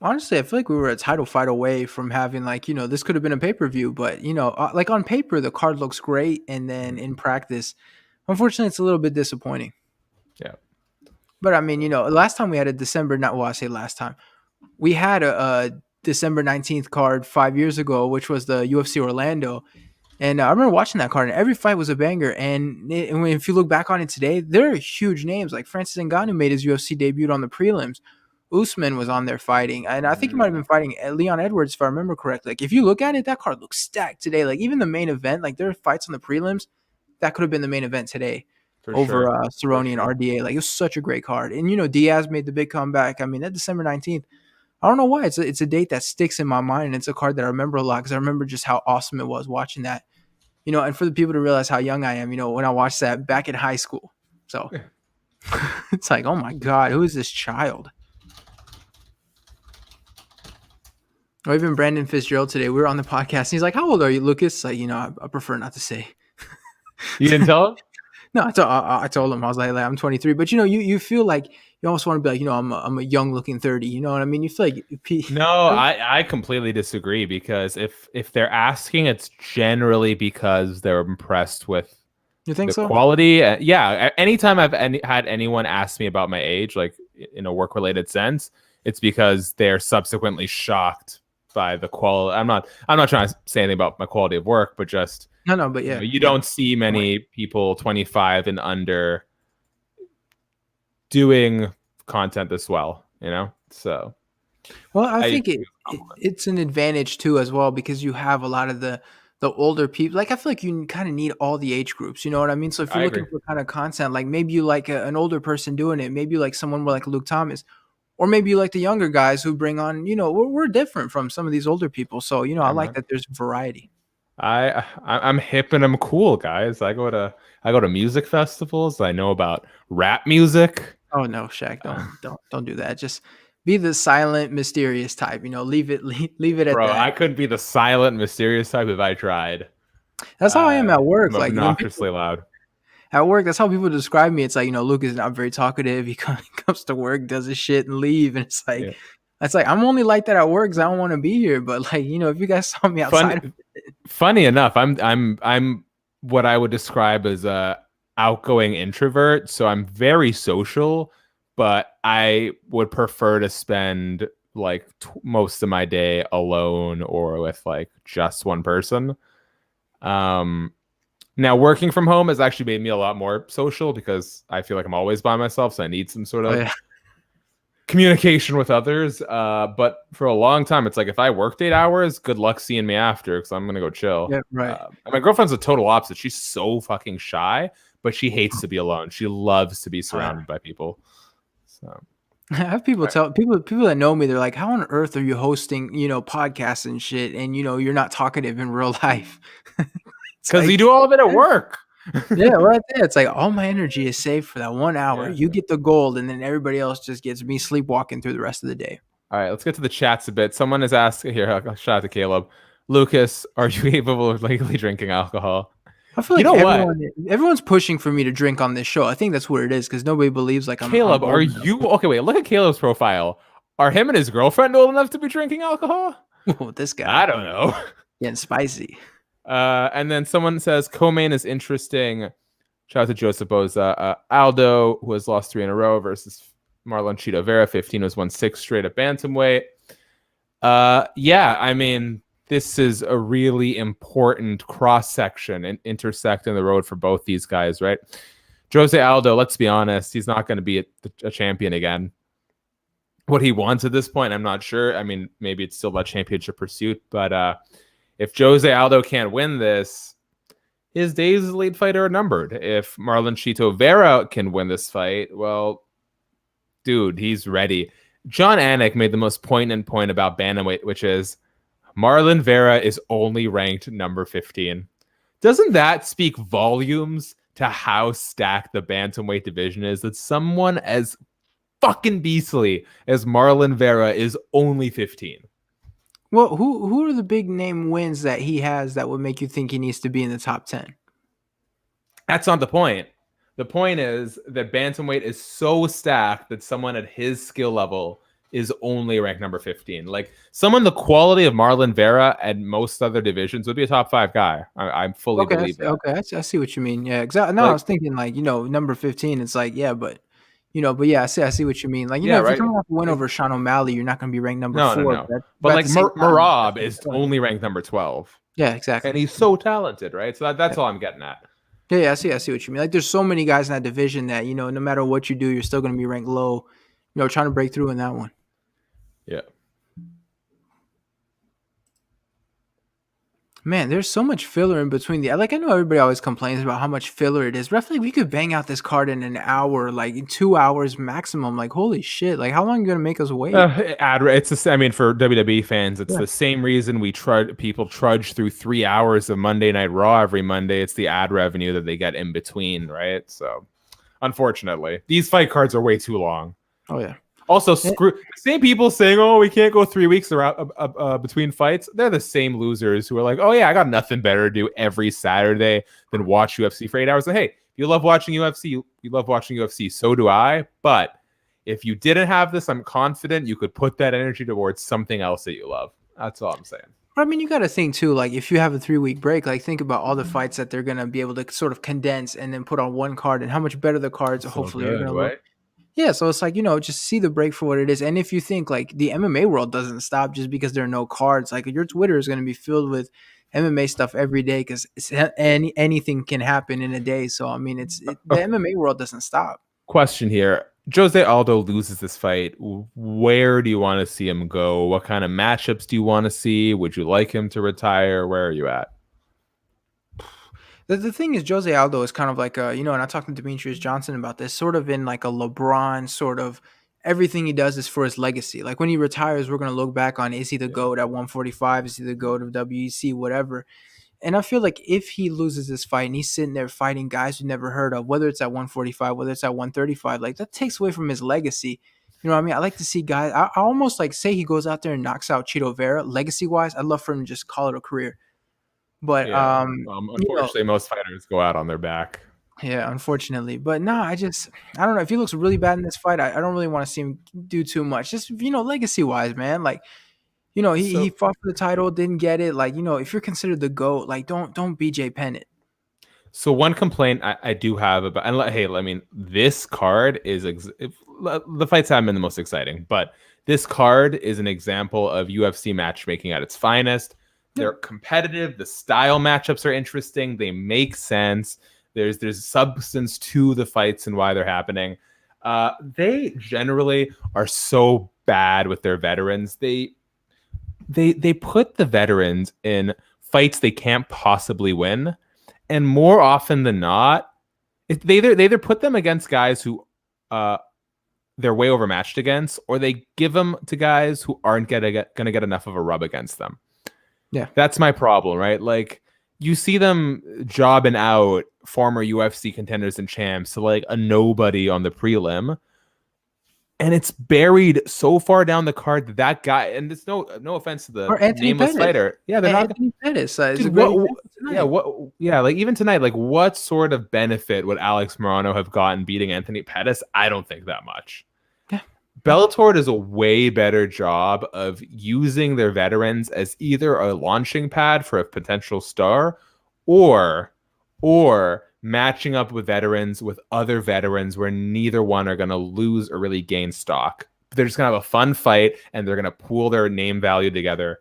Honestly, I feel like we were a title fight away from having like, this could have been a pay-per-view, but like on paper, the card looks great. And then in practice, unfortunately, it's a little bit disappointing. Yeah. But I mean, last time we had a December, I say last time, we had a December 19th card 5 years ago, which was the UFC Orlando. And I remember watching that card and every fight was a banger. And if you look back on it today, there are huge names like Francis Ngannou made his UFC debut on the prelims. Usman was on there fighting. And I think he might have been fighting Leon Edwards, if I remember correctly. Like if you look at it, that card looks stacked today. Like even the main event, like there are fights on the prelims that could have been the main event today over Cerrone and RDA. Like it was such a great card. And Diaz made the big comeback. I mean, that December 19th, I don't know why. It's a date that sticks in my mind, and it's a card that I remember a lot because I remember just how awesome it was watching that. And for the people to realize how young I am, when I watched that back in high school. So it's like, oh my God, who is this child? Or even Brandon Fitzgerald today, we were on the podcast, and he's like, how old are you, Lucas? Like, I prefer not to say. You didn't tell him? No, I told him. I was like, I'm 23. But, you feel like you almost want to be like, I'm a young looking 30. You know what I mean? You feel like... No, I completely disagree because if they're asking, it's generally because they're impressed with the quality. Yeah. Anytime I've had anyone ask me about my age, like in a work-related sense, it's because they're subsequently shocked by the quality. I'm not trying to say anything about my quality of work, but just No, but yeah, you don't see many people 25 and under doing content this well, so. Well, I think it's an advantage too as well, because you have a lot of the older people. Like, I feel like you kind of need all the age groups. You know what I mean? So if you're looking for kind of content, like maybe you like an older person doing it, maybe you like someone like Luke Thomas, or maybe you like the younger guys who bring on. We're different from some of these older people, so I like that there's variety. I'm hip and I'm cool, guys. I go to music festivals. I know about rap music. Oh no, Shaq, don't do that. Just be the silent, mysterious type. Leave it at Bro, that. I couldn't be the silent, mysterious type if I tried. That's how I am at work. I'm obnoxiously loud. At work, that's how people describe me. It's like, Luke is not very talkative. He comes to work, does his shit, and leave. And it's like, I'm only like that at work because I don't want to be here. But like, if you guys saw me outside, funny enough, I'm what I would describe as a outgoing introvert. So I'm very social, but I would prefer to spend like most of my day alone or with like just one person. Now working from home has actually made me a lot more social because I feel like I'm always by myself, so I need some sort of communication with others. But for a long time, it's like if I worked 8 hours, good luck seeing me after because I'm gonna go chill. Yeah, right. My girlfriend's the total opposite. She's so fucking shy, but she hates to be alone. She loves to be surrounded by people. So I have people tell people that know me, they're like, how on earth are you hosting, podcasts and shit, and you're not talkative in real life? Because you do all of it at work. Yeah, right there. It's like all my energy is saved for that 1 hour. You get the gold, and then everybody else just gets me sleepwalking through the rest of the day. All right, let's get to the chats a bit. Someone is asking here. Shout out to Caleb. Lucas, are you capable of legally drinking alcohol? I feel like everyone's pushing for me to drink on this show. I think that's what it is because nobody believes like I'm. Caleb, are you okay? Wait, look at Caleb's profile. Are him and his girlfriend old enough to be drinking alcohol? Oh, this guy. I don't know. Getting spicy. And then someone says co-main is interesting. Shout out to Joseph Boza. Aldo, who has lost 3 in a row, versus Marlon Cheeto Vera. 15 was won 6 straight at bantamweight. Yeah, I mean, this is a really important cross-section and intersect in the road for both these guys, right? Jose Aldo, let's be honest, he's not going to be a champion again. What he wants at this point, I'm not sure. I mean, maybe it's still that championship pursuit, but if Jose Aldo can't win this, his days as a lead fighter are numbered. If Marlon Cheeto Vera can win this fight, well, dude, he's ready. John Anik made the most poignant point about bantamweight, which is Marlon Vera is only ranked number 15. Doesn't that speak volumes to how stacked the bantamweight division is? That someone as fucking beastly as Marlon Vera is only 15. Well, who are the big name wins that he has that would make you think he needs to be in the top 10? That's not the point. The point is that bantamweight is so stacked that someone at his skill level is only ranked number 15. Like someone the quality of Marlon Vera and most other divisions would be a top 5 guy. I fully believe that. Okay, I see what you mean. Yeah, exactly. No, I was thinking like, number 15. It's like, yeah, but I see what you mean. Like, if you're coming off a win over Sean O'Malley, you're not going to be ranked number 4. No. But like Marab is only ranked number 12. Yeah, exactly. And he's so talented, right? So that's all I'm getting at. Yeah, I see what you mean. Like, there's so many guys in that division that, no matter what you do, you're still going to be ranked low, trying to break through in that one. Yeah. Man, there's so much filler in between I know everybody always complains about how much filler it is, but I feel like we could bang out this card in an hour, like in 2 hours maximum. Like, holy shit! Like, how long are you gonna make us wait? It's the, I mean, for WWE fans, it's the same reason people trudge through 3 hours of Monday Night Raw every Monday. It's the ad revenue that they get in between, right? So, unfortunately, these fight cards are way too long. Oh yeah. Also, screw same people saying, "Oh, we can't go 3 weeks around between fights." They're the same losers who are like, "Oh yeah, I got nothing better to do every Saturday than watch UFC for 8 hours." And hey, if you love watching UFC, you love watching UFC. So do I. But if you didn't have this, I'm confident you could put that energy towards something else that you love. That's all I'm saying. I mean, you got to think too. Like, if you have a 3-week break, like think about all the fights that they're gonna be able to sort of condense and then put on one card, and how much better the cards hopefully are gonna look. Yeah, so it's like, just see the break for what it is. And if you think like the MMA world doesn't stop just because there are no cards, like your Twitter is going to be filled with MMA stuff every day because anything can happen in a day. So I mean, the MMA world doesn't stop. Question here. Jose Aldo loses this fight. Where do you want to see him go? What kind of matchups do you want to see? Would you like him to retire? Where are you at? The thing is, Jose Aldo is kind of like and I talked to Demetrius Johnson about this, sort of in like a LeBron sort of everything he does is for his legacy. Like when he retires, we're gonna look back on is he the GOAT at 145? Is he the GOAT of WEC? Whatever. And I feel like if he loses this fight and he's sitting there fighting guys we never heard of, whether it's at 145, whether it's at 135, like that takes away from his legacy. You know what I mean? I like to see guys. I almost like say he goes out there and knocks out Chito Vera. Legacy wise, I'd love for him to just call it a career. But Yeah. Unfortunately, most fighters go out on their back. yeah, unfortunately. But no, I don't know. If he looks really bad in this fight, I don't really want to see him do too much. Just legacy wise, man. Like, he fought for the title, didn't get it. Like, if you're considered the GOAT, like don't BJ Penn it. So one complaint I do have about, and hey, I mean, this card is the fights haven't been the most exciting, but this card is an example of UFC matchmaking at its finest. They're competitive. The style matchups are interesting. They make sense. There's substance to the fights and why they're happening. They generally are so bad with their veterans. They put the veterans in fights they can't possibly win. And more often than not, they either put them against guys who they're way overmatched against, or they give them to guys who aren't going to get enough of a rub against them. Yeah. That's my problem, right? Like you see them jobbing out former UFC contenders and champs to like a nobody on the prelim. And it's buried so far down the card that guy, and it's no offense to the nameless fighter. Yeah, they're not Anthony Pettis. Like even tonight, like what sort of benefit would Alex Morano have gotten beating Anthony Pettis? I don't think that much. Yeah. Bellator does a way better job of using their veterans as either a launching pad for a potential star or matching up with veterans with other veterans where neither one are going to lose or really gain stock. They're just going to have a fun fight and they're going to pool their name value together,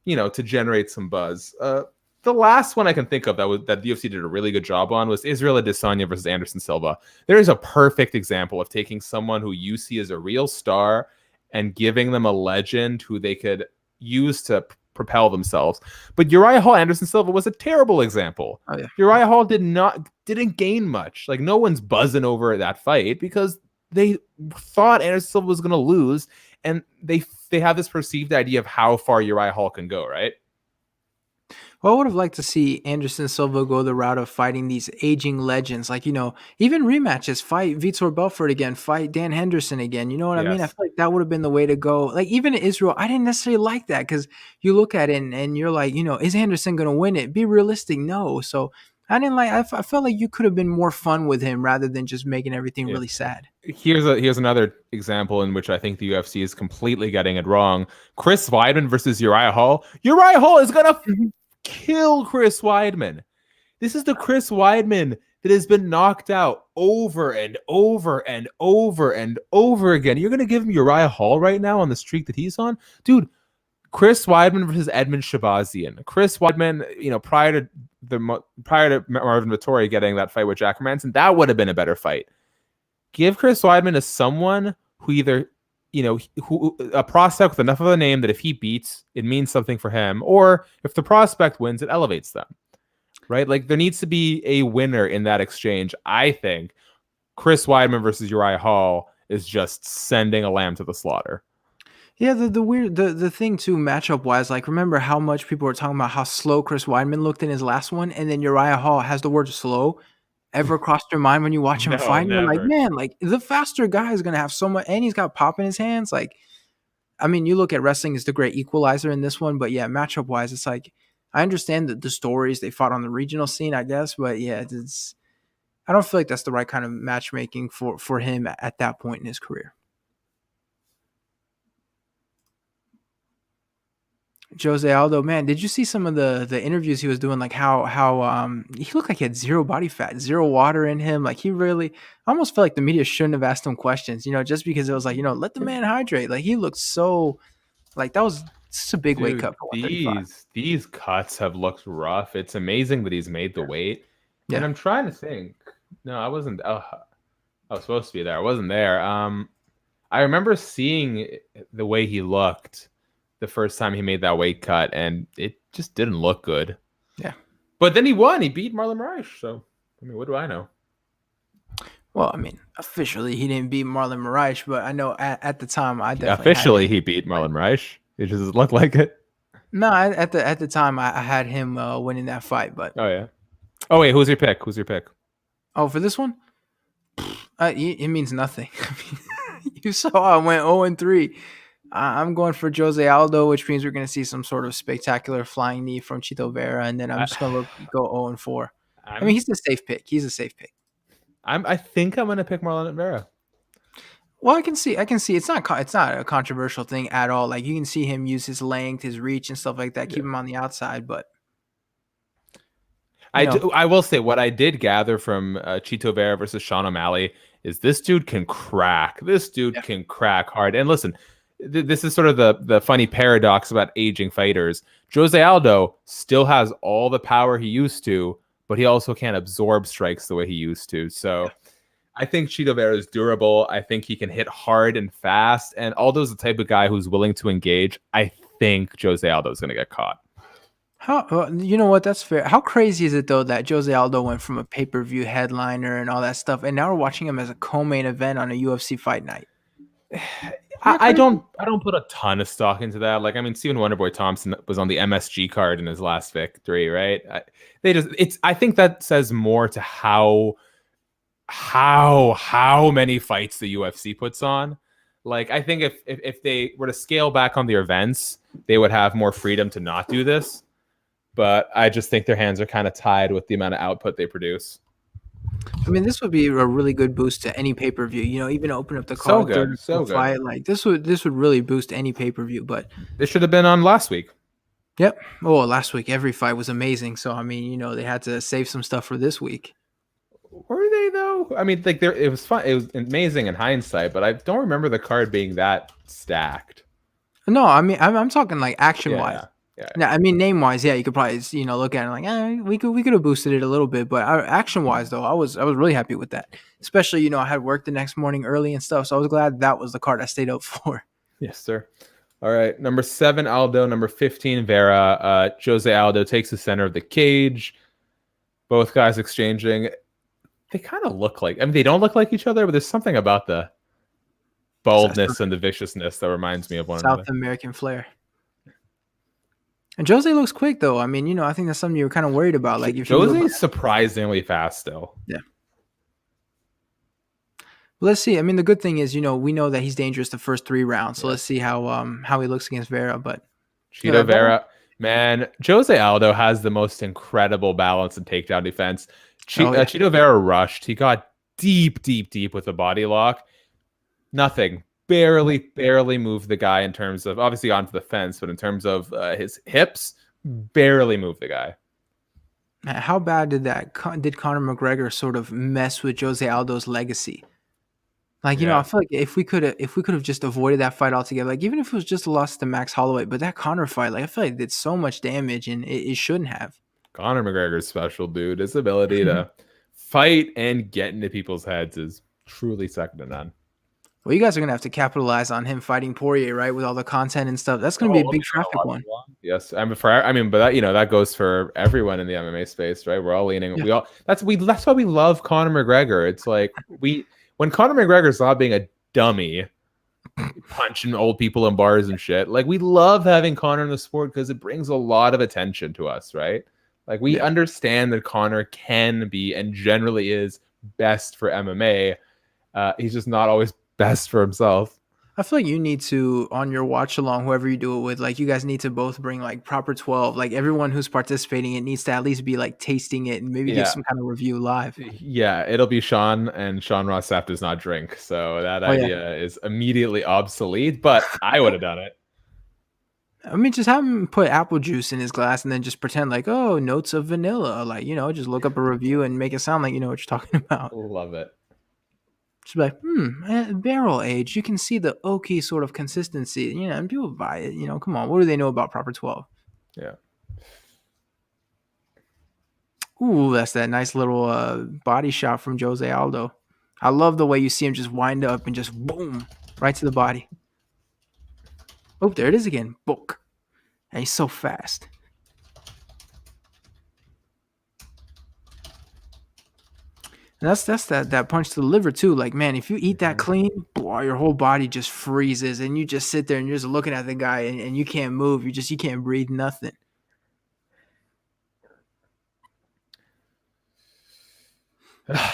to generate some buzz. The last one I can think of that the UFC did a really good job on was Israel Adesanya versus Anderson Silva. There is a perfect example of taking someone who you see as a real star and giving them a legend who they could use to propel themselves. But Uriah Hall, Anderson Silva was a terrible example. Oh, yeah. Uriah Hall didn't gain much. Like no one's buzzing over that fight because they thought Anderson Silva was going to lose, and they have this perceived idea of how far Uriah Hall can go, right? Well, I would have liked to see Anderson Silva go the route of fighting these aging legends, like, even rematches, fight Vitor Belfort again, fight Dan Henderson again. You know what I mean? I feel like that would have been the way to go. Like, even Israel, I didn't necessarily like that because you look at it and you're like, is Anderson going to win it? Be realistic. No. So I didn't like, I felt like you could have been more fun with him rather than just making everything really sad. Here's another example in which I think the UFC is completely getting it wrong. Chris Weidman versus Uriah Hall. Uriah Hall is going to kill Chris Weidman. This is the Chris Weidman that has been knocked out over and over and over and over again. You're going to give him Uriah Hall right now on the streak that he's on? Dude, Chris Weidman versus Edmund Shabazian. Chris Weidman, prior to Marvin Vettori getting that fight with Jack Hermanson, that would have been a better fight. Give Chris Weidman to someone who either who a prospect with enough of a name that if he beats, it means something for him, or if the prospect wins, it elevates them, right? Like there needs to be a winner in that exchange. I think Chris Weidman versus Uriah Hall is just sending a lamb to the slaughter. Yeah, the thing too, matchup wise, like remember how much people were talking about how slow Chris Weidman looked in his last one, and then Uriah Hall has the word slow ever crossed your mind when you watch him fight? You're like, man, like the faster guy is gonna have so much, and he's got pop in his hands. Like, I mean, you look at wrestling as the great equalizer in this one, but yeah, matchup wise, it's like I understand the stories they fought on the regional scene, I guess, but yeah, I don't feel like that's the right kind of matchmaking for him at that point in his career. Jose Aldo, man, did you see some of the interviews he was doing? Like how he looked like he had zero body fat, zero water in him. Like he really, I almost felt like the media shouldn't have asked him questions, just because it was like, let the man hydrate. Like he looked so, like that was just a big weight Dude, cut for 135. these cuts have looked rough. It's amazing that he's made the weight. And Yeah. I'm trying to think. No, I wasn't. Oh, I was supposed to be there. I wasn't there. I remember seeing the way he looked the first time he made that weight cut, and it just didn't look good. Yeah. But then he won. He beat Marlon Vera. So, I mean, what do I know? Well, I mean, officially he didn't beat Marlon Moraes, but I know at the time I definitely Officially, he beat Marlon Vera. It just doesn't look like it. No, at the time I had him winning that fight, but Oh yeah. Oh wait, who's your pick? Who's your pick? oh, for this one, it means nothing. You saw I went 0-3. I'm going for Jose Aldo, which means we're going to see some sort of spectacular flying knee from Chito Vera, and then I'm just going to go 0-4. I mean, he's a safe pick. He's a safe pick. I think I'm going to pick Marlon Vera. Well, I can see. It's not a controversial thing at all. Like you can see him use his length, his reach, and stuff like that. Keep him on the outside, but I will say what I did gather from Chito Vera versus Sean O'Malley is this dude can crack. This dude can crack hard. And listen, this is sort of the funny paradox about aging fighters. Jose Aldo still has all the power he used to, but he also can't absorb strikes the way he used to. So I think Chito Vera is durable. I think he can hit hard and fast. And Aldo's the type of guy who's willing to engage. I think Jose Aldo is going to get caught. You know what? That's fair. How crazy is it though that Jose Aldo went from a pay-per-view headliner and all that stuff, and now we're watching him as a co-main event on a UFC fight night? I don't put a ton of stock into that. Like, I mean, Stephen Wonderboy Thompson was on the MSG card in his last victory, right? I think that says more to how many fights the UFC puts on. Like, I think if they were to scale back on their events, they would have more freedom to not do this. But I just think their hands are kind of tied with the amount of output they produce. I mean, this would be a really good boost to any pay-per-view. Even open up the card. So good. Fight. Like this would really boost any pay-per-view. But this should have been on last week. Yep. Well, last week every fight was amazing. So I mean, they had to save some stuff for this week. Were they though? I mean, like it was fun. It was amazing in hindsight, but I don't remember the card being that stacked. No, I mean, I'm talking like action-wise. Yeah. No, I mean name-wise, yeah, you could probably look at it like, we could have boosted it a little bit, but action-wise though, I was really happy with that. Especially I had work the next morning early and stuff, so I was glad that was the card I stayed up for. Yes, sir. All right, number 7 Aldo, number 15 Vera. Jose Aldo takes the center of the cage. Both guys exchanging. They kind of look like. I mean, they don't look like each other, but there's something about the boldness and the viciousness that reminds me of one another. South American flair. And Jose looks quick, though. I mean, I think that's something you were kind of worried about. Like, if Jose's surprisingly fast still. Yeah. Well, let's see. I mean, the good thing is, we know that he's dangerous the first 3 rounds. So let's see how he looks against Vera. But Chito Vera, man, Jose Aldo has the most incredible balance and takedown defense. Chito Vera rushed. He got deep with a body lock. Nothing. Barely moved the guy in terms of, obviously onto the fence, but in terms of his hips, barely moved the guy. How bad did Conor McGregor sort of mess with Jose Aldo's legacy? Like, I feel like if we could have just avoided that fight altogether, like even if it was just a loss to Max Holloway, but that Conor fight, like I feel like it did so much damage and it shouldn't have. Conor McGregor's special, dude. His ability to fight and get into people's heads is truly second to none. Well, you guys are going to have to capitalize on him fighting Poirier, right? With all the content and stuff. That's going to be a big traffic one. Yes. But that goes for everyone in the MMA space, right? We're all leaning. Yeah. That's why we love Conor McGregor. It's like when Conor McGregor's not being a dummy, punching old people in bars and shit, like we love having Conor in the sport because it brings a lot of attention to us, right? Like we understand that Conor can be and generally is best for MMA. He's just not always best for himself. I feel like you need to, on your watch along, whoever you do it with, like you guys need to both bring like proper 12. Like everyone who's participating, it needs to at least be like tasting it and maybe give some kind of review live. Yeah, it'll be Sean, and Sean Ross Sapp does not drink, so that idea is immediately obsolete. But I would have done it. I mean, just have him put apple juice in his glass and then just pretend like, oh, notes of vanilla. Like, just look up a review and make it sound like you know what you're talking about. Love it. Just be like, barrel age. You can see the oaky sort of consistency, and people buy it. Come on. What do they know about Proper 12? Yeah. Ooh, that's that nice little body shot from Jose Aldo. I love the way you see him just wind up and just boom, right to the body. Oh, there it is again. Book. And he's so fast. And that's that punch to the liver too. Like, man, if you eat that clean, boy, your whole body just freezes and you just sit there and you're just looking at the guy and you can't move. You can't breathe nothing.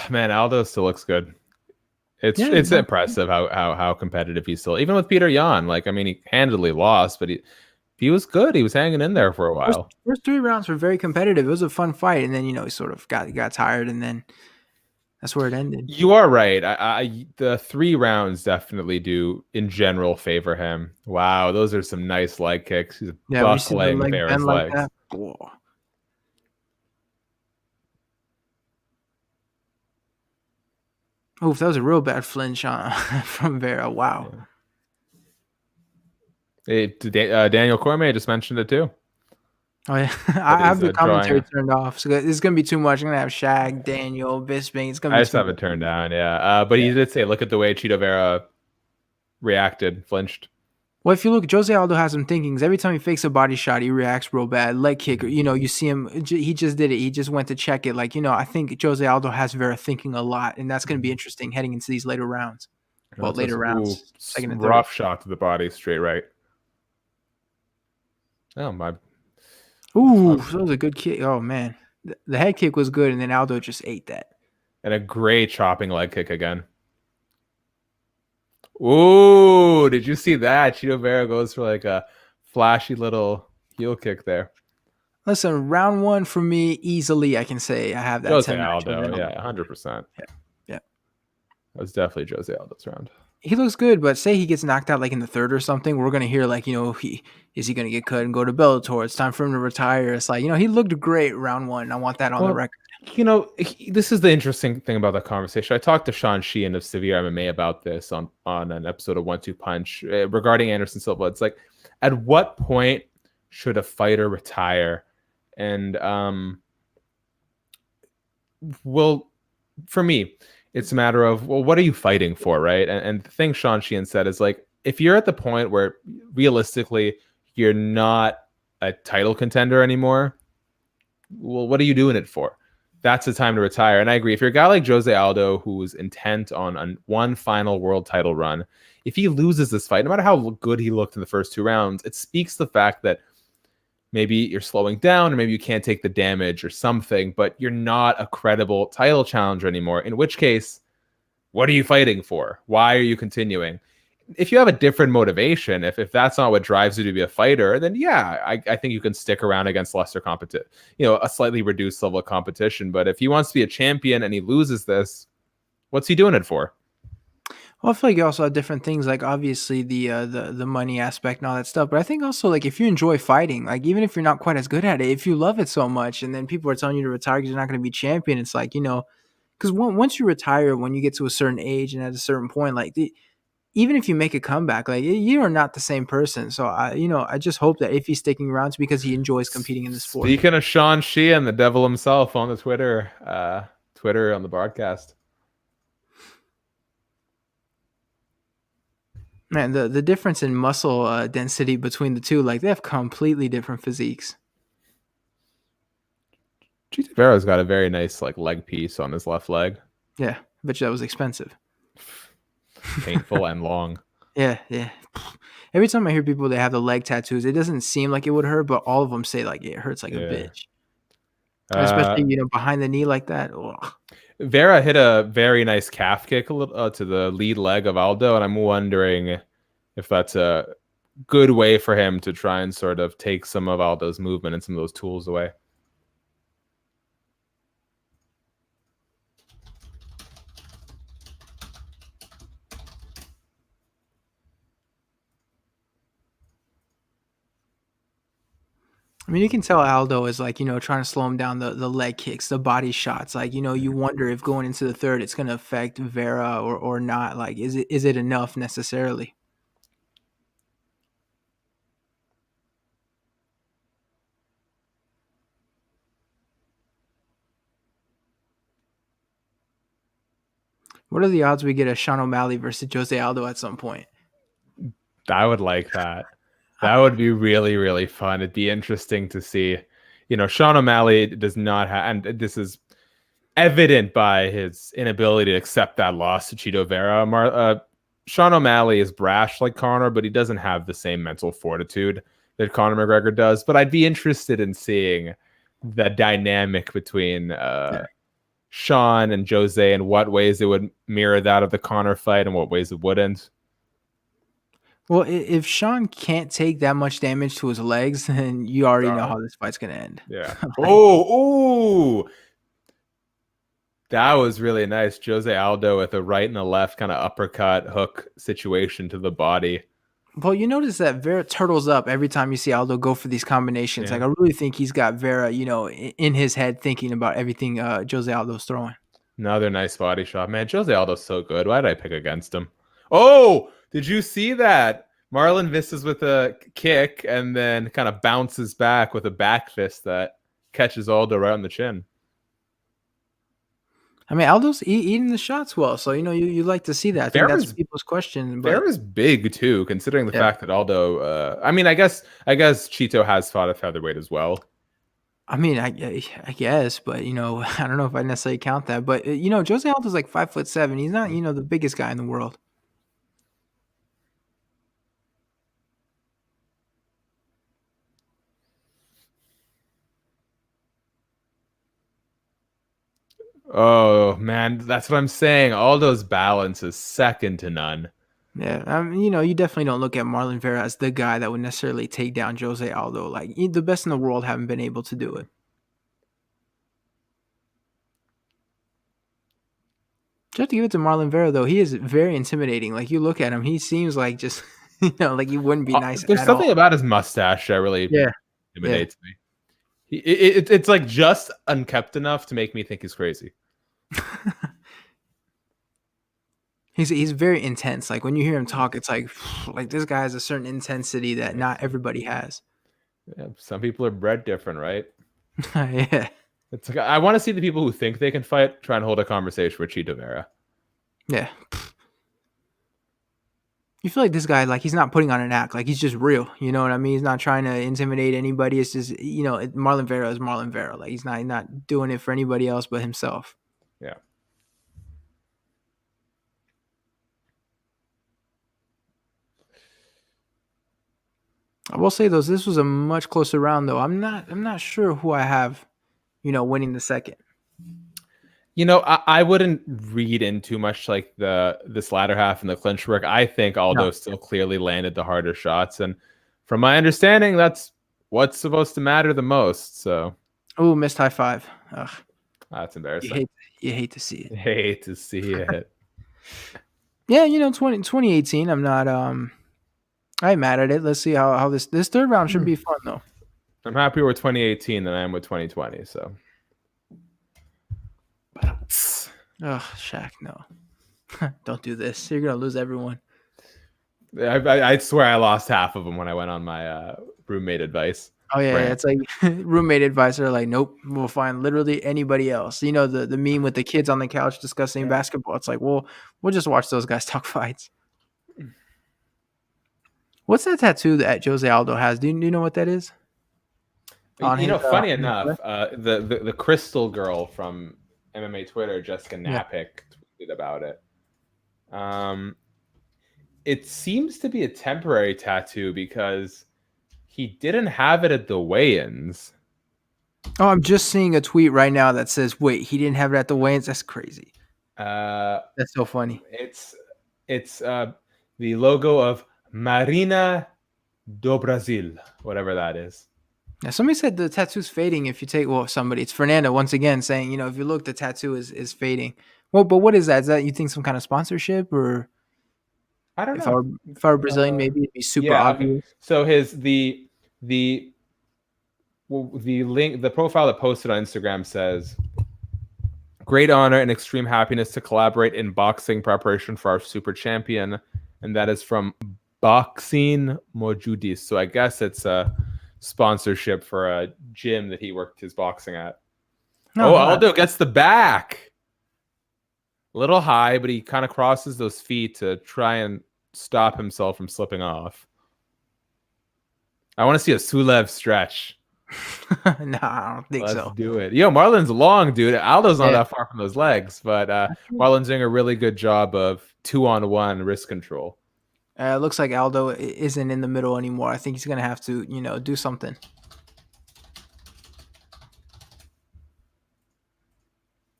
Man, Aldo still looks good. It's impressive how competitive he's still, even with Peter Yan. Like, I mean, he handily lost, but he was good. He was hanging in there for a while. First 3 rounds were very competitive. It was a fun fight, and then he sort of got tired, and then that's where it ended. You are right. The 3 rounds definitely do in general favor him. Wow, those are some nice leg kicks. He's buckling Vera's legs. Like oh, that was a real bad flinch from Vera. Wow. Yeah. Daniel Cormier just mentioned it too. Oh yeah, I have the commentary turned off, so it's gonna be too much. I'm gonna have Shaq, Daniel, Bisping. It's gonna be. I just have it turned down. Yeah, but he did say, look at the way Chito Vera reacted, flinched. Well, if you look, Jose Aldo has him thinking, because every time he fakes a body shot, he reacts real bad. Leg kick, you see him, he just did it. He just went to check it. Like, I think Jose Aldo has Vera thinking a lot, and that's going to be interesting heading into these later rounds. Well, later rounds, second and third. Rough shot to the body, straight right. Oh, my. Ooh, that was a good kick. Oh, man. The head kick was good, and then Aldo just ate that. And a great chopping leg kick again. Ooh, did you see that? Chito Vera goes for like a flashy little heel kick there. Listen, round 1 for me, easily, I can say I have that. Jose Aldo, yeah, 100%. Yeah. That was definitely Jose Aldo's round. He looks good, but say he gets knocked out like in the 3rd or something, we're going to hear like, is he going to get cut and go to Bellator? It's time for him to retire. It's like, he looked great round 1. I want that on the record. This is the interesting thing about that conversation. I talked to Sean Sheehan of Severe MMA about this on an episode of 1-2 Punch regarding Anderson Silva. It's like, at what point should a fighter retire? And for me, it's a matter of, well, what are you fighting for, right? And the thing Sean Sheehan said is like, if you're at the point where realistically you're not a title contender anymore, well, what are you doing it for? That's the time to retire. And I agree. If you're a guy like Jose Aldo, who's intent on one final world title run, if he loses this fight, no matter how good he looked in the first 2 rounds, it speaks to the fact that maybe you're slowing down, or maybe you can't take the damage or something, but you're not a credible title challenger anymore. In which case, what are you fighting for? Why are you continuing? If you have a different motivation, if that's not what drives you to be a fighter, then yeah, I think you can stick around against lesser competition, a slightly reduced level of competition. But if he wants to be a champion and he loses this, what's he doing it for? Well, I feel like you also have different things, like obviously the money aspect and all that stuff. But I think also like if you enjoy fighting, like even if you're not quite as good at it, if you love it so much, and then people are telling you to retire because you're not going to be champion, it's like because once you retire, when you get to a certain age and at a certain point, like even if you make a comeback, like you are not the same person. So I just hope that if he's sticking around, it's because he enjoys competing in the sport. Speaking of Sean Sheehan, the devil himself, on the Twitter on the broadcast. Man, the difference in muscle density between the two, like they have completely different physiques. Chito Vera's got a very nice like leg piece on his left leg. Yeah, I bet you that was expensive. Painful and long. Yeah. Every time I hear people that have the leg tattoos, it doesn't seem like it would hurt, but all of them say like it hurts like a bitch. Especially behind the knee like that. Ugh. Vera hit a very nice calf kick to the lead leg of Aldo, and I'm wondering if that's a good way for him to try and sort of take some of Aldo's movement and some of those tools away. I mean, you can tell Aldo is like, trying to slow him down the leg kicks, the body shots. Like, you wonder if going into the third, it's going to affect Vera or not. Like, is it enough necessarily? What are the odds we get a Sean O'Malley versus Jose Aldo at some point? I would like that. That would be really, really fun. It'd be interesting to see. Sean O'Malley does not have, and this is evident by his inability to accept that loss to Chito Vera. Sean O'Malley is brash like Conor, but he doesn't have the same mental fortitude that Conor McGregor does. But I'd be interested in seeing the dynamic between Sean and Jose, and what ways it would mirror that of the Conor fight and what ways it wouldn't. Well, if Sean can't take that much damage to his legs, then you already know how this fight's going to end. Yeah. Oh, that was really nice. Jose Aldo with a right and a left kind of uppercut hook situation to the body. Well, you notice that Vera turtles up every time you see Aldo go for these combinations. Yeah. Like, I really think he's got Vera, in his head thinking about everything Jose Aldo's throwing. Another nice body shot. Man, Jose Aldo's so good. Why did I pick against him? Oh, did you see that? Marlon misses with a kick and then kind of bounces back with a back fist that catches Aldo right on the chin. I mean, Aldo's eating the shots well, so you like to see that. I think that's people's question. But Vera's big too, considering the fact that Aldo. I mean, I guess Chito has fought a featherweight as well. I mean, I guess, but I don't know if I necessarily count that. But Jose Aldo's like 5'7". He's not the biggest guy in the world. Oh man, that's what I'm saying. Aldo's balance is second to none. Yeah, you definitely don't look at Marlon Vera as the guy that would necessarily take down Jose Aldo. Like, the best in the world haven't been able to do it. Just to give it to Marlon Vera, though, he is very intimidating. Like, you look at him, he seems like just, like he wouldn't be nice. There's something about his mustache that really intimidates me. It's like just unkept enough to make me think he's crazy. He's very intense. Like, when you hear him talk, it's like this guy has a certain intensity that not everybody has. Yeah, some people are bred different, right? Yeah. It's like, I want to see the people who think they can fight try and hold a conversation with Chito Vera. Yeah. You feel like this guy, like, he's not putting on an act. Like, he's just real. You know what I mean? He's not trying to intimidate anybody. It's just, Marlon Vera is Marlon Vera. Like, he's not doing it for anybody else but himself. Yeah. I will say, though, this was a much closer round, though. I'm not sure who I have, winning the second. I wouldn't read in too much like this latter half and the clinch work. I think Aldo still clearly landed the harder shots, and from my understanding, that's what's supposed to matter the most. So, missed high five. Ugh. That's embarrassing. You hate to see it. Hate to see it. Yeah, 2018. I'm not I ain't mad at it. Let's see how this third round should be fun though. I'm happier with 2018 than I am with 2020. So. Oh, Shaq, no. Don't do this. You're going to lose everyone. I swear I lost half of them when I went on my roommate advice. Oh, yeah. It's like roommate advice are like, nope, we'll find literally anybody else. The meme with the kids on the couch discussing basketball. It's like, well, we'll just watch those guys talk fights. What's that tattoo that Jose Aldo has? Do you know what that is? Funny enough, the Crystal girl from MMA Twitter, Jessica Napick, tweeted about it. It seems to be a temporary tattoo because he didn't have it at the weigh-ins. Oh, I'm just seeing a tweet right now that says, wait, he didn't have it at the weigh-ins? That's crazy. That's so funny. It's the logo of Marina do Brasil, whatever that is. Yeah, somebody said the tattoo's fading if you take, it's Fernando once again saying, if you look, the tattoo is fading. Well, but what is that? Is that, you think, some kind of sponsorship, or? I don't know. If I were Brazilian, maybe it'd be super obvious. Okay. So the well, the profile that posted on Instagram says, "Great honor and extreme happiness to collaborate in boxing preparation for our super champion," and that is from Boxing Mojudis. So I guess it's a sponsorship for a gym that he worked his boxing at. No, Aldo gets the back. A little high, but he kind of crosses those feet to try and stop himself from slipping off. I want to see a Sulev stretch. No, I don't think so. Let's do it. Marlon's long, dude. Aldo's not that far from those legs, but Marlon's doing a really good job of 2-on-1 wrist control. It looks like Aldo isn't in the middle anymore. I think he's going to have to, do something.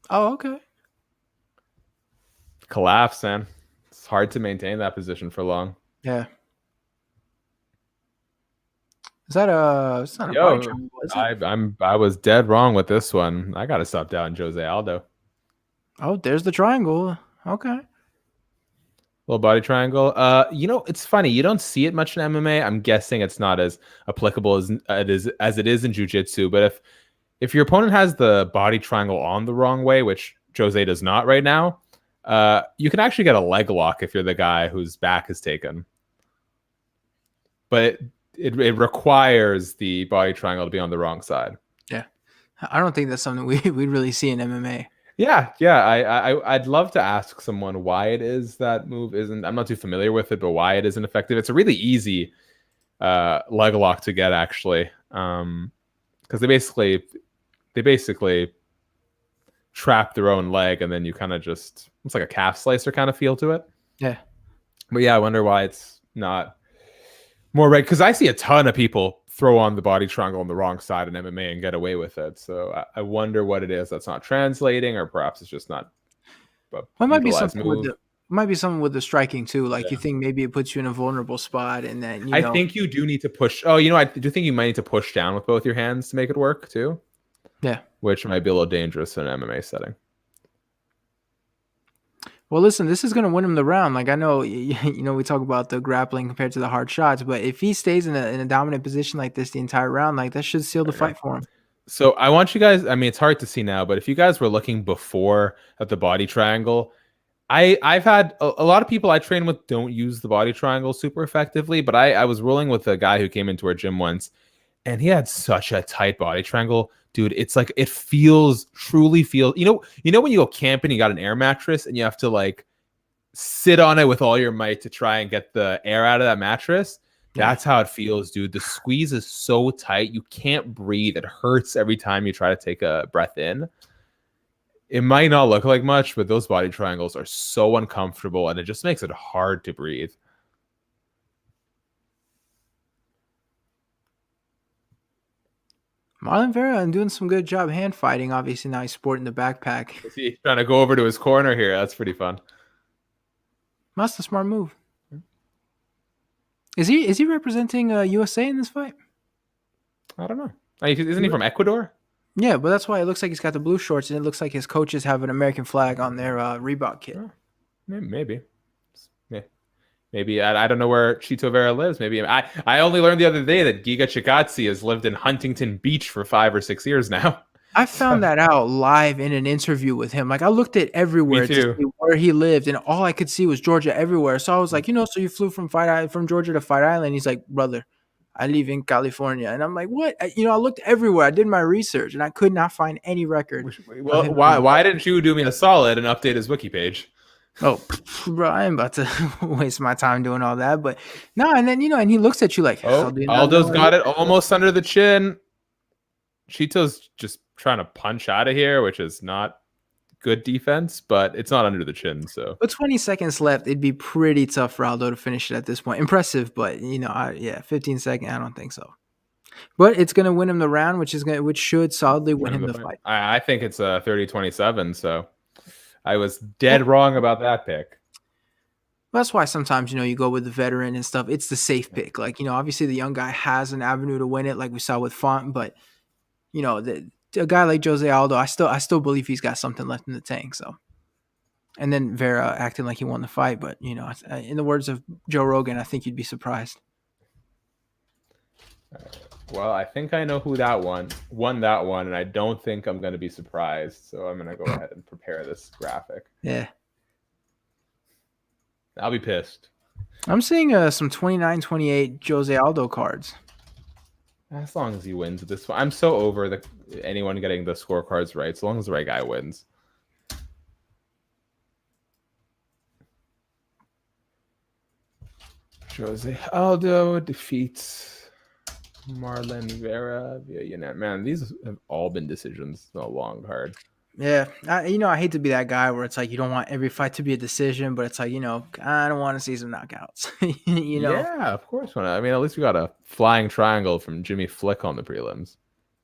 Oh, okay. Collapse, man. It's hard to maintain that position for long. Yeah. Is that it's not a body triangle, is it? I was dead wrong with this one. I gotta stop down Jose Aldo. Oh, there's the triangle. Okay. Little body triangle. It's funny. You don't see it much in MMA. I'm guessing it's not as applicable as it is in jiu-jitsu. But if your opponent has the body triangle on the wrong way, which Jose does not right now, you can actually get a leg lock if you're the guy whose back is taken. But it requires the body triangle to be on the wrong side. Yeah. I don't think that's something we'd really see in MMA. Yeah. I'd love to ask someone why it is that move isn't. I'm not too familiar with it, but why it isn't effective. It's a really easy leg lock to get, actually, because they basically trap their own leg, and then you kind of it's like a calf slicer kind of feel to it. Yeah. But yeah, I wonder why it's not more right, because I see a ton of people throw on the body triangle on the wrong side in MMA and get away with it. So I wonder what it is that's not translating, or perhaps it's just not. Well, it might be something with the striking too. Like, you think maybe it puts you in a vulnerable spot, and then I think you do need to push. I do think you might need to push down with both your hands to make it work too. Yeah, which might be a little dangerous in an MMA setting. Well, listen, this is going to win him the round. Like, I know, we talk about the grappling compared to the hard shots, but if he stays in a dominant position like this the entire round, like, that should seal the fight for him. So I want you guys, it's hard to see now, but if you guys were looking before at the body triangle, I've had a lot of people I train with don't use the body triangle super effectively, but I was rolling with a guy who came into our gym once, and he had such a tight body triangle. Dude, it's like, it truly feels, when you go camping, you got an air mattress and you have to like sit on it with all your might to try and get the air out of that mattress. That's how it feels, dude. The squeeze is so tight. You can't breathe. It hurts every time you try to take a breath in. It might not look like much, but those body triangles are so uncomfortable, and it just makes it hard to breathe. Marlon Vera doing some good job hand fighting. Obviously, now he's sporting the backpack. He's trying to go over to his corner here. That's pretty fun. That's a smart move. Is he representing USA in this fight? I don't know. Isn't he from Ecuador? Yeah, but that's why it looks like he's got the blue shorts, and it looks like his coaches have an American flag on their Reebok kit. Oh, maybe. Maybe I don't know where Chito Vera lives. Maybe I only learned the other day that Giga Chikadze has lived in Huntington Beach for 5 or 6 years now. I found that out live in an interview with him. Like, I looked at everywhere to see where he lived, and all I could see was Georgia everywhere. So I was like, so you flew from Georgia to Fight Island? He's like, brother, I live in California. And I'm like, what? I looked everywhere. I did my research, and I could not find any record. Well, why didn't you do me a solid and update his wiki page? Oh, bro, I ain't about to waste my time doing all that. But no, and then, and he looks at you like, Aldo's got it almost under the chin. Chito's just trying to punch out of here, which is not good defense, but it's not under the chin. So, with 20 seconds left, it'd be pretty tough for Aldo to finish it at this point. Impressive, but 15 seconds, I don't think so. But it's going to win him the round, which should solidly win him the fight. I think it's a 30-27. So I was dead wrong about that pick. That's why sometimes, you go with the veteran and stuff. It's the safe pick. Like, obviously the young guy has an avenue to win it, like we saw with Font, but a guy like Jose Aldo, I still believe he's got something left in the tank. So, and then Vera acting like he won the fight, but in the words of Joe Rogan, I think you'd be surprised. Well, I think I know who won that one, and I don't think I'm going to be surprised. So I'm going to go ahead and prepare this graphic. Yeah. I'll be pissed. I'm seeing some 29-28 Jose Aldo cards. As long as he wins this one. I'm so over anyone getting the scorecards right. As long as the right guy wins. Jose Aldo defeats Marlon Vera via unanimous. Man, these have all been decisions. A long card. Yeah, I hate to be that guy where it's like you don't want every fight to be a decision, but it's like I don't want to see some knockouts. Yeah, of course. I mean, at least we got a flying triangle from Jimmy Flick on the prelims.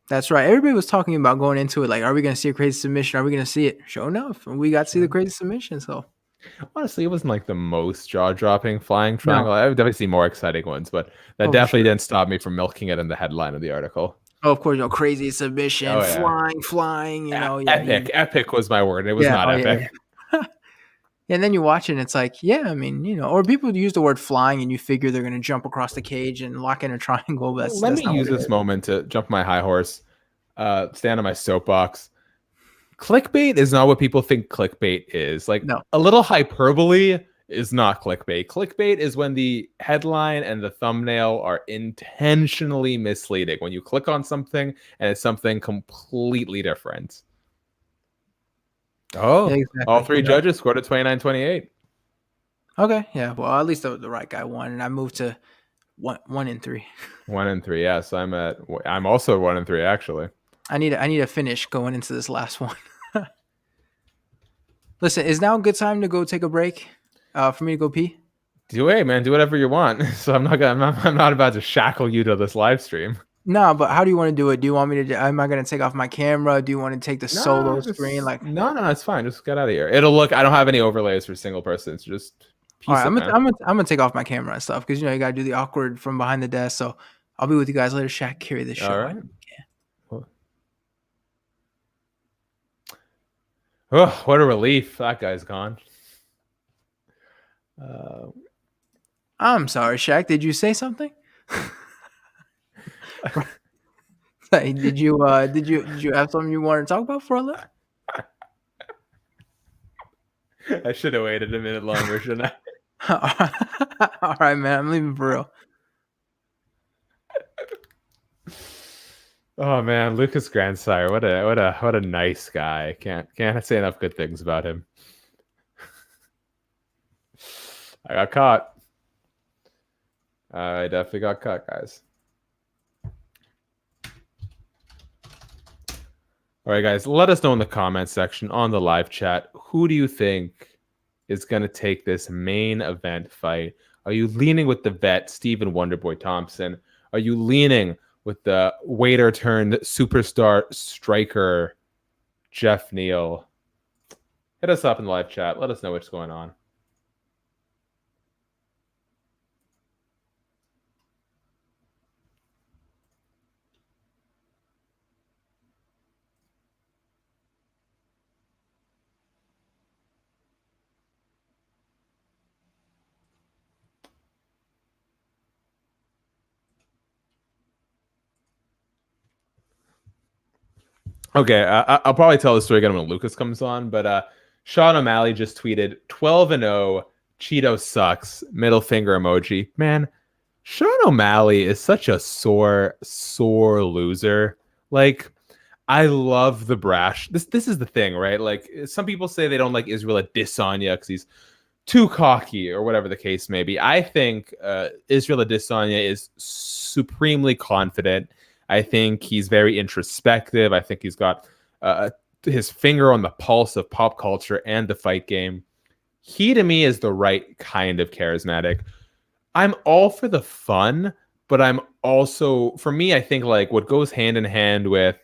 That's right. Everybody was talking about going into it like, are we going to see a crazy submission? Are we going to see it? Sure enough, we got to see the crazy submission. So honestly, it wasn't like the most jaw-dropping flying triangle. No. I would definitely see more exciting ones, but that definitely didn't stop me from milking it in the headline of the article. Oh, of course, crazy submission, flying, Epic was my word. It was not epic. Yeah. And then you watch it and it's like, I mean, or people use the word flying and you figure they're going to jump across the cage and lock in a triangle. But Let me use this moment to jump my high horse, stand on my soapbox. Clickbait is not what people think clickbait is. Like a little hyperbole is not clickbait. Clickbait is when the headline and the thumbnail are intentionally misleading. When you click on something and it's something completely different. Oh, exactly. All three judges scored a 29-28. Okay, yeah. Well, at least the right guy won, and I moved to 1-3. 1-3, yeah. So I'm also 1-3 actually. I need a finish going into this last one. Listen, is now a good time to go take a break? For me to go pee? Do whatever you want. So I'm not about to shackle you to this live stream. No, but how do you want to do it? Do you want me to? Am I going to take off my camera? Do you want to take the solo screen? Like no, it's fine. Just get out of here. It'll look. I don't have any overlays for single person. It's just. All right, I'm gonna take off my camera and stuff because you got to do the awkward from behind the desk. So I'll be with you guys later. Shaq, carry this show. All right. Oh, what a relief! That guy's gone. I'm sorry, Shaq. Did you say something? Did you have something you wanted to talk about for a little? I should have waited a minute longer, shouldn't I? All right, man. I'm leaving for real. Oh man, Lucas Grandsire, what a nice guy. Can't say enough good things about him. I got caught. I definitely got caught, guys. All right, guys, let us know in the comments section on the live chat. Who do you think is going to take this main event fight? Are you leaning with the vet, Stephen Wonderboy Thompson? Are you leaning with the waiter turned superstar striker, Geoff Neal? Hit us up in the live chat. Let us know what's going on. Okay, I'll probably tell the story again when Lucas comes on, but Sean O'Malley just tweeted 12-0, Cheeto sucks, middle finger emoji. Man, Sean O'Malley is such a sore loser. Like, I love the brash. This is the thing, right? Like, some people say they don't like Israel Adesanya because he's too cocky or whatever the case may be. I think Israel Adesanya is supremely confident. I think he's very introspective. I think he's got his finger on the pulse of pop culture and the fight game. He, to me, is the right kind of charismatic. I'm all for the fun, but I'm also, for me, I think like what goes hand in hand with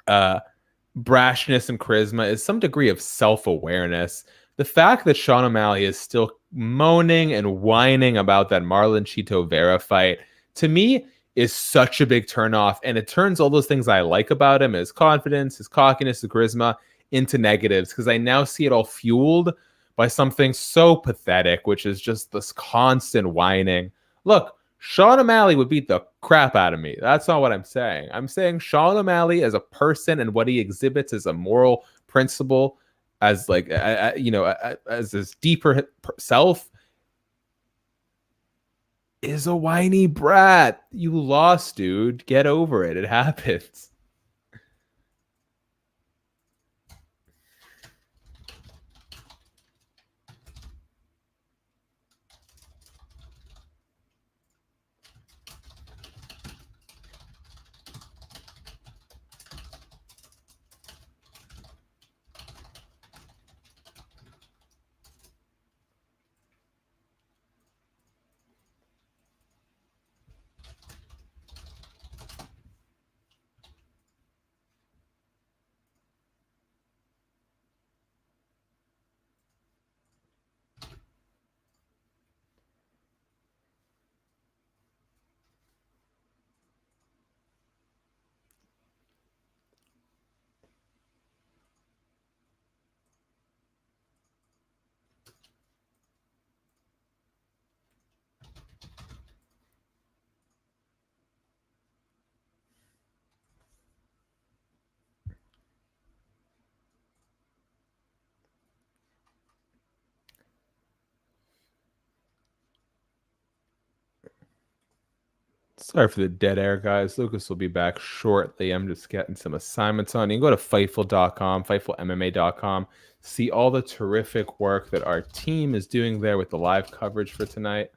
brashness and charisma is some degree of self-awareness. The fact that Sean O'Malley is still moaning and whining about that Marlon Chito Vera fight, to me, is such a big turnoff, and it turns all those things I like about him, his confidence, his cockiness, his charisma, into negatives, because I now see it all fueled by something so pathetic, which is just this constant whining. Look, Sean O'Malley would beat the crap out of me. That's not what I'm saying. I'm saying Sean O'Malley as a person and what he exhibits as a moral principle, as like as his deeper self, is a whiny brat. You lost, dude. Get over it. It happens. Sorry for the dead air, guys. Lucas will be back shortly. I'm just getting some assignments on. You can go to Fightful.com, FightfulMMA.com. See all the terrific work that our team is doing there with the live coverage for tonight.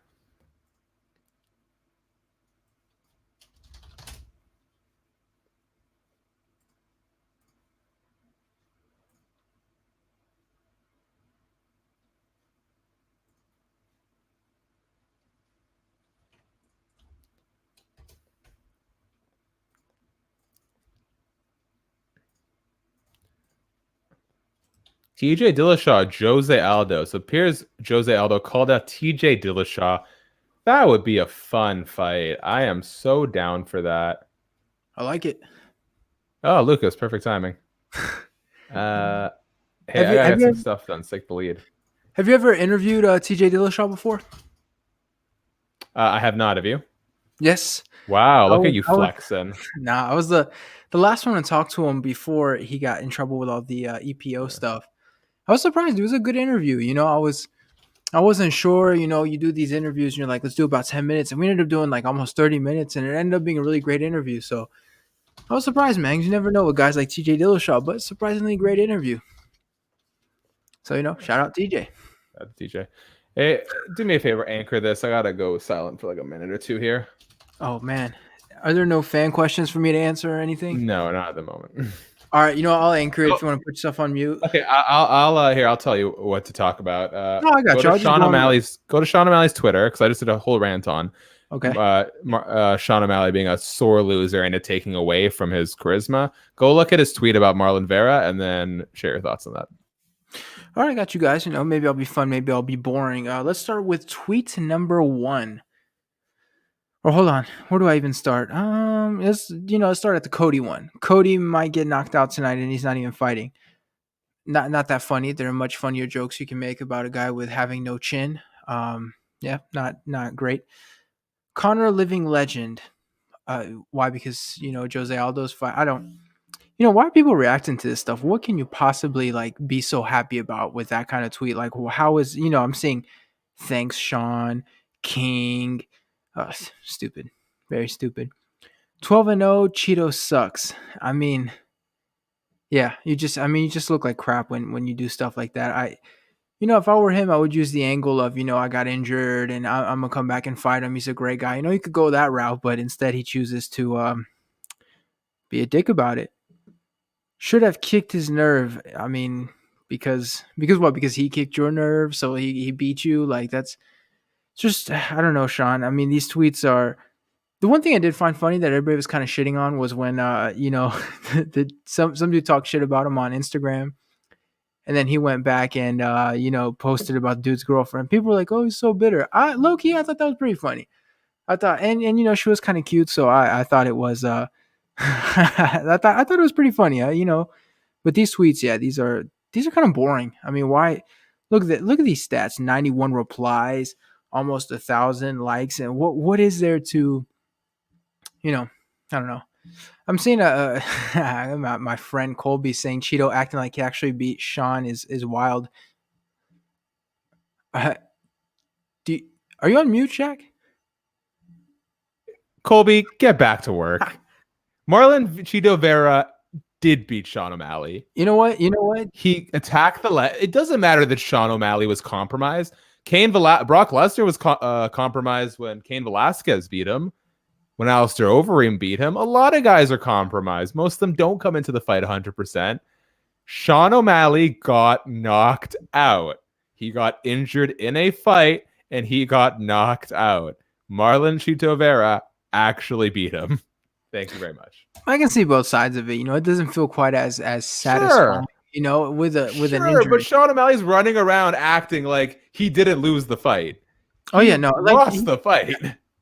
TJ Dillashaw, Jose Aldo. So appears Jose Aldo called out TJ Dillashaw. That would be a fun fight. I am so down for that. I like it. Oh, Lucas, perfect timing. Hey, I got some stuff done. Stick the lead. Have you ever interviewed TJ Dillashaw before? I have not. Have you? Yes. Wow, look at you flexing. I was the last one to talk to him before he got in trouble with all the EPO stuff. I was surprised. It was a good interview. I wasn't sure. You do these interviews and you're like, let's do about 10 minutes. And we ended up doing like almost 30 minutes. And it ended up being a really great interview. So I was surprised, man. You never know with guys like TJ Dillashaw, but surprisingly great interview. So, shout out TJ. TJ. Hey, do me a favor, anchor this. I got to go silent for like a minute or two here. Oh, man. Are there no fan questions for me to answer or anything? No, not at the moment. All right, I'll anchor it if you want to put yourself on mute. Okay, I'll tell you what to talk about. I got you. Go to Sean O'Malley's Twitter, because I just did a whole rant on Sean O'Malley being a sore loser and it taking away from his charisma. Go look at his tweet about Marlon Vera and then share your thoughts on that. All right, I got you guys. Maybe I'll be fun, maybe I'll be boring. Let's start with tweet number 1. Or hold on, where do I even start? Let's start at the Cody one. Cody might get knocked out tonight, and he's not even fighting. Not that funny. There are much funnier jokes you can make about a guy with having no chin. Not great. Conor living legend. Why? Because Jose Aldo's fight. I don't. Why are people reacting to this stuff? What can you possibly be so happy about with that kind of tweet? Like, how is I'm seeing, thanks Sean King. Stupid. Very stupid. 12-0, Cheeto sucks. I mean, yeah, you just look like crap when you do stuff like that. If I were him, I would use the angle of, I got injured and I'm going to come back and fight him. He's a great guy. You could go that route, but instead he chooses to be a dick about it. Should have kicked his nerve. I mean, because what? Because he kicked your nerve, so he beat you? That's just, I don't know, Sean. I mean, these tweets are... The one thing I did find funny that everybody was kind of shitting on was when, some dude talked shit about him on Instagram. And then he went back and, posted about the dude's girlfriend. People were like, oh, he's so bitter. Low-key, I thought that was pretty funny. I thought, and she was kind of cute. So I thought it was, I thought it was pretty funny. But these tweets, yeah, these are kind of boring. I mean, why? Look at these stats: 91 replies, almost 1,000 likes. And what is there to, I don't know. I'm seeing my friend Colby saying Cheeto acting like he actually beat Sean is wild. Are you on mute, Shaq? Colby, get back to work. Marlon Cheeto Vera did beat Sean O'Malley. You know what? He attacked it doesn't matter that Sean O'Malley was compromised. Brock Lesnar was compromised when Cain Velasquez beat him. When Alistair Overeem beat him, a lot of guys are compromised. Most of them don't come into the fight 100%. Sean O'Malley got knocked out. He got injured in a fight, and he got knocked out. Marlon Cheeto Vera actually beat him. Thank you very much. I can see both sides of it. It doesn't feel quite as satisfying. Sure. With an injury. But Sean O'Malley's running around acting like he didn't lose the fight. He lost the fight.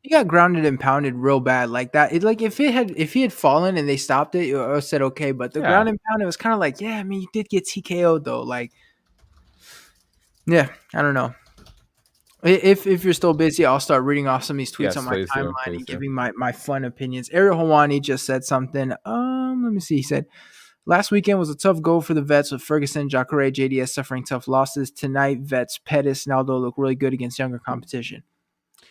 He got grounded and pounded real bad like that. If he had fallen and they stopped it, I said okay. But the ground and pound, it was kind of like, yeah, I mean, you did get TKO'd though. Like, yeah, I don't know. If you're still busy, I'll start reading off some of these tweets on my timeline and giving my fun opinions. Ariel Hawani just said something. Let me see. He said, last weekend was a tough go for the vets with Ferguson, Jacare, JDS suffering tough losses. Tonight, vets Pettis and Aldo look really good against younger competition.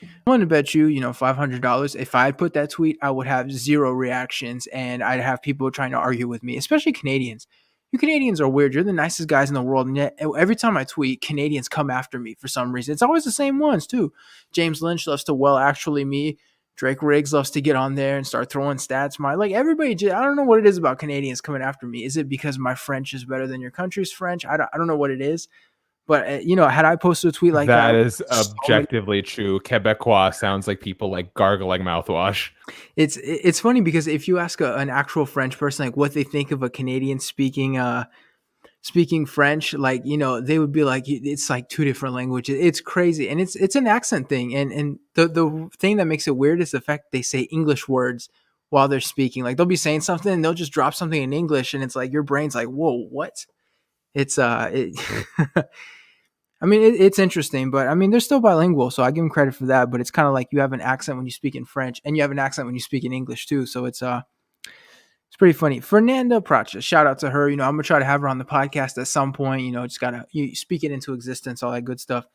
I'm willing to bet you, $500. If I put that tweet, I would have 0 reactions and I'd have people trying to argue with me, especially Canadians. You Canadians are weird. You're the nicest guys in the world. And yet every time I tweet, Canadians come after me for some reason. It's always the same ones too. James Lynch loves to actually me. Drake Riggs loves to get on there and start throwing stats. Everybody, I don't know what it is about Canadians coming after me. Is it because my French is better than your country's French? I don't know what it is. But, had I posted a tweet like that. That is objectively true. Quebecois sounds like people like gargling mouthwash. It's funny because if you ask an actual French person, like what they think of a Canadian speaking French, they would be like, it's like 2 different languages. It's crazy. And it's an accent thing. And the thing that makes it weird is the fact they say English words while they're speaking. Like they'll be saying something and they'll just drop something in English. And it's like, your brain's like, whoa, what? It's, I mean, it's interesting, but I mean, they're still bilingual, so I give them credit for that. But it's kind of like you have an accent when you speak in French, and you have an accent when you speak in English too. So it's pretty funny. Fernanda Pracha, shout out to her. I'm gonna try to have her on the podcast at some point. Just gotta speak it into existence, all that good stuff.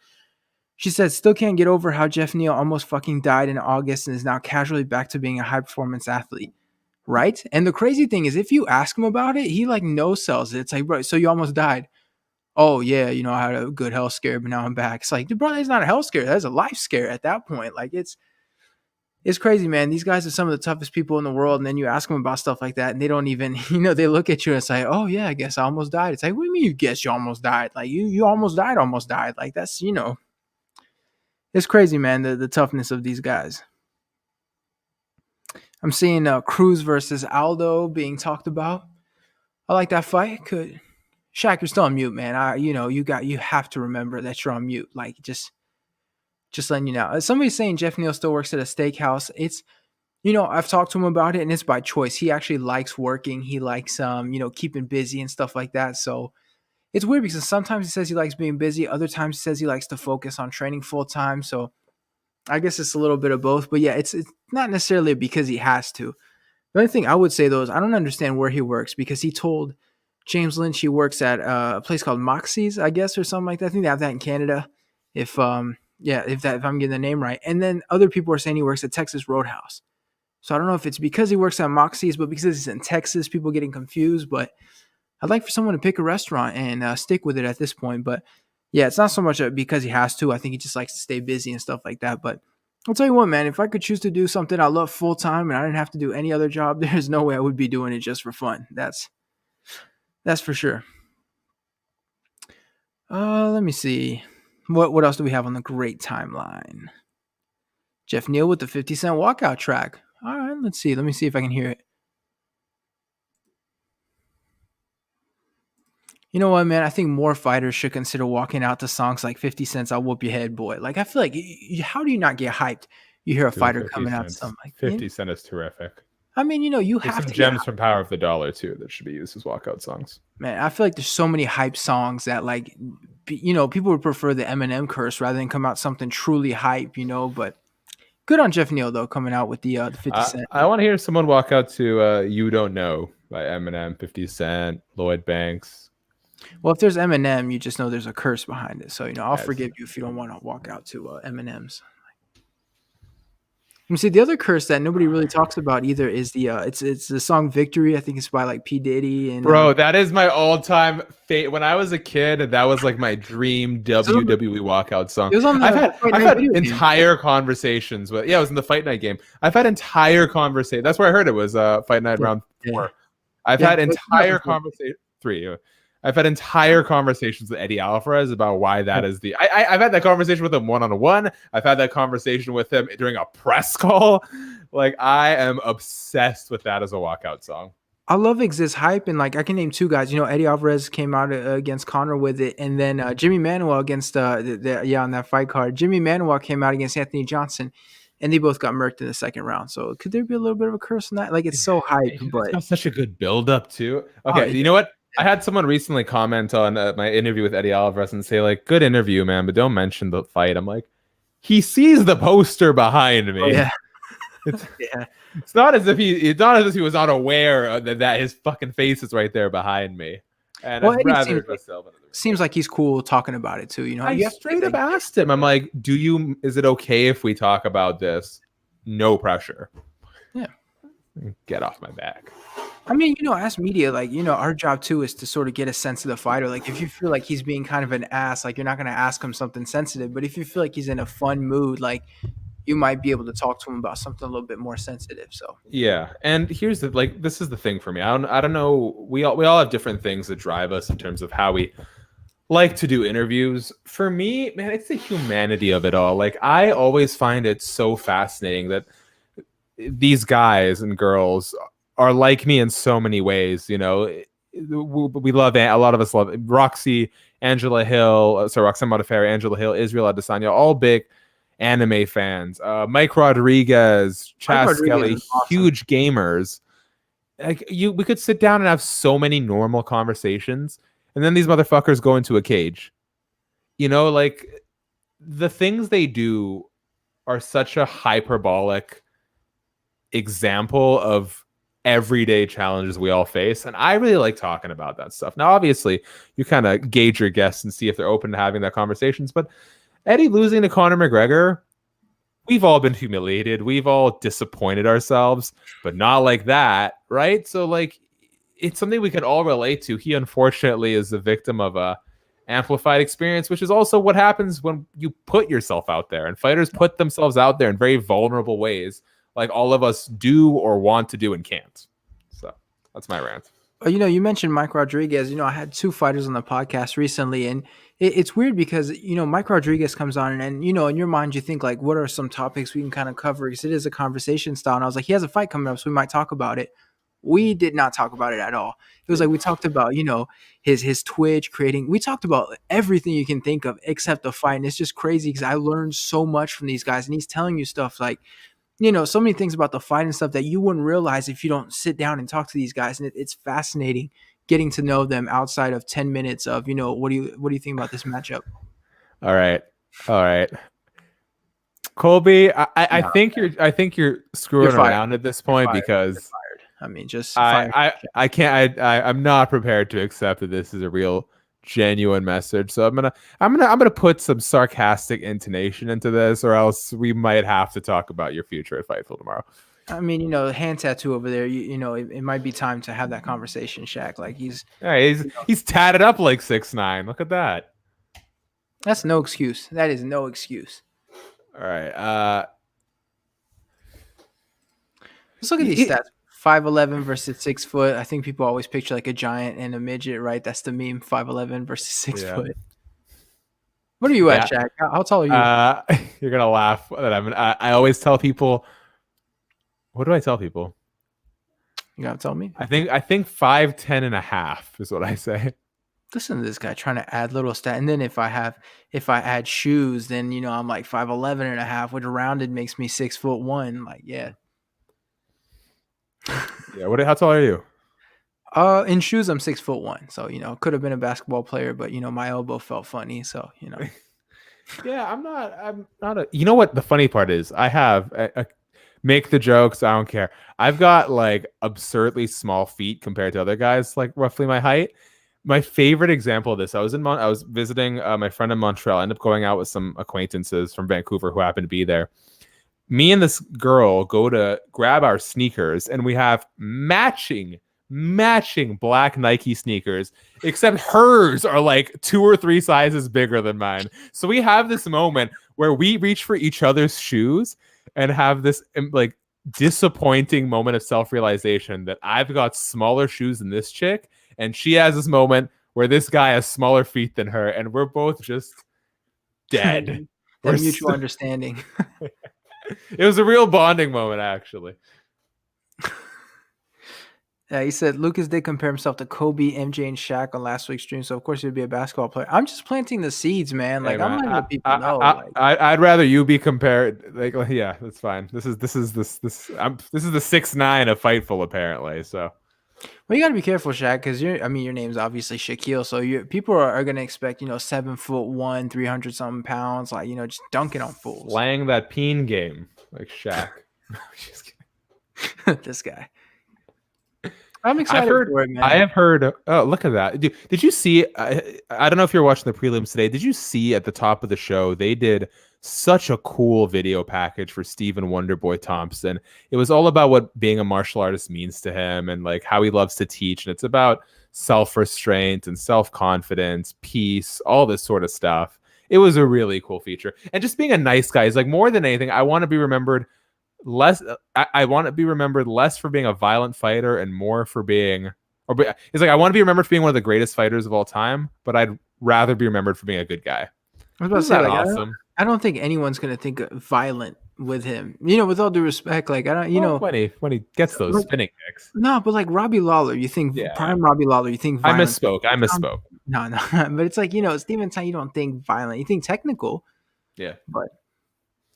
She said, still can't get over how Geoff Neal almost fucking died in August and is now casually back to being a high performance athlete, right? And the crazy thing is, if you ask him about it, he no sells it. It's like, bro, so you almost died. Oh, yeah, I had a good health scare, but now I'm back. It's like, bro, that's not a health scare. That's a life scare at that point. Like, it's crazy, man. These guys are some of the toughest people in the world, and then you ask them about stuff like that, and they don't even, they look at you and say, oh, yeah, I guess I almost died. It's like, what do you mean you guess you almost died? Like, you almost died. Like, that's, it's crazy, man, the toughness of these guys. I'm seeing Cruz versus Aldo being talked about. I like that fight. Shaq, you're still on mute, man. You have to remember that you're on mute. Like, just letting you know. Somebody's saying Geoff Neal still works at a steakhouse. It's, I've talked to him about it, and it's by choice. He actually likes working. He likes, keeping busy and stuff like that. So it's weird because sometimes he says he likes being busy. Other times he says he likes to focus on training full time. So I guess it's a little bit of both. But yeah, it's not necessarily because he has to. The only thing I would say, though, is I don't understand where he works because he told James Lynch he works at a place called Moxie's, I guess, or something like that. I think they have that in Canada. If I'm getting the name right. And then other people are saying he works at Texas Roadhouse. So I don't know if it's because he works at Moxie's, but because he's in Texas, people getting confused. But I'd like for someone to pick a restaurant and stick with it at this point. But yeah, it's not so much because he has to. I think he just likes to stay busy and stuff like that. But I'll tell you what, man, if I could choose to do something I love full time and I didn't have to do any other job, there's no way I would be doing it just for fun. That's for sure. Let me see. What else do we have on the great timeline? Geoff Neal with the 50 Cent walkout track. All right, let's see. Let me see if I can hear it. You know what, man? I think more fighters should consider walking out to songs like 50 Cent's I'll Whoop Your Head, Boy. Like, I feel like, how do you not get hyped? You hear a fighter coming out to something like 50 Cent is terrific. I mean, you have some gems from Power of the Dollar, too, that should be used as walkout songs. Man, I feel like there's so many hype songs that, like, people would prefer the Eminem curse rather than come out something truly hype, but good on Geoff Neal though, coming out with the 50 Cent. I want to hear someone walk out to "You Don't Know" by Eminem, 50 Cent, Lloyd Banks. Well, if there's Eminem, you just know there's a curse behind it. So I'll forgive you if you don't want to walk out to Eminem's. You see, the other curse that nobody really talks about either is the it's the song "Victory." I think it's by like P Diddy and bro. That is my all-time favorite. When I was a kid, that was like my dream WWE walkout song. I've had entire conversations with. Yeah, it was in the Fight Night game. I've had entire conversation. That's where I heard it was Fight Night round 4. I've had entire conversation 3. I've had entire conversations with Eddie Alvarez about why that is the. I've had that conversation with him one-on-one. I've had that conversation with him during a press call. Like, I am obsessed with that as a walkout song. I love Exist Hype, and like I can name 2 guys. Eddie Alvarez came out against Conor with it, and then Jimmy Manuel against on that fight card. Jimmy Manuel came out against Anthony Johnson, and they both got murked in the second round. So could there be a little bit of a curse in that? Like, it's so hype, but it's got such a good build up too. Okay, you know what? I had someone recently comment on my interview with Eddie Alvarez and say, like, good interview, man, but don't mention the fight. I'm like, he sees the poster behind me. Oh, yeah. It's not as if he was unaware that his fucking face is right there behind me. And well, seems like he's cool talking about it too. I straight up asked him. I'm like, is it okay if we talk about this? No pressure. Yeah. Get off my back. I mean, as media, like, our job too is to sort of get a sense of the fighter. Like, if you feel like he's being kind of an ass, like, you're not going to ask him something sensitive. But if you feel like he's in a fun mood, like, you might be able to talk to him about something a little bit more sensitive. So yeah, and here's this is the thing for me. I don't know. We all have different things that drive us in terms of how we like to do interviews. For me, man, it's the humanity of it all. Like, I always find it so fascinating that these guys and girls are like me in so many ways. We love, a lot of us love Roxy, Angela Hill, Roxanne Modafferi, Angela Hill, Israel Adesanya, all big anime fans. Mike Rodriguez, Chas Kelly, awesome. Huge gamers. Like, we could sit down and have so many normal conversations, and then these motherfuckers go into a cage. Like, the things they do are such a hyperbolic example of everyday challenges we all face, and I really like talking about that stuff. Now, obviously, you kind of gauge your guests and see if they're open to having that conversations, but Eddie losing to Conor McGregor, we've all been humiliated, we've all disappointed ourselves, but not like that, right? So, like, it's something we can all relate to. He unfortunately is the victim of a amplified experience, which is also what happens when you put yourself out there, and fighters put themselves out there in very vulnerable ways, like all of us do or want to do and can't. So that's my rant. You mentioned Mike Rodriguez. I had 2 fighters on the podcast recently, and it's weird because, Mike Rodriguez comes on and, in your mind, you think, like, what are some topics we can kind of cover? Because it is a conversation style. And I was like, he has a fight coming up, so we might talk about it. We did not talk about it at all. It was like, we talked about, his Twitch creating. We talked about everything you can think of except the fight. And it's just crazy because I learned so much from these guys, and he's telling you stuff like, so many things about the fight and stuff that you wouldn't realize if you don't sit down and talk to these guys. And it's fascinating getting to know them outside of 10 minutes of, what do you think about this matchup? All right. Colby, I think you're screwing around at this point because I mean, just I can't. I'm not prepared to accept that this is a real, genuine message. So I'm gonna put some sarcastic intonation into this, or else we might have to talk about your future at Fightful tomorrow. I mean, hand tattoo over there. It might be time to have that conversation, Shaq. Like he's tatted up like 6'9". Look at that. That's no excuse. That is no excuse. All right. Let's look at these stats. 5'11" versus 6 foot. I think people always picture like a giant and a midget, right? That's the meme. 5'11" versus 6 foot. What are you at, Shaq? How tall are you? You're gonna laugh. I always tell people. What do I tell people? You gotta tell me. I think 5'10" and a half is what I say. Listen to this guy trying to add little stat, and then if I add shoes, then I'm like 5'11" and a half, which rounded makes me 6'1". Like, yeah. Yeah. How tall are you? In shoes, I'm 6'1", so could have been a basketball player, but my elbow felt funny, so Yeah, I'm not a. You know what the funny part is? I have make the jokes. I don't care. I've got like absurdly small feet compared to other guys, like roughly my height. My favorite example of this, I was visiting my friend in Montreal. I ended up going out with some acquaintances from Vancouver who happened to be there. Me and this girl go to grab our sneakers, and we have matching black Nike sneakers, except hers are like 2 or 3 sizes bigger than mine. So we have this moment where we reach for each other's shoes and have this like disappointing moment of self-realization that I've got smaller shoes than this chick, and she has this moment where this guy has smaller feet than her, and we're both just dead. That mutual understanding. It was a real bonding moment, actually. Yeah, he said Lucas did compare himself to Kobe, MJ, and Shaq on last week's stream, so of course he'd be a basketball player. I'm just planting the seeds, man. Like, Hey, I'm man, letting the people know. I'd rather you be compared. Like, yeah, that's fine. This is the 6'9" of Fightful, apparently. So, well, you got to be careful, Shaq, because your name's obviously Shakiel, so people are going to expect 7'1", 300 something pounds, like just dunking on fools. Slang that peen game like Shaq. Just kidding. This guy. I'm excited for it, man. I have heard. Oh, look at that! Did you see? I don't know if you're watching the prelims today. Did you see at the top of the show they did such a cool video package for Stephen Wonderboy Thompson? It was all about what being a martial artist means to him and like how he loves to teach, and it's about self-restraint and self-confidence, peace, all this sort of stuff. It was a really cool feature, and just being a nice guy is like more than anything. I want to be remembered. I want to be remembered less for being a violent fighter and more for being, it's like I want to be remembered for being one of the greatest fighters of all time, but I'd rather be remembered for being a good guy. I was about to say, like, awesome. I don't think anyone's gonna think violent with him. With all due respect, like I don't, when he gets those spinning kicks. No, but like Robbie Lawler, you think prime Robbie Lawler, you think violent. I misspoke. No, but it's like Stephen Thompson, you don't think violent, you think technical. Yeah, but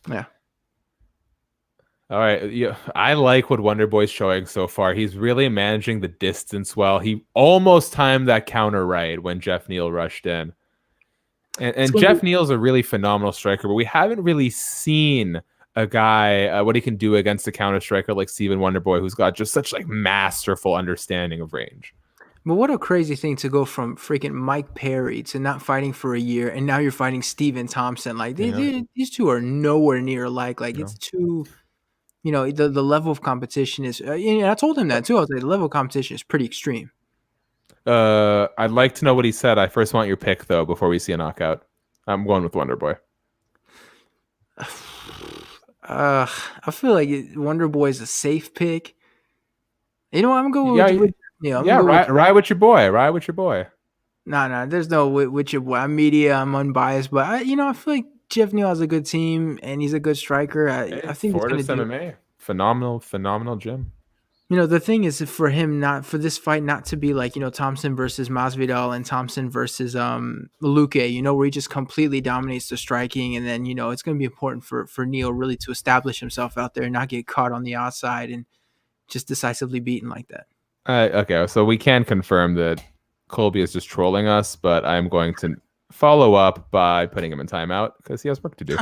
yeah. All right. Yeah, I like what Wonderboy's showing so far. He's really managing the distance well. He almost timed that counter right when Geoff Neal rushed in. And Geoff Neal's a really phenomenal striker, but we haven't really seen a guy, what he can do against a counter striker like Stephen Wonderboy, who's got just such like masterful understanding of range. But what a crazy thing to go from freaking Mike Perry to not fighting for a year, and now you're fighting Stephen Thompson. Like these two are nowhere near alike. Like it's too... the level of competition is, I told him that too. I was like, the level of competition is pretty extreme. I'd like to know what he said. I first want your pick though, before we see a knockout. I'm going with Wonderboy. I feel like Wonderboy is a safe pick. I'm gonna go with ride with your boy. Ride with your boy. No, there's no with your boy. I'm media. I'm unbiased, but I feel like Geoff Neal has a good team, and he's a good striker. I think he's going to do MMA. Phenomenal gym. The thing is for him for this fight not to be like, Thompson versus Masvidal and Thompson versus Luque, where he just completely dominates the striking, and then, it's going to be important for Neal really to establish himself out there and not get caught on the outside and just decisively beaten like that. Okay, so we can confirm that Colby is just trolling us, but I'm going to follow up by putting him in timeout because he has work to do.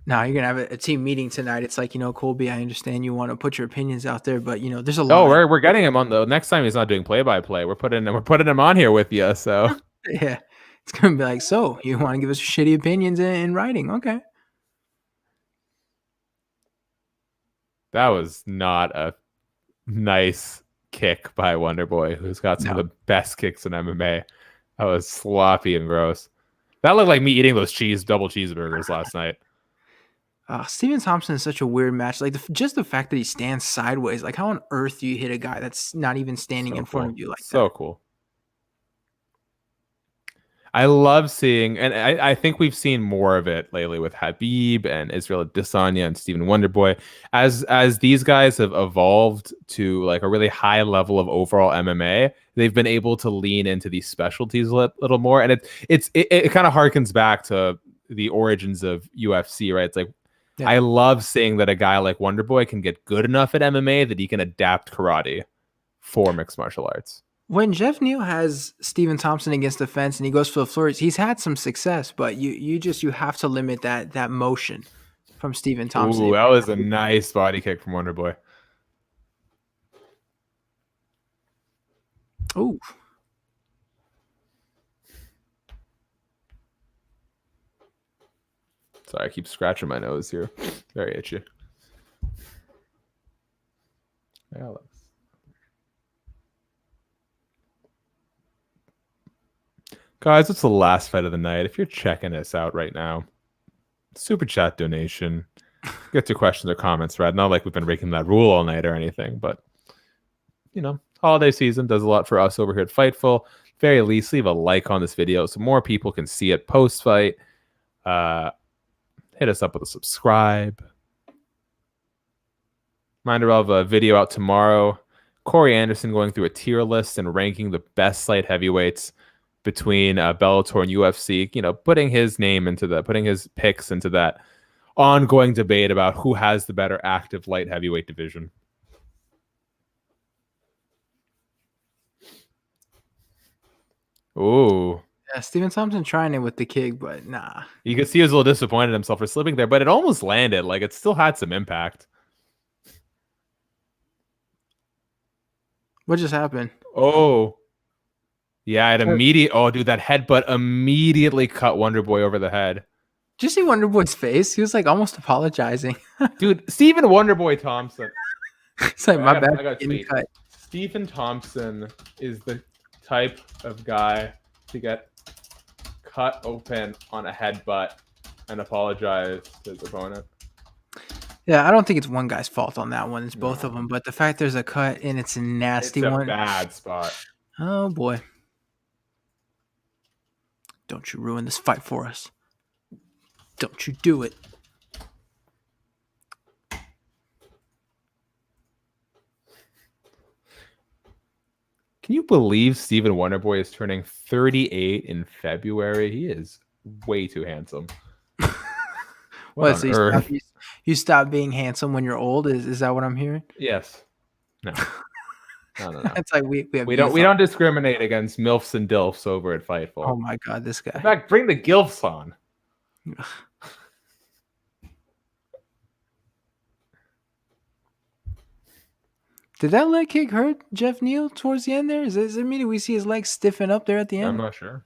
No, you're gonna have a team meeting tonight. It's like, Colby, I understand you want to put your opinions out there, but there's a lot. Oh, we're getting him on the next time. He's not doing play-by-play. We're putting him on here with you. So yeah, it's gonna be like, so you want to give us shitty opinions in writing? Okay. That was not a nice kick by Wonderboy, who's got some of the best kicks in MMA. That was sloppy and gross. That looked like me eating those double cheeseburgers last night. Stephen Thompson is such a weird match. Like just the fact that he stands sideways. Like how on earth do you hit a guy that's not even standing in front of you like that? So cool. I love seeing, and I think we've seen more of it lately with Habib and Israel Adesanya and Stephen Wonderboy. As these guys have evolved to like a really high level of overall MMA, they've been able to lean into these specialties a little more, and it kind of harkens back to the origins of UFC, right? It's like I love seeing that a guy like Wonderboy can get good enough at MMA that he can adapt karate. for mixed martial arts. When Geoff Neal has Stephen Thompson against the fence and he goes for the flurries, he's had some success, but you have to limit that motion from Stephen Thompson. Ooh, that was a nice body kick from Wonder Boy. Ooh. Sorry, I keep scratching my nose here. Very itchy. Alex. Guys, it's the last fight of the night. If you're checking us out right now, super chat donation. Get to questions or comments, right? Not like we've been breaking that rule all night or anything, but you know, holiday season does a lot for us over here at Fightful. Very least, leave a like on this video so more people can see it post-fight. Hit us up with a subscribe. Reminder of a video out tomorrow. Corey Anderson going through a tier list and ranking the best light heavyweights between Bellator and UFC. You know, putting his name into that, putting his picks into that ongoing debate about who has the better active light heavyweight division. Ooh. Yeah, Stephen Thompson trying it with the kick, but nah. You could see he was a little disappointed in himself for slipping there, but it almost landed. Like, it still had some impact. What just happened? Oh. Yeah, it immediately... Oh, dude, that headbutt immediately cut Wonder Boy over the head. Did you see Wonder Boy's face? He was, like, almost apologizing. Dude, Stephen Wonder Boy Thompson. It's like, my bad. I got cut. Stephen Thompson is the type of guy to get cut open on a headbutt and apologize to his opponent. Yeah, I don't think it's one guy's fault on that one. It's both of them. But the fact there's a cut and it's a nasty one. It's a bad spot. Oh, boy. Don't you ruin this fight for us. Don't you do it. Can you believe Stephen Wonderboy is turning 38 in February? He is way too handsome. What so you stop being handsome when you're old? Is that what I'm hearing? Yes. No. No. It's like we don't discriminate against MILFs and DILFs over at Fightful. Oh my god, this guy. In fact, bring the GILFs on. Did that leg kick hurt Geoff Neal towards the end there? Does it mean we see his legs stiffen up there at the end? I'm not sure.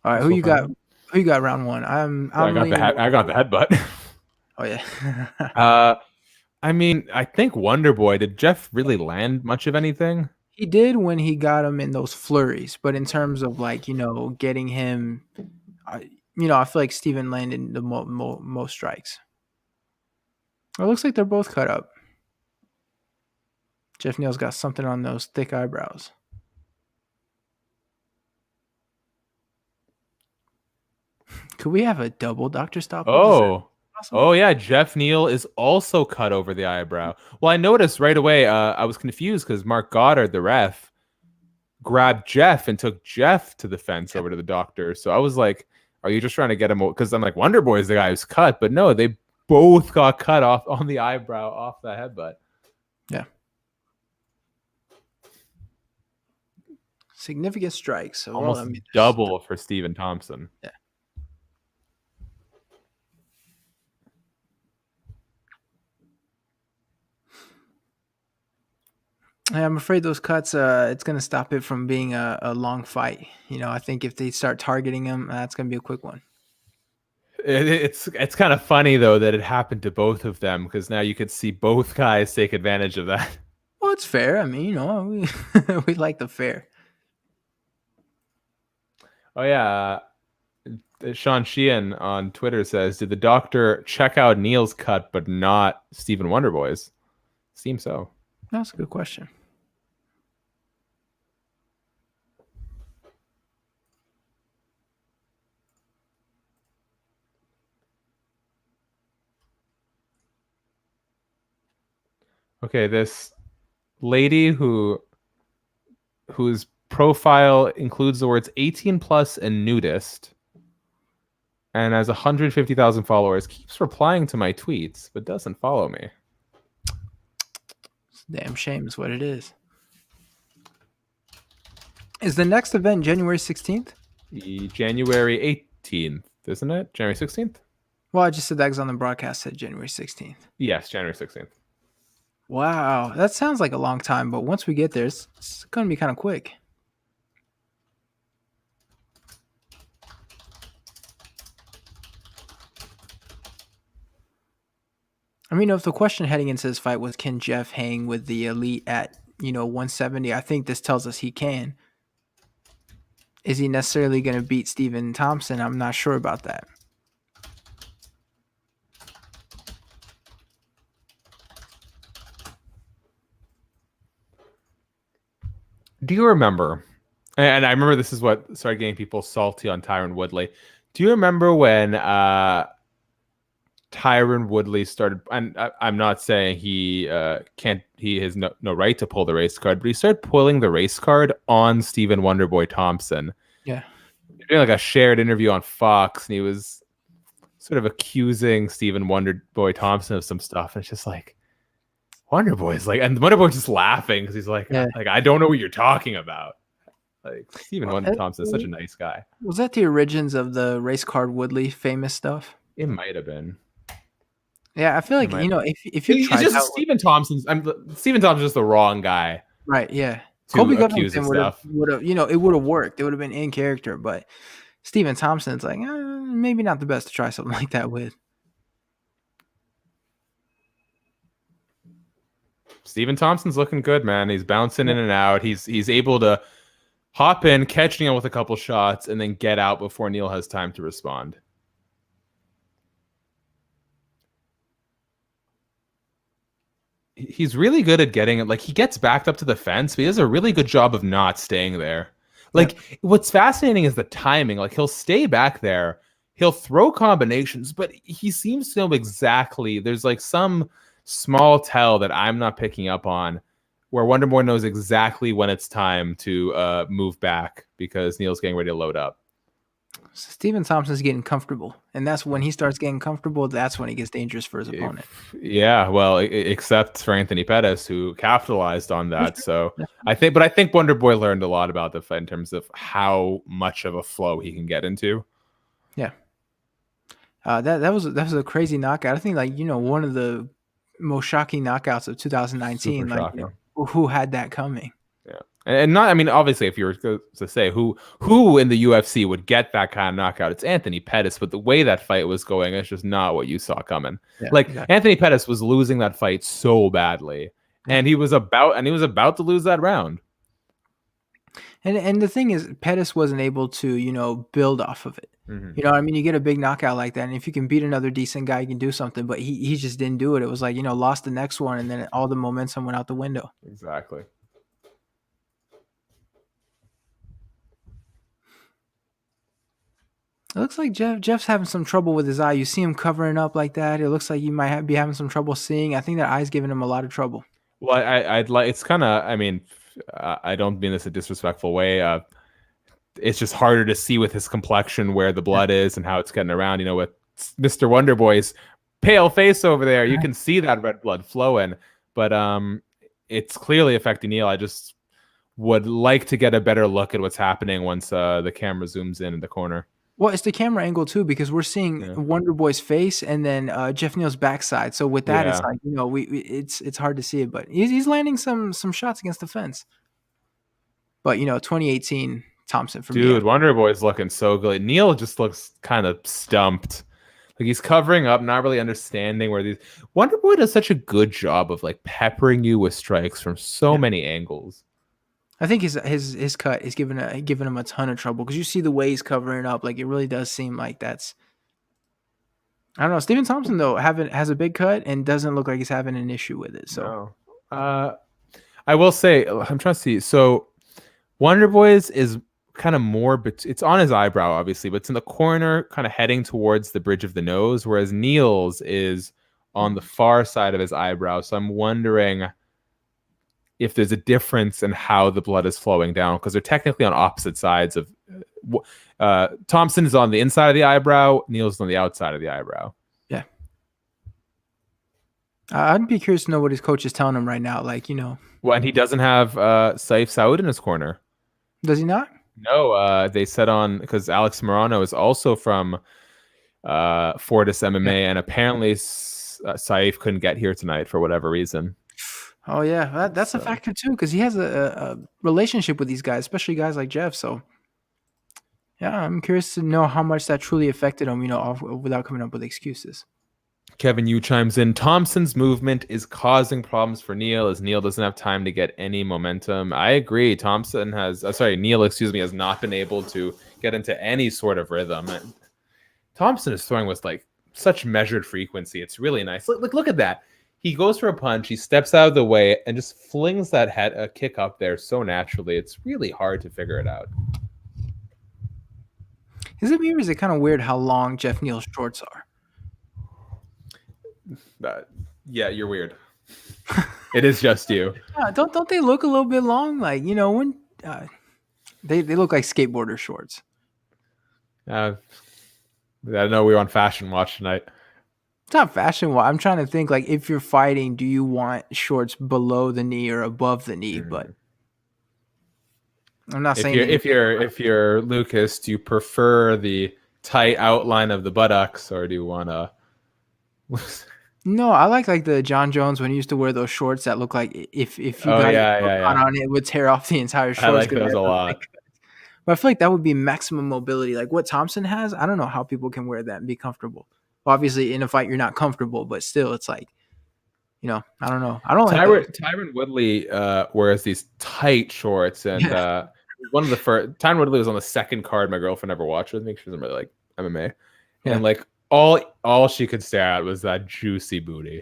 All right, who you got? Who you got round one? I got the headbutt. Oh yeah. I mean, I think Wonder Boy, did Geoff really land much of anything? He did when he got him in those flurries, but in terms of like, you know, getting him, you know, I feel like Stephen landed the most strikes. It looks like they're both cut up. Geoff Neal's got something on those thick eyebrows. Could we have a double Dr. Stop? Oh yeah, Geoff Neal is also cut over the eyebrow. Well, I noticed right away. I was confused because Mark Goddard, the ref, grabbed Geoff and took Geoff to the fence over to the doctor. So I was like, "Are you just trying to get him?" Because I'm like, Wonder Boy is the guy who's cut, but no, they both got cut off on the eyebrow off the headbutt. Yeah. Significant strikes. So almost double for Stephen Thompson. Yeah. I'm afraid those cuts, it's going to stop it from being a long fight. You know, I think if they start targeting him, that's going to be a quick one. It's kind of funny, though, that it happened to both of them because now you could see both guys take advantage of that. Well, it's fair. I mean, you know, we like the fair. Oh, yeah. Sean Sheehan on Twitter says, did the doctor check out Neal's cut but not Stephen Wonderboy's? Seems so. That's a good question. Okay, this lady whose profile includes the words 18 plus and nudist and has 150,000 followers keeps replying to my tweets but doesn't follow me. Damn shame is what it is. Is the next event January 16th? January 18th, isn't it? January 16th? Well, I just said that because on the broadcast said January 16th. Yes, January 16th. Wow, that sounds like a long time, but once we get there, it's going to be kind of quick. I mean, if the question heading into this fight was, can Geoff hang with the elite at, 170, I think this tells us he can. Is he necessarily going to beat Stephen Thompson? I'm not sure about that. Do you remember, and I remember this is what started getting people salty on Tyron Woodley. Do you remember when Tyron Woodley started, and I'm not saying he has no right to pull the race card, but he started pulling the race card on Stephen Wonderboy Thompson. Yeah. Doing like a shared interview on Fox, and he was sort of accusing Stephen Wonderboy Thompson of some stuff. And it's just like, Wonderboy's like, and Wonderboy's just laughing because he's like, I don't know what you're talking about. Like, Stephen Wonder Thompson is such a nice guy. Was that the origins of the race card Woodley famous stuff? It might have been. Yeah, I feel like, if you tried just Stephen Thompson's just the wrong guy. Right, yeah. Colby Covington would have, it would have worked. It would have been in character, but Stephen Thompson's like, maybe not the best to try something like that with. Stephen Thompson's looking good, man. He's bouncing in and out. He's able to hop in, catch Neal with a couple shots, and then get out before Neal has time to respond. He's really good at getting it. Like, he gets backed up to the fence, but he does a really good job of not staying there. Like, what's fascinating is the timing. Like, he'll stay back there. He'll throw combinations, but he seems to know exactly. There's like some small tell that I'm not picking up on where Wonderboy knows exactly when it's time to move back because Neal's getting ready to load up. Stephen Thompson's getting comfortable, and that's when he starts getting comfortable. That's when he gets dangerous for his opponent. Yeah, well, except for Anthony Pettis, who capitalized on that. So I think Wonderboy learned a lot about the fight in terms of how much of a flow he can get into. Yeah, that was a crazy knockout. I think one of the most shocking knockouts of 2019. Who had that coming? Yeah. And not, I mean, obviously, if you were to say who in the UFC would get that kind of knockout, it's Anthony Pettis. But the way that fight was going, it's just not what you saw coming. Yeah, exactly. Anthony Pettis was losing that fight so badly, and he was about to lose that round. And the thing is, Pettis wasn't able to build off of it. Mm-hmm. You know what I mean? You get a big knockout like that, and if you can beat another decent guy, you can do something. But he just didn't do it. It was like lost the next one, and then all the momentum went out the window. Exactly. It looks like Geoff's having some trouble with his eye. You see him covering up like that. It looks like he might be having some trouble seeing. I think that eye's giving him a lot of trouble. Well, I'd like. It's kind of. I mean, I don't mean this a disrespectful way. It's just harder to see with his complexion where the blood is and how it's getting around. With Mr. Wonderboy's pale face over there, you can see that red blood flowing. But it's clearly affecting Neal. I just would like to get a better look at what's happening once the camera zooms in the corner. Well, it's the camera angle too, because we're seeing Wonderboy's face and then Geoff Neal's backside. So with that, it's like it's hard to see it, but he's landing some shots against the fence. But 2018 Thompson for dude, Wonderboy's looking so good. Neal just looks kind of stumped, like he's covering up, not really understanding where these. Wonderboy does such a good job of like peppering you with strikes from so many angles. I think his cut is giving him a ton of trouble because you see the way he's covering up. Like it really does seem like that's. I don't know. Stephen Thompson though has a big cut and doesn't look like he's having an issue with it. So, I will say I'm trying to see. So, Wonderboy's is kind of more, but it's on his eyebrow obviously, but it's in the corner, kind of heading towards the bridge of the nose, whereas Neal's is on the far side of his eyebrow. So I'm wondering if there's a difference in how the blood is flowing down, because they're technically on opposite sides of Thompson is on the inside of the eyebrow, Neal's on the outside of the eyebrow. Yeah. I'd be curious to know what his coach is telling him right now. Well, and he doesn't have Saif Saud in his corner. Does he not? No, they said on because Alex Morano is also from Fortis MMA, and apparently Saif couldn't get here tonight for whatever reason. Oh yeah, that's a factor too, because he has a relationship with these guys, especially guys like Geoff. So yeah, I'm curious to know how much that truly affected him. Without coming up with excuses. Kevin Yu chimes in. Thompson's movement is causing problems for Neal as Neal doesn't have time to get any momentum. I agree. Neal, has not been able to get into any sort of rhythm. And Thompson is throwing with like such measured frequency. It's really nice. Look at that. He goes for a punch. He steps out of the way and just flings a kick up there so naturally. It's really hard to figure it out. Is it me or is it kind of weird how long Geoff Neal's shorts are? Yeah, you're weird. It is just you. Don't they look a little bit long? Like when they look like skateboarder shorts. I know we're on Fashion Watch tonight. It's not fashion watch. I'm trying to think like if you're fighting, do you want shorts below the knee or above the knee? But I'm not saying if you're Lucas, do you prefer the tight outline of the buttocks or do you want to? No, I like the John Jones when he used to wear those shorts that look like if you got on it would tear off the entire shorts. I like those a lot. But I feel like that would be maximum mobility. Like what Thompson has, I don't know how people can wear that and be comfortable. Obviously, in a fight, you're not comfortable, but still, it's like, I don't know. I don't like Tyron Woodley wears these tight shorts, and one of the first Tyron Woodley was on the second card. My girlfriend never watched it. I think she doesn't really like MMA, and like all she could stare at was that juicy booty.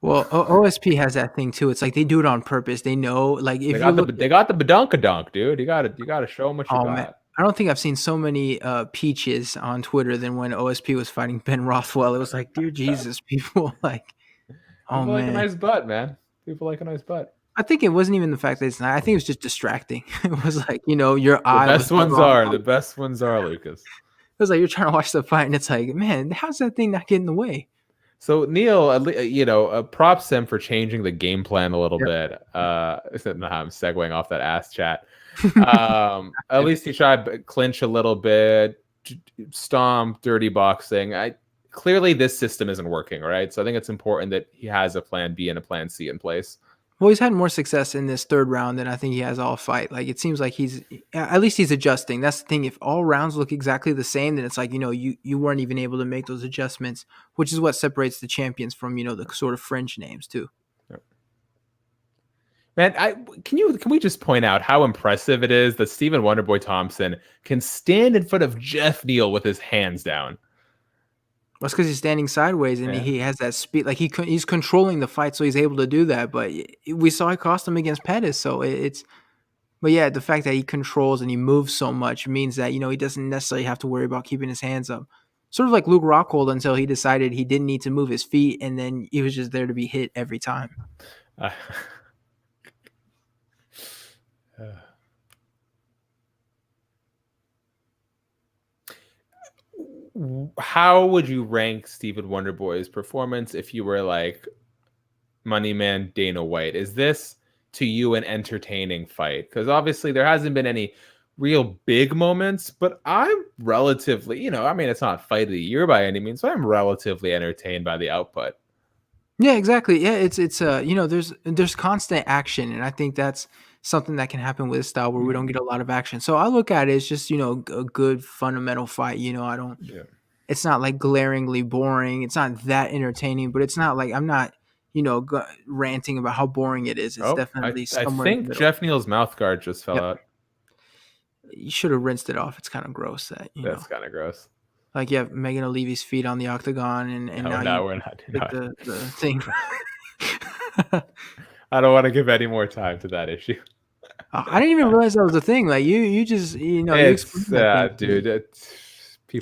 Well, OSP has that thing too. It's like they do it on purpose. They know, like if they got the badunkadunk, dude. You got to show them what you got. Man. I don't think I've seen so many peaches on Twitter than when OSP was fighting Ben Rothwell. It was like, dear Jesus, people like, people like a nice butt, man. People like a nice butt. I think it wasn't even the fact that it's not. I think it was just distracting. It was like, your eye. The best ones are, Lucas. It was like you're trying to watch the fight, and it's like, man, how's that thing not getting in the way? So Neal, props him for changing the game plan a little bit. I'm segueing off that ass chat. At least he tried to clinch a little bit, stomp, dirty boxing. Clearly this system isn't working, right? So I think it's important that he has a plan B and a plan C in place. Well, he's had more success in this third round than I think he has all fight. Like it seems like he's adjusting. That's the thing. If all rounds look exactly the same, then it's like, you weren't even able to make those adjustments, which is what separates the champions from, the sort of fringe names too. Man, can we just point out how impressive it is that Stephen Wonderboy Thompson can stand in front of Geoff Neal with his hands down? Well, it's because he's standing sideways and he has that speed. Like he's controlling the fight, so he's able to do that. But we saw it cost him against Pettis, so But yeah, the fact that he controls and he moves so much means that he doesn't necessarily have to worry about keeping his hands up. Sort of like Luke Rockhold until he decided he didn't need to move his feet, and then he was just there to be hit every time. How would you rank Stephen Wonderboy's performance if you were like Money Man Dana White? Is this to you an entertaining fight? Because obviously there hasn't been any real big moments, but I'm relatively, it's not fight of the year by any means, but I'm relatively entertained by the output. Yeah, exactly. Yeah, it's there's constant action, and I think that's something that can happen with a style where we don't get a lot of action. So I look at it as just a good fundamental fight. I don't. Yeah. It's not like glaringly boring. It's not that entertaining, but it's not like I'm not ranting about how boring it is. It's definitely somewhere. I think Geoff Neal's mouth guard just fell out. You should have rinsed it off. It's kind of gross. That's kind of gross. Like you have Megan O'Leary's feet on the octagon, and now we're not the thing. I don't want to give any more time to that issue. I didn't even realize that was a thing. Like you just dude.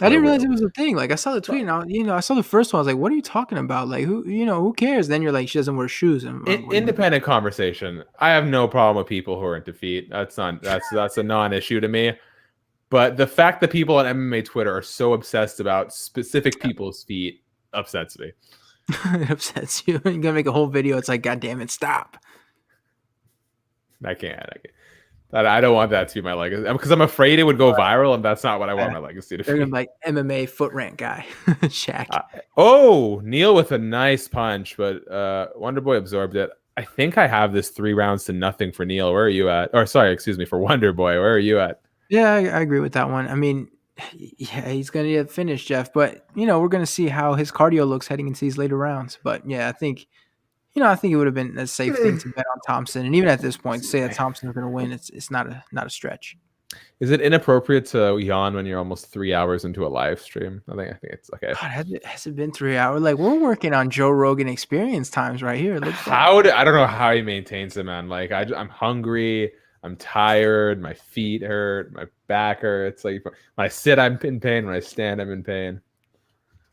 I didn't realize it was a thing. Like I saw the tweet, and I saw the first one. I was like, "What are you talking about? Like who cares?" Then you're like, "She doesn't wear shoes." And independent conversation. I have no problem with people who are into feet. That's a non-issue to me. But the fact that people on MMA Twitter are so obsessed about specific people's feet upsets me. It upsets you. You're gonna make a whole video. It's like, God damn it, stop. I can't. I don't want that to be my legacy because I'm afraid it would go viral, and that's not what I want my legacy to They're be. gonna be like MMA foot rant guy, Shaq. Neal with a nice punch, but Wonderboy absorbed it. I think I have this 3 rounds to nothing for Neal. Where are you at? Or sorry, excuse me, for Wonderboy. Where are you at? Yeah, I agree with that one. I mean, yeah, he's gonna get finished, Jeff. But we're gonna see how his cardio looks heading into these later rounds. But yeah, I think it would have been a safe thing to bet on Thompson. And even at this point, to say that Thompson is gonna win, it's not a stretch. Is it inappropriate to yawn when you're almost 3 hours into a live stream? I think it's okay. God, has it been 3 hours? Like, we're working on Joe Rogan experience times right here. I don't know how he maintains it, man. Like I'm hungry, I'm tired, my feet hurt, my back hurts. Like when I sit, I'm in pain. When I stand, I'm in pain.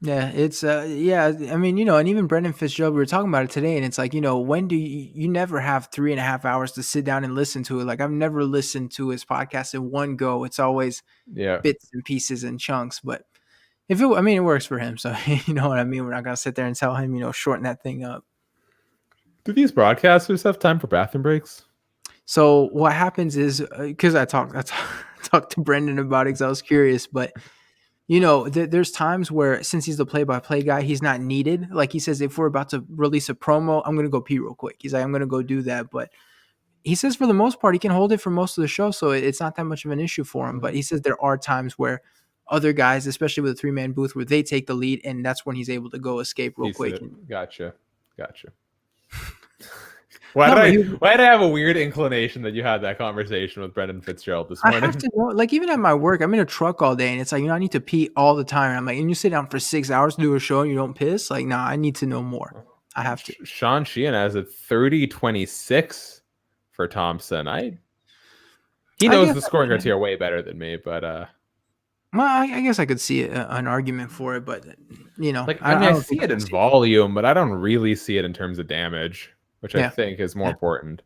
Yeah, it's yeah. I mean, and even Brendan Fitzgerald, we were talking about it today, and it's like, when do you never have 3.5 hours to sit down and listen to it? Like, I've never listened to his podcast in one go. It's always bits and pieces and chunks. But it works for him. So you know what I mean? We're not gonna sit there and tell him, shorten that thing up. Do these broadcasters have time for bathroom breaks? So what happens is, because I talked to Brendan about it because I was curious, but there's times where, since he's the play-by-play guy, he's not needed. Like he says, if we're about to release a promo, I'm going to go pee real quick. He's like, I'm going to go do that. But he says for the most part, he can hold it for most of the show, so it's not that much of an issue for him. But he says there are times where other guys, especially with a 3-man booth, where they take the lead, and that's when he's able to go escape real quick. Gotcha. Why did I have a weird inclination that you had that conversation with Brendan Fitzgerald this morning? I have to know, like, even at my work, I'm in a truck all day, and it's like, I need to pee all the time. And I'm like, and you sit down for 6 hours to do a show and you don't piss? Like, nah, I need to know more. I have to. Sean Sheehan has a 30-26 for Thompson. He knows the scoring criteria way better than me, but well, I guess I could see an argument for it, but I see it in volume, but I don't really see it in terms of damage, which I think is more important.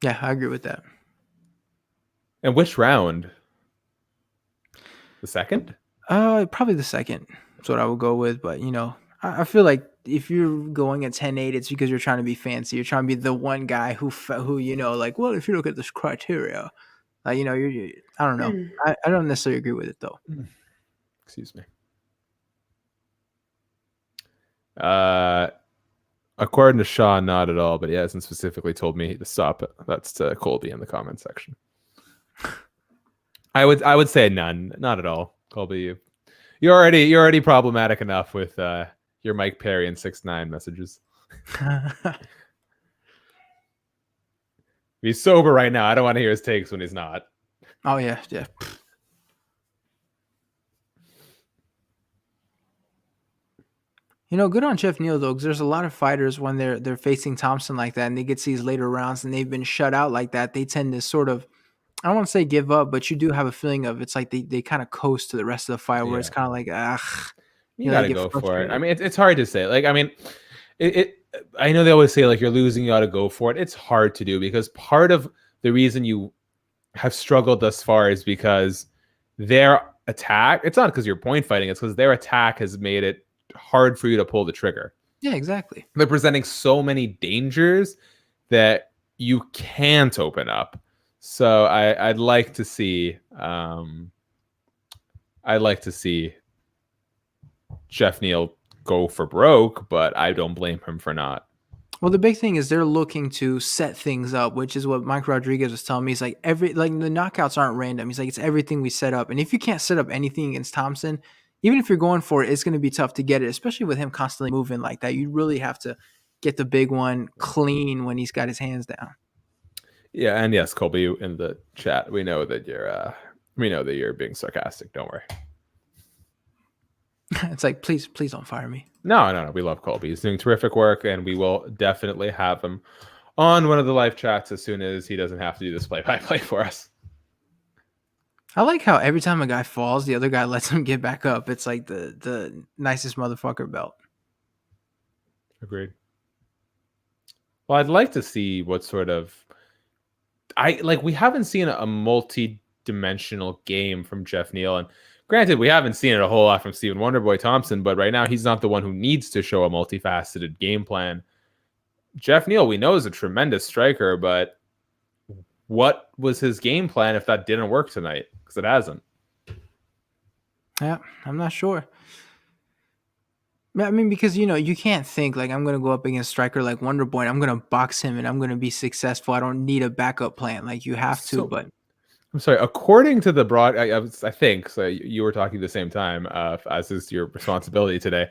Yeah, I agree with that. And which round? The second? Probably the second. That's what I would go with. But I feel like if you're going at 10-8, it's because you're trying to be fancy. You're trying to be the one guy who like, well, if you look at this criteria, like, you're I don't know. I don't necessarily agree with it though. Excuse me. According to Sean, not at all, but he hasn't specifically told me to stop it. That's to Colby in the comment section. I would say none, not at all. Colby, you're already problematic enough with your Mike Perry and 6ix9ine messages. He's sober right now. I don't want to hear his takes when he's not. Oh yeah. Good on Geoff Neal though, because there's a lot of fighters when they're facing Thompson like that, and they get to these later rounds and they've been shut out like that. They tend to sort of, I don't want to say give up, but you do have a feeling of it's like they kind of coast to the rest of the fight, where it's kind of like, you gotta go for it. I mean, it's hard to say. Like, I mean, I know they always say like you're losing, you got to go for it. It's hard to do because part of the reason you have struggled thus far is because their attack. It's not because you're point fighting. It's because their attack has made it hard for you to pull the trigger. Yeah, exactly. They're presenting so many dangers that you can't open up. So I'd like to see Geoff Neal go for broke, but I don't blame him for not. Well, the big thing is they're looking to set things up, which is what Mike Rodriguez was telling me. He's like, the knockouts aren't random. He's like, it's everything we set up. And if you can't set up anything against Thompson, even if you're going for it, it's going to be tough to get it, especially with him constantly moving like that. You really have to get the big one clean when he's got his hands down. Yeah, and yes, Colby, in the chat, we know that you're being sarcastic. Don't worry. It's like, please don't fire me. No. We love Colby. He's doing terrific work, and we will definitely have him on one of the live chats as soon as he doesn't have to do this play-by-play for us. I like how every time a guy falls, the other guy lets him get back up. It's like the nicest motherfucker belt. Agreed. Well, I'd like to see what sort of... we haven't seen a multi-dimensional game from Geoff Neal, and granted, we haven't seen it a whole lot from Stephen Wonderboy Thompson, but right now he's not the one who needs to show a multifaceted game plan. Geoff Neal, we know, is a tremendous striker, but what was his game plan if that didn't work tonight? Because it hasn't. Yeah, I'm not sure. I mean, because you can't think like I'm gonna go up against striker like Wonderboy and I'm gonna box him and I'm gonna be successful. I don't need a backup plan. Like you have to, So but I'm sorry. According to the broad, I think so. You were talking at the same time, as is your responsibility today.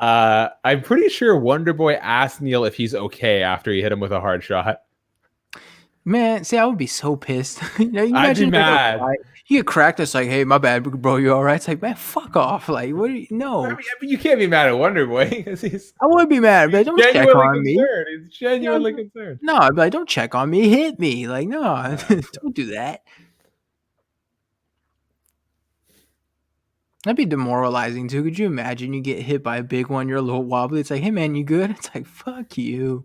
I'm pretty sure Wonderboy asked Neal if he's okay after he hit him with a hard shot. man, see, I would be so pissed. You I'd be imagine like a mad. fight, you get cracked. It's like, hey, my bad, bro. You all right? It's like, man, fuck off. Like, what? No, I mean, you can't be mad at Wonderboy because he's I would be mad, but don't check genuinely on me. concerned. He's genuinely concerned. No, I'd be like, don't check on me. Hit me. Like, no, Yeah. don't do that. That'd be demoralizing too. Could you imagine you get hit by a big one? You're a little wobbly. It's like, hey man, you good? It's like, fuck you.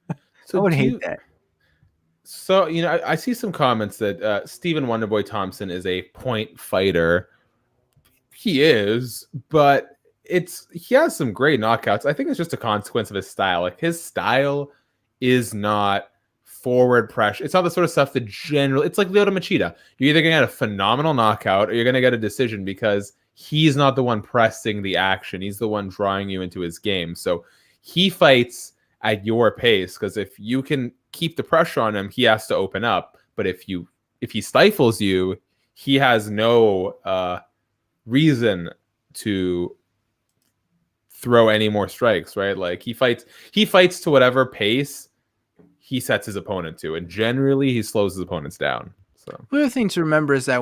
I So would do hate you? that. So I see some comments that Stephen Wonderboy Thompson is a point fighter. He is, but he has some great knockouts. I think it's just a consequence of his style. Like his style is not forward pressure. It's not the sort of stuff that generally. It's like Lyoto Machida. You're either gonna get a phenomenal knockout or you're gonna get a decision because he's not the one pressing the action. He's the one drawing you into his game. So he fights at your pace because if you can keep the pressure on him, he has to open up. But if he stifles you, he has no reason to throw any more strikes, right? Like he fights to whatever pace he sets his opponent to, and generally he slows his opponents down. So The other thing to remember is that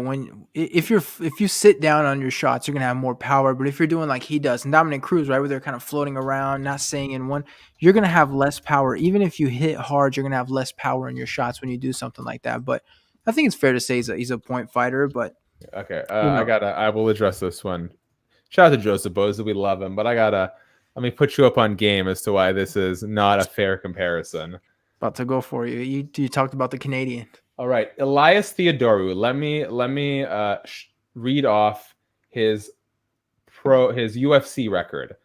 if you sit down on your shots, you're gonna have more power. But if you're doing like he does, and Dominic Cruz, right, where they're kind of floating around, not staying in one, you're gonna have less power. Even if you hit hard, you're gonna have less power in your shots when you do something like that. But I think it's fair to say he's a point fighter. But okay, I will address this one. Shout out to Joseph Boza, we love him, but let me put you up on game as to why this is not a fair comparison. About to go for you. You talked about the Canadian. All right, Elias Theodorou. Let me read off his UFC record.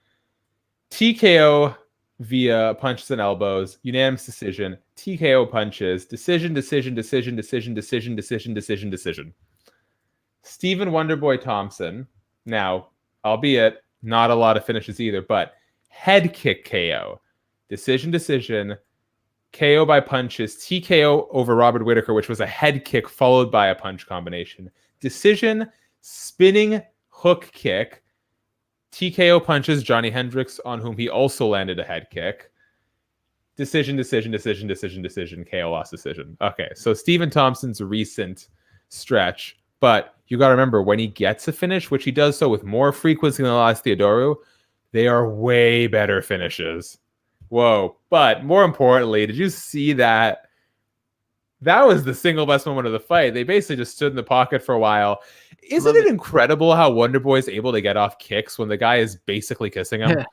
TKO via punches and elbows, unanimous decision, TKO punches, decision. Stephen Wonderboy Thompson. Now, albeit not a lot of finishes either, but head kick KO, decision. KO by punches, TKO over Robert Whittaker, which was a head kick followed by a punch combination. Decision, spinning hook kick, TKO punches Johnny Hendricks, on whom he also landed a head kick. Decision, KO loss decision. Okay, so Stephen Thompson's recent stretch, but you got to remember when he gets a finish, which he does so with more frequency than Elias Theodorou, they are way better finishes. Whoa. But more importantly, did you see that? That was the single best moment of the fight. They basically just stood in the pocket for a while. Isn't it incredible how Wonderboy is able to get off kicks when the guy is basically kissing him? Yeah,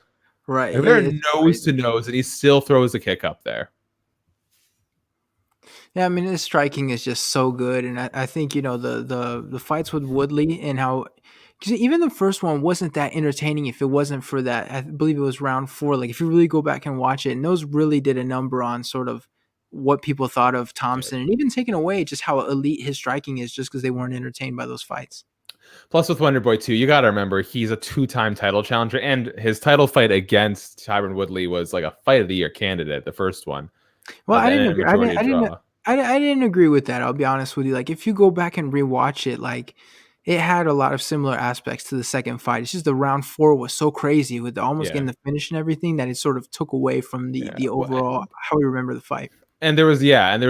right. Like they're nose to nose, and he still throws a kick up there. Yeah, I mean his striking is just so good, and I think the fights with Woodley and how. Because even the first one wasn't that entertaining if it wasn't for that. I believe it was round 4. Like if you really go back and watch it, and those really did a number on sort of what people thought of Thompson, and even taking away just how elite his striking is, just because they weren't entertained by those fights. Plus, with Wonderboy too, you got to remember he's a 2-time title challenger, and his title fight against Tyron Woodley was like a fight of the year candidate, the first one. Well, I didn't agree. I didn't agree with that. I'll be honest with you. Like if you go back and rewatch it, like. It had a lot of similar aspects to the second fight. It's just the round 4 was so crazy with almost getting the finish and everything that it sort of took away from the overall how we remember the fight. And there was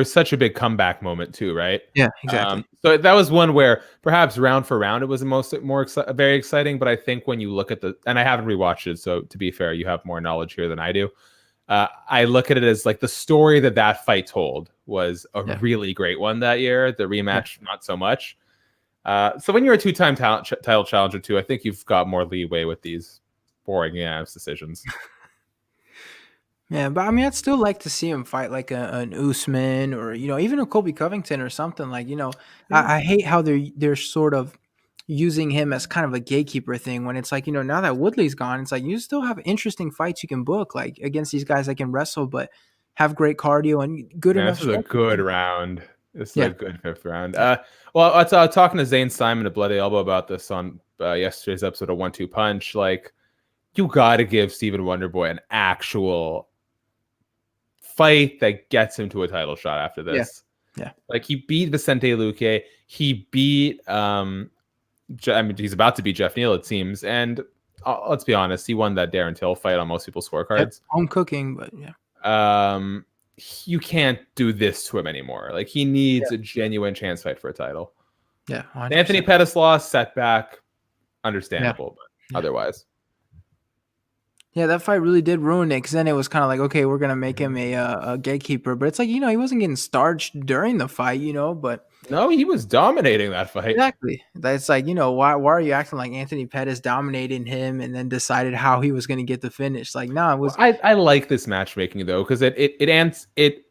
such a big comeback moment too, right? Yeah, exactly. So that was one where perhaps round for round it was very exciting. But I think when you look at and I haven't rewatched it, so to be fair, you have more knowledge here than I do. I look at it as like the story that fight told was a really great one that year. The rematch, not so much. So when you're a 2-time title challenger too, I think you've got more leeway with these boring decisions. Yeah, but I mean, I'd still like to see him fight like an Usman or even a Colby Covington or something like. I hate how they're sort of using him as kind of a gatekeeper thing when it's like now that Woodley's gone, it's like you still have interesting fights you can book like against these guys that can wrestle but have great cardio and good enough. This is a good round. This is a good 5th round. Well, I was talking to Zane Simon at Bloody Elbow about this on yesterday's episode of 1-2 Punch. Like, you got to give Stephen Wonderboy an actual fight that gets him to a title shot after this. Yeah. Like, he beat Vicente Luque. He beat, he's about to beat Geoff Neal, it seems. And let's be honest, he won that Darren Till fight on most people's scorecards. Home cooking, but yeah. You can't do this to him anymore. Like, he needs a genuine chance fight for a title. Yeah. 100%. Anthony Pettis loss, setback, understandable, but otherwise. Yeah, that fight really did ruin it, because then it was kind of like, okay, we're going to make him a gatekeeper. But it's like, he wasn't getting starched during the fight, but... No, he was dominating that fight. Exactly. That's like, why are you acting like Anthony Pettis dominated him and then decided how he was going to get the finish? Like, no, it was... I like this matchmaking, though, because it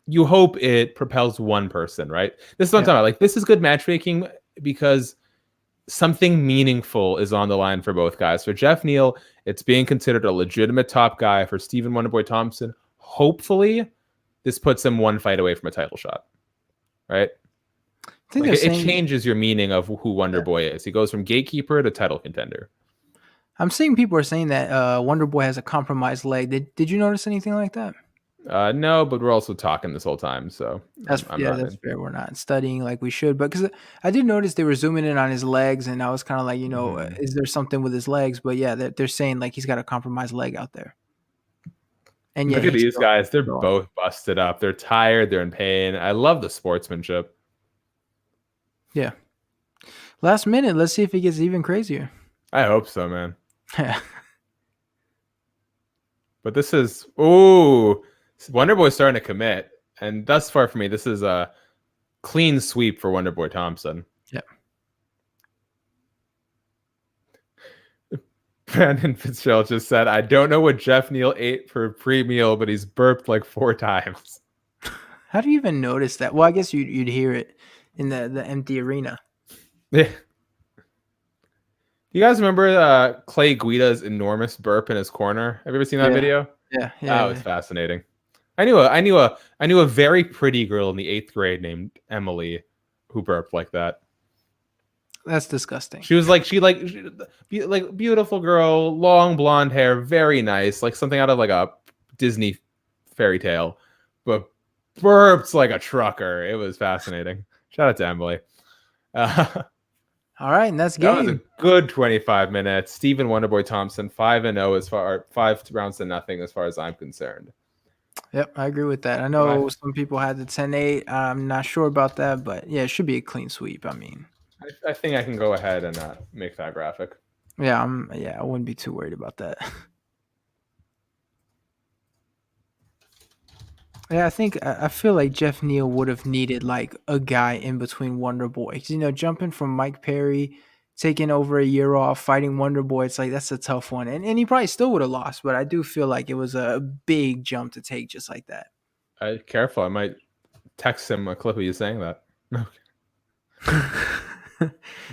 you hope it propels one person, right? This is what I'm talking about. Like, this is good matchmaking because something meaningful is on the line for both guys. For Geoff Neal, it's being considered a legitimate top guy. For Stephen Wonderboy Thompson, hopefully this puts him one fight away from a title shot, right? I think it changes your meaning of who Wonderboy is. He goes from gatekeeper to title contender. I'm seeing people are saying that Wonderboy has a compromised leg. Did you notice anything like that? No, but we're also talking this whole time, so that's fair. We're not studying like we should, but because I did notice they were zooming in on his legs, and I was kind of like, is there something with his legs? But yeah, they're saying like he's got a compromised leg out there. And look at these guys; they're both busted up. They're tired. They're in pain. I love the sportsmanship. Yeah. Last minute, let's see if it gets even crazier. I hope so, man. But this is Wonderboy's starting to commit, and thus far for me, this is a clean sweep for Wonderboy Thompson. Yeah. Brandon Fitzgerald just said, "I don't know what Geoff Neal ate for pre-meal, but he's burped like 4 times." How do you even notice that? Well, I guess you'd hear it in the empty arena. Yeah. You guys remember Clay Guida's enormous burp in his corner? Have you ever seen that video? Yeah. That was fascinating. I knew a very pretty girl in the 8th grade named Emily who burped like that. That's disgusting. She was like beautiful girl, long blonde hair, very nice, like something out of like a Disney fairy tale, but burped like a trucker. It was fascinating. Shout out to Emily. All right, and that's game. That was a good 25 minutes. Stephen Wonderboy Thompson 5-0 as far 5 rounds to nothing as far as I'm concerned. Yep, I agree with that. I know some people had the 10-8. I'm not sure about that, but yeah, it should be a clean sweep. I mean, I think I can go ahead and make that graphic. Yeah, I wouldn't be too worried about that. Yeah, I feel like Geoff Neal would have needed like a guy in between Wonderboy. 'Cause, jumping from Mike Perry, taking over a year off, fighting Wonderboy, it's like that's a tough one. And he probably still would have lost, but I do feel like it was a big jump to take just like that. Careful, I might text him a clip of you saying that.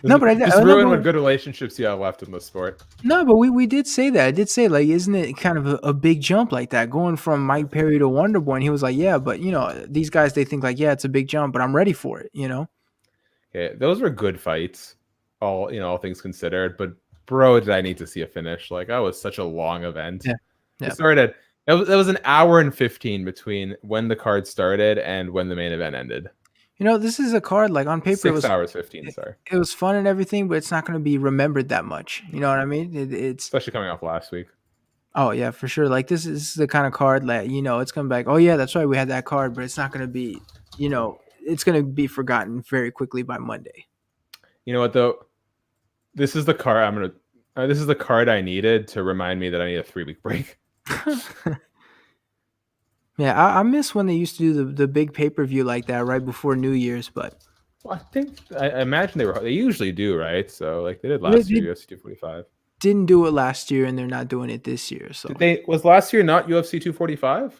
No, but just ruin what good relationships you have left in the sport. No, but we did say that. I did say, like, isn't it kind of a big jump like that, going from Mike Perry to Wonderboy? And he was like, yeah, but these guys, they think like, yeah, it's a big jump, but I'm ready for it. Okay, those were good fights, all things considered. But bro, did I need to see a finish? Like, that was such a long event. Yeah. It started. It was an hour and 15 between when the card started and when the main event ended. This is a card, like, on paper, 6 hours 15. Sorry, it was fun and everything, but it's not going to be remembered that much. You know what I mean? It's especially coming off last week. Oh yeah, for sure. Like, this is the kind of card that it's going to be like, oh yeah, that's right, we had that card, but it's not going to be, it's going to be forgotten very quickly by Monday. You know what though? This is the card this is the card I needed to remind me that I need a 3-week break. Yeah, I miss when they used to do the big pay-per-view like that right before New Year's, but I imagine they usually do, right? So like they did last year, UFC 245. Didn't do it last year, and they're not doing it this year. So was last year not UFC 245?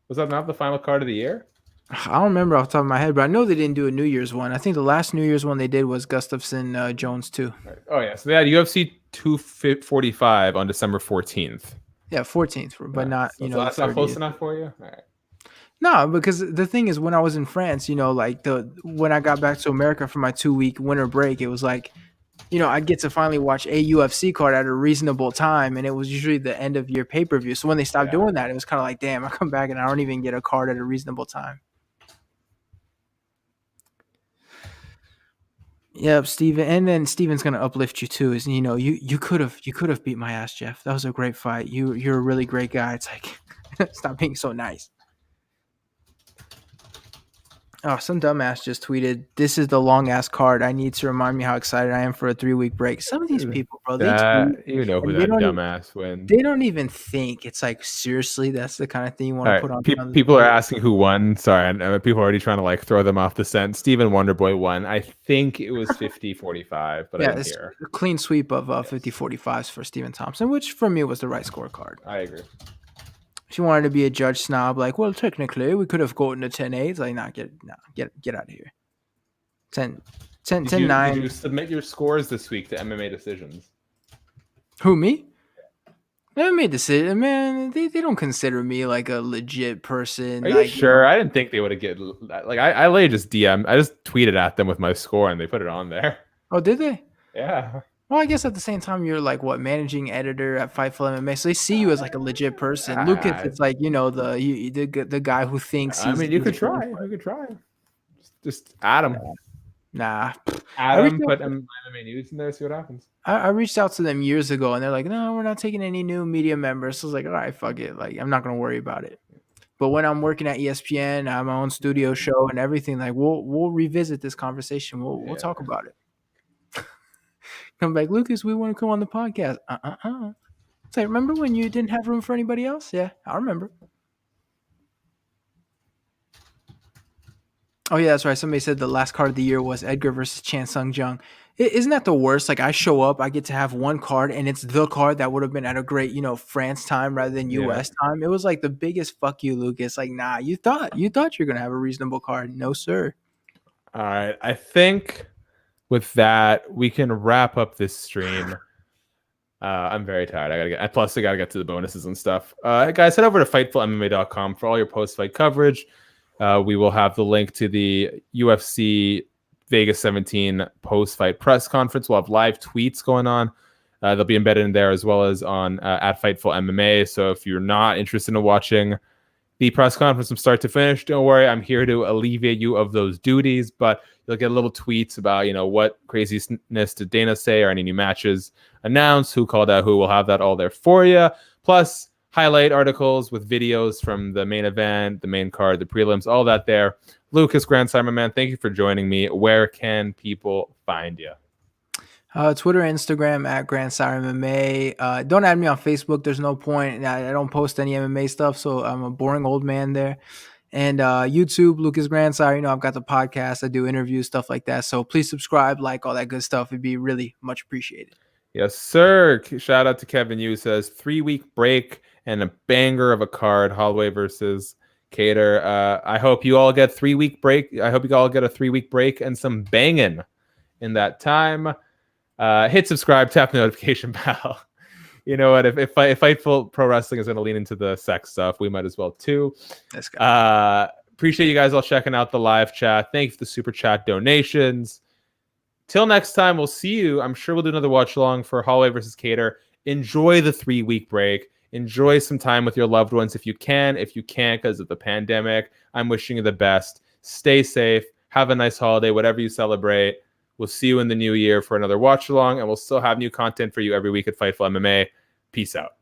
Was that not the final card of the year? I don't remember off the top of my head, but I know they didn't do a New Year's one. I think the last New Year's one they did was Gustafsson Jones too. Right. Oh yeah, so they had UFC 245 on December 14th. Yeah, 14th, but not so that's not close enough for you. All right. No, because the thing is, when I was in France, like when I got back to America for my 2-week winter break, it was like, I get to finally watch a UFC card at a reasonable time, and it was usually the end of year pay-per-view. So when they stopped doing that, it was kind of like, damn, I come back and I don't even get a card at a reasonable time. Yep, Steven. And then Steven's gonna uplift you too. Is you could have beat my ass, Geoff. That was a great fight. You're a really great guy. It's like stop being so nice. Oh, some dumbass just tweeted, "This is the long ass card. I need to remind me how excited I am for a 3-week break." Some of these people, bro, they tweet, you know who that dumbass wins. They don't even think. It's like, seriously, that's the kind of thing you want to put on. People are asking who won. Sorry, people are already trying to like throw them off the scent. Stephen Wonderboy won. I think it was 50-45, but I didn't hear. A clean sweep of 50-45s for Stephen Thompson, which for me was the right scorecard. I agree. She wanted to be a judge snob, like, well, technically we could have gotten a 10-8. It's like, get out of here. 10-9. Did you submit your scores this week to MMA Decisions? Who, me? MMA Decision, man. They don't consider me like a legit person. Are you sure? I didn't think they would have get like I literally just DM. I just tweeted at them with my score and they put it on there. Oh, did they? Yeah. Well, I guess at the same time, you're like managing editor at Fightful MMA, so they see you as like a legit person. Lucas, it's like the guy who thinks. I mean, you could try. You could try. Just add him. Nah. Add him. Put MMA News in there. See what happens. I reached out to them years ago, and they're like, "No, we're not taking any new media members." So I was like, "All right, fuck it. Like, I'm not gonna worry about it." But when I'm working at ESPN, I have my own studio show and everything. Like, we'll revisit this conversation. We'll talk about it. Come back, Lucas. We want to come on the podcast. It's like, remember when you didn't have room for anybody else? Yeah, I remember. Oh yeah, that's right. Somebody said the last card of the year was Edgar versus Chan Sung Jung. Isn't that the worst? Like, I show up, I get to have one card, and it's the card that would have been at a great, France time rather than US time. It was like the biggest fuck you, Lucas. Like, nah, you thought you're gonna have a reasonable card. No, sir. All right, I think with that, we can wrap up this stream. I'm very tired. I gotta get to the bonuses and stuff. Guys, head over to FightfulMMA.com for all your post-fight coverage. We will have the link to the UFC Vegas 17 post-fight press conference. We'll have live tweets going on. They'll be embedded in there as well as on at Fightful MMA. So if you're not interested in watching the press conference from start to finish, don't worry. I'm here to alleviate you of those duties, but you'll get little tweets about, what craziness did Dana say or any new matches announced, who called out who. We'll have that all there for you. Plus, highlight articles with videos from the main event, the main card, the prelims, all that there. Lucas Grandsire, my man, thank you for joining me. Where can people find you? Twitter, Instagram at Grandsire MMA. Don't add me on Facebook. There's no point. I don't post any MMA stuff, so I'm a boring old man there. And YouTube, Lucas Grandsire. I've got the podcast. I do interviews, stuff like that. So please subscribe, like all that good stuff. It'd be really much appreciated. Yes, sir. Shout out to Kevin Yu, says 3-week break and a banger of a card, Holloway versus Cater. I hope you all get 3-week break. I hope you all get a 3-week break and some banging in that time. Hit subscribe, tap the notification bell. You know what? If Fightful Pro Wrestling is going to lean into the sex stuff, we might as well too. Let's go. Appreciate you guys all checking out the live chat. Thank you for the super chat donations. Till next time, we'll see you. I'm sure we'll do another watch along for Holloway versus Cater. Enjoy the 3-week break. Enjoy some time with your loved ones if you can. If you can't because of the pandemic, I'm wishing you the best. Stay safe. Have a nice holiday, whatever you celebrate. We'll see you in the new year for another watch along, and we'll still have new content for you every week at Fightful MMA. Peace out.